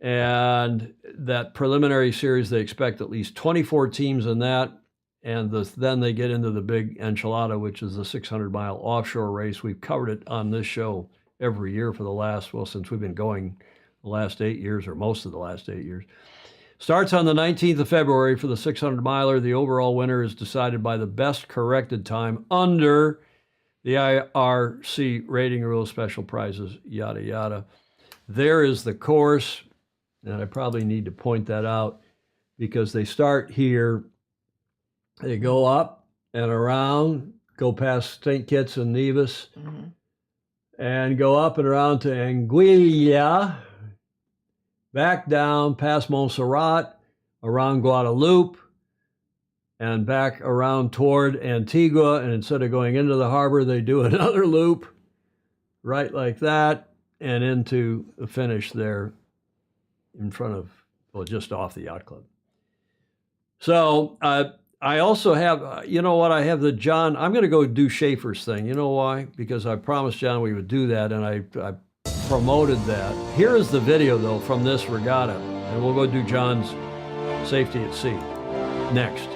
And that preliminary series, they expect at least 24 teams in that. And then they get into the big enchilada, which is the 600-mile offshore race. We've covered it on this show every year for the last, since we've been going the last 8 years, or most of the last 8 years. Starts on the 19th of February for the 600-miler. The overall winner is decided by the best corrected time under the IRC rating rules, special prizes, yada, yada. There is the course, and I probably need to point that out because they start here. They go up and around, go past St. Kitts and Nevis, and go up and around to Anguilla, back down past Montserrat, around Guadeloupe, and back around toward Antigua. And instead of going into the harbor, they do another loop right like that and into the finish there in front of, just off the yacht club. So I also have, I have the John, I'm going to go do Schaefer's thing. You know why? Because I promised John we would do that, and I promoted that. Here is the video, though, from this regatta. And we'll go do John's safety at sea next.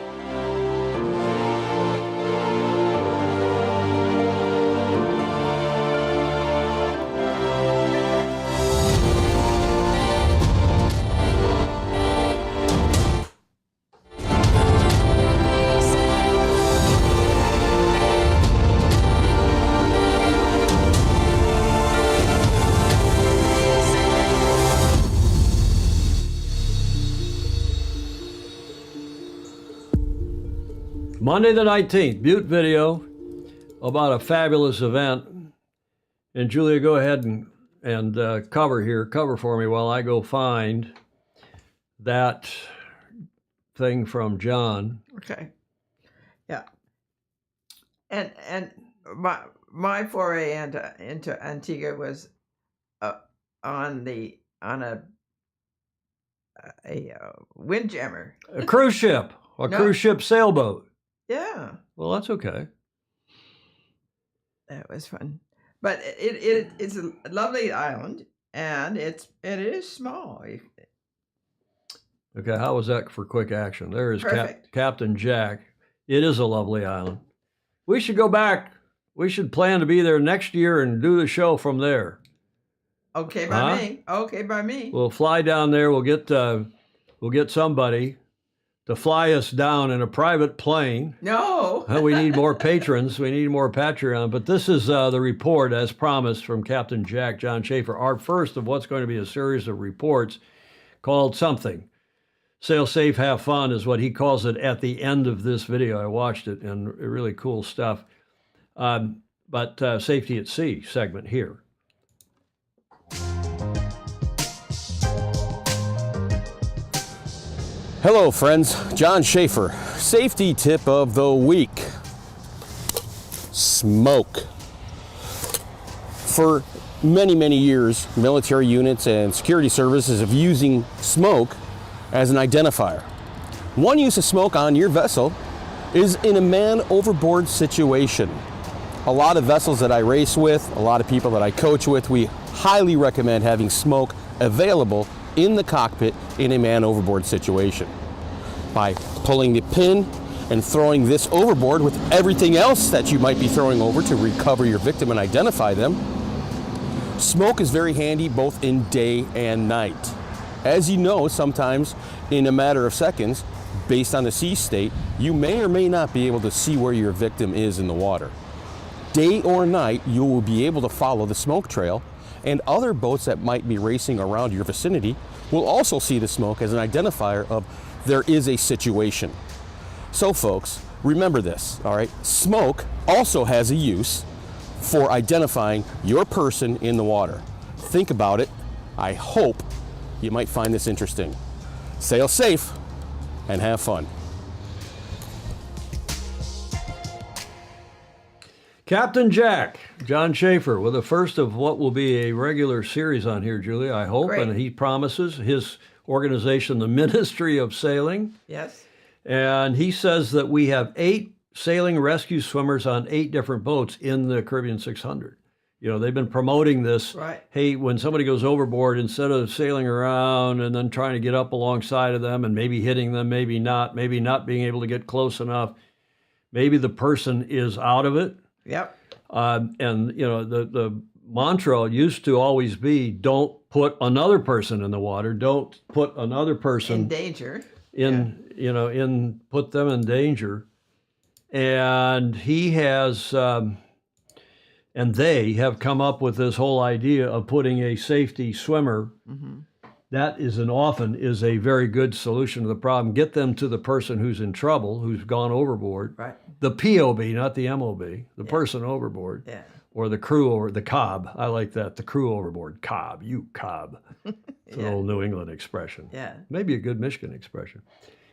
Monday the 19th, Butte video about a fabulous event. And Julia, go ahead and cover for me while I go find that thing from John. Okay. Yeah. And my foray into Antigua was on a windjammer. A cruise ship, cruise ship sailboat. Yeah. Well, that's okay. That was fun. But it's a lovely island, and it is small. Okay, how was that for quick action? There is Captain Jack. It is a lovely island. We should go back. We should plan to be there next year and do the show from there. Okay by me. Okay by me. We'll fly down there. We'll get somebody to fly us down in a private plane. No. We need more patrons. We need more Patreon. But this is the report, as promised, from Captain Jack, John Schaefer, our first of what's going to be a series of reports called something. Sail safe, have fun is what he calls it at the end of this video. I watched it, and really cool stuff. But safety at sea segment here. Hello friends, John Schaefer. Safety tip of the week. Smoke. For many years, military units and security services have using smoke as an identifier. One use of smoke on your vessel is in a man overboard situation. A lot of vessels that I race with, a lot of people that I coach with, we highly recommend having smoke available in the cockpit in a man overboard situation. By pulling the pin and throwing this overboard with everything else that you might be throwing over to recover your victim and identify them. Smoke is very handy both in day and night. As you know, sometimes in a matter of seconds, based on the sea state, you may or may not be able to see where your victim is in the water. Day or night, you will be able to follow the smoke trail, and other boats that might be racing around your vicinity will also see the smoke as an identifier of there is a situation. So folks, remember this, all right? Smoke also has a use for identifying your person in the water. Think about it. I hope you might find this interesting. Sail safe and have fun. Captain Jack, John Schaefer, with the first of what will be a regular series on here, Julia, I hope. Great. And he promises his organization, the Ministry of Sailing. Yes. And he says that we have 8 sailing rescue swimmers on 8 different boats in the Caribbean 600. You know, they've been promoting this. Right. Hey, when somebody goes overboard, instead of sailing around and then trying to get up alongside of them and maybe hitting them, maybe not being able to get close enough, maybe the person is out of it. Yep. And, you know, the mantra used to always be, don't put another person in the water. Don't put another person in danger. Put them in danger. And he has, and they have come up with this whole idea of putting a safety swimmer. Mm-hmm. That often is a very good solution to the problem. Get them to the person who's in trouble, who's gone overboard. Right. The POB, not the MOB, the person overboard. Yeah. Or the crew over the cob. I like that. The crew overboard. Cob. You cob. It's an old New England expression. Yeah. Maybe a good Michigan expression.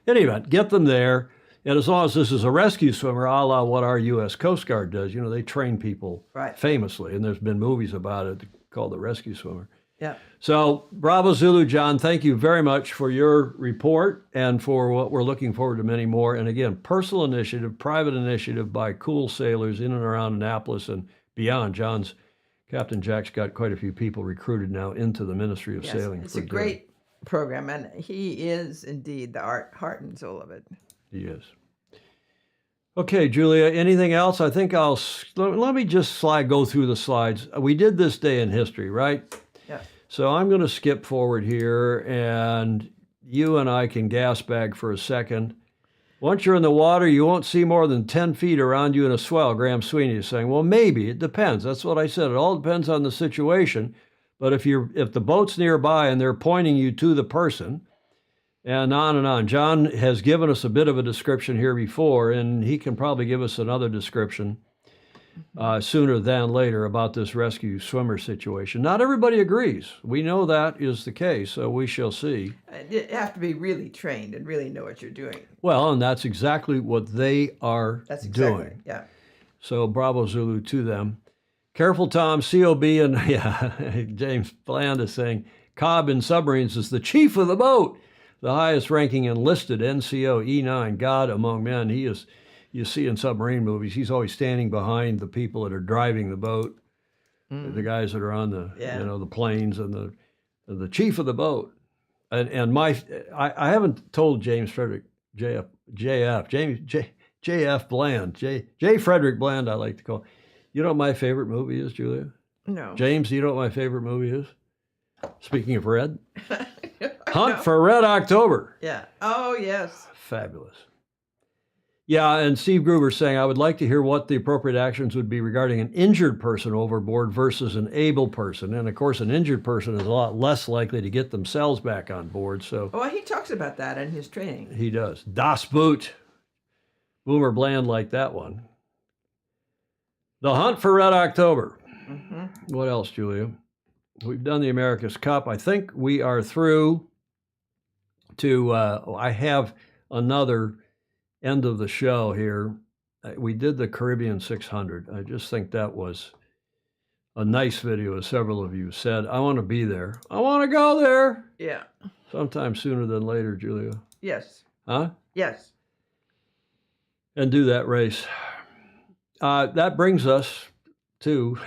In any event, get them there. And as long as this is a rescue swimmer, a la what our U.S. Coast Guard does, you know, they train people famously. And there's been movies about it called The Rescue Swimmer. Yeah. So, Bravo Zulu, John, thank you very much for your report and for what we're looking forward to many more. And again, personal initiative, private initiative by cool sailors in and around Annapolis and beyond. Captain Jack's got quite a few people recruited now into the Ministry of Sailing. It's a great program, and he is indeed the heart and soul of it. He is. Okay, Julia, anything else? I think let me just go through the slides. We did this day in history, right? Yeah. So I'm going to skip forward here, and you and I can gas bag for a second. Once you're in the water, you won't see more than 10 feet around you in a swell, Graham Sweeney is saying. Well, maybe. It depends. That's what I said. It all depends on the situation. But if the boat's nearby and they're pointing you to the person, and on and on. John has given us a bit of a description here before, and he can probably give us another description sooner than later about this rescue swimmer situation. Not everybody agrees. We know that is the case, so we shall see. You have to be really trained and really know what you're doing. Well, and that's exactly what they are doing. Yeah. So bravo Zulu to them. Careful, Tom, COB, and yeah, James Bland is saying, Cobb in submarines is the chief of the boat. The highest ranking enlisted NCO E9, God among men. He is, you see in submarine movies, he's always standing behind the people that are driving the boat, the guys that are on the the planes, and the chief of the boat. And I haven't told James Frederick JF Bland, J Frederick Bland, I like to call. You know what my favorite movie is, Julia? No. James, do you know what my favorite movie is? Speaking of red. Hunt for Red October. Yeah. Oh, yes. Fabulous. Yeah, and Steve Gruber saying, I would like to hear what the appropriate actions would be regarding an injured person overboard versus an able person. And of course, an injured person is a lot less likely to get themselves back on board. So well, he talks about that in his training. He does. Das Boot. Boomer Bland liked that one. The Hunt for Red October. Mm-hmm. What else, Julia? We've done the America's Cup. I think we are through to, I have another end of the show here. We did the Caribbean 600. I just think that was a nice video, as several of you said. I want to be there. I want to go there. Yeah. Sometime sooner than later, Julia. Yes. Huh? Yes. And do that race. That brings us to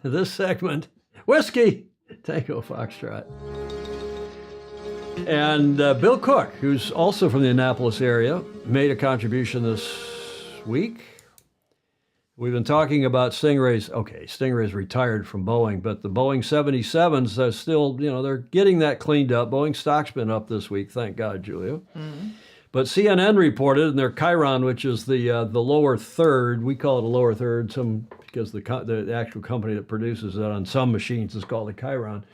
this segment, Whiskey Tango Foxtrot. And Bill Cook, who's also from the Annapolis area, made a contribution this week. We've been talking about Stingrays. Okay, Stingrays retired from Boeing, but the Boeing 77s are still, they're getting that cleaned up. Boeing stock's been up this week, thank God, Julia. Mm-hmm. But CNN reported in their Chiron, which is the lower third, we call it a lower third, because the actual company that produces it on some machines is called a Chiron.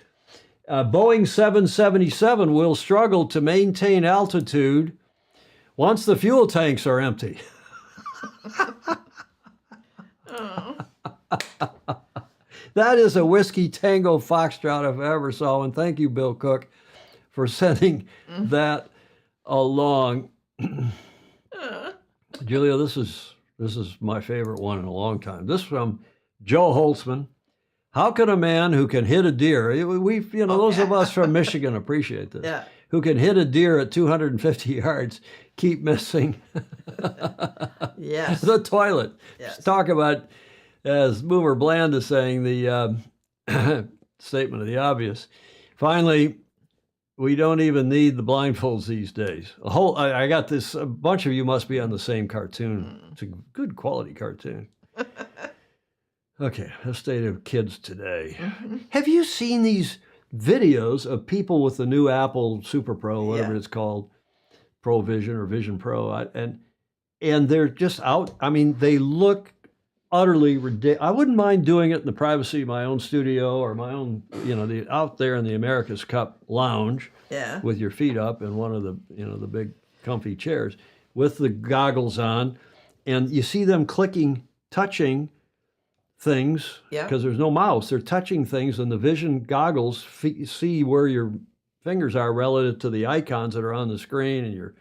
Boeing 777 will struggle to maintain altitude once the fuel tanks are empty. That is a Whiskey Tango Foxtrot if I ever saw one. Thank you, Bill Cook, for sending that along. Julia, this is my favorite one in a long time. This from Joe Holtzman. How can a man who can hit a deer, those of us from Michigan appreciate this, who can hit a deer at 250 yards, keep missing the toilet? Yes. Talk about, as Boomer Bland is saying, the statement of the obvious. Finally, we don't even need the blindfolds these days. I got this, a bunch of you must be on the same cartoon. It's a good quality cartoon. Okay, the state of kids today. Mm-hmm. Have you seen these videos of people with the new Apple Super Pro, whatever it's called, Pro Vision or Vision Pro, and they're just out? I mean, they look utterly ridiculous. I wouldn't mind doing it in the privacy of my own studio or my own, out there in the America's Cup lounge, with your feet up in one of the, the big comfy chairs with the goggles on, and you see them touching things, because there's no mouse. They're touching things, and the vision goggles see where your fingers are relative to the icons that are on the screen, and you're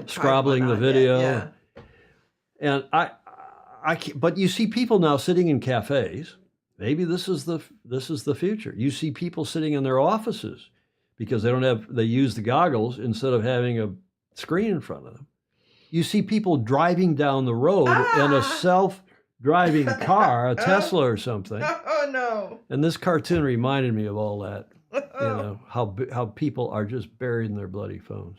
scrobbling the video. Yet. And but you see people now sitting in cafes. Maybe this is the future. You see people sitting in their offices because they use the goggles instead of having a screen in front of them. You see people driving down the road in a self-driving car, a Tesla or something. Oh, no. And this cartoon reminded me of all that. how people are just buried in their bloody phones.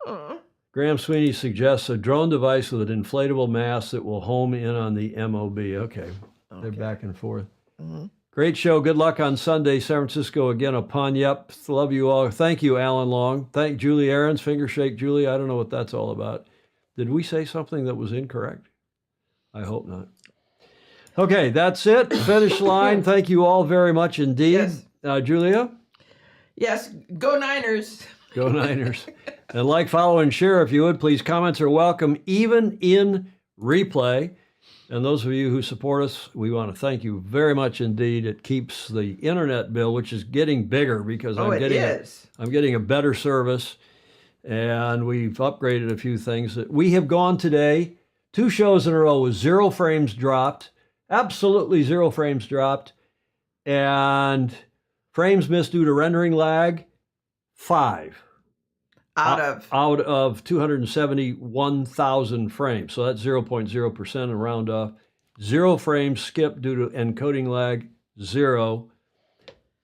Oh. Graham Sweeney suggests a drone device with an inflatable mast that will home in on the MOB. Okay. They're back and forth. Mm-hmm. Great show. Good luck on Sunday. San Francisco again upon Yep. Love you all. Thank you, Alan Long. Thank Julie Aarons. Finger shake, Julie. I don't know what that's all about. Did we say something that was incorrect? I hope not. Okay, that's it. Finish line. Thank you all very much indeed. Yes. Julia? Yes, go Niners. Go Niners. And like, follow, and share if you would. Please, comments are welcome, even in replay. And those of you who support us, we want to thank you very much indeed. It keeps the internet bill, which is getting bigger because I'm getting a better service. And we've upgraded a few things. We have gone today 2 shows in a row with 0 frames dropped, absolutely 0 frames dropped, and frames missed due to rendering lag, 5. Out of 271,000 frames. So that's 0.0% and round off. 0 frames skipped due to encoding lag, 0.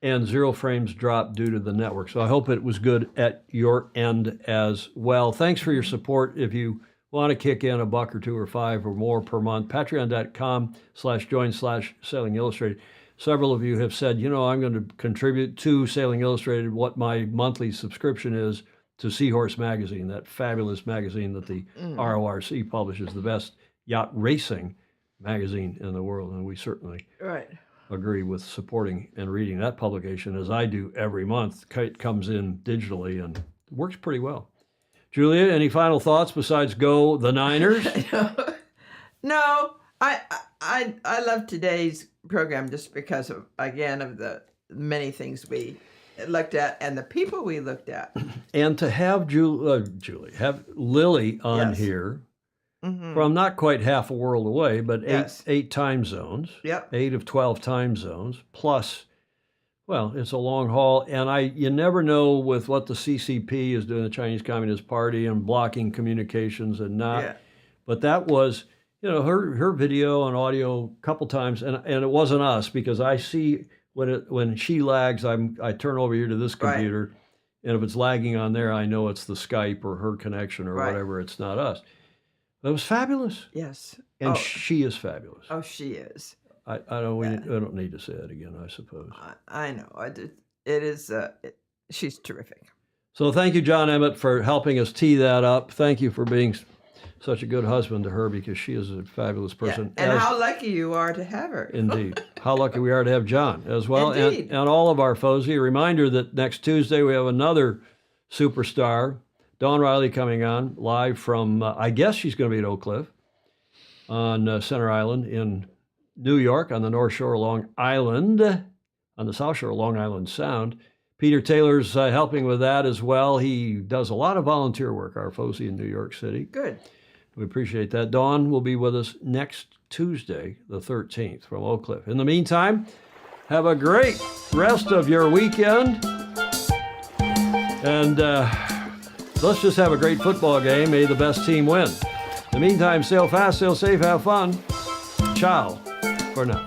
And 0 frames dropped due to the network. So I hope it was good at your end as well. Thanks for your support. If you want to kick in $1 or $2 or $5 or more per month, patreon.com/join/Sailing Illustrated. Several of you have said, I'm going to contribute to Sailing Illustrated what my monthly subscription is to Seahorse Magazine, that fabulous magazine that the RORC publishes, the best yacht racing magazine in the world. And we certainly agree with supporting and reading that publication, as I do every month. It comes in digitally and works pretty well. Julia, any final thoughts besides go the Niners? No, I love today's program just because of the many things we looked at and the people we looked at. And to have have Lily on here from not quite half a world away, but eight time zones, 8 of 12 time zones, plus, well, it's a long haul. And you never know with what the CCP is doing, the Chinese Communist Party, and blocking communications and not. Yeah. But that was, her video and audio a couple times, and it wasn't us, because I see when she lags, I turn over here to this computer, and if it's lagging on there, I know it's the Skype or her connection or whatever. It's not us. But it was fabulous. Yes. And she is fabulous. Oh, she is. I don't need to say it again, I suppose. I know. It is. She's terrific. So thank you, John Emmett, for helping us tee that up. Thank you for being such a good husband to her, because she is a fabulous person. Yeah. And how lucky you are to have her. Indeed. How lucky we are to have John as well. Indeed. And all of our foes. A reminder that next Tuesday we have another superstar, Dawn Riley, coming on live from, I guess she's going to be at Oak Cliff on Center Island in New York, on the North Shore of Long Island, on the South Shore of Long Island Sound. Peter Taylor's helping with that as well. He does a lot of volunteer work, our Fozy in New York City. Good. We appreciate that. Dawn will be with us next Tuesday, the 13th, from Oak Cliff. In the meantime, have a great rest of your weekend. And let's just have a great football game. May the best team win. In the meantime, sail fast, sail safe, have fun. Ciao for now.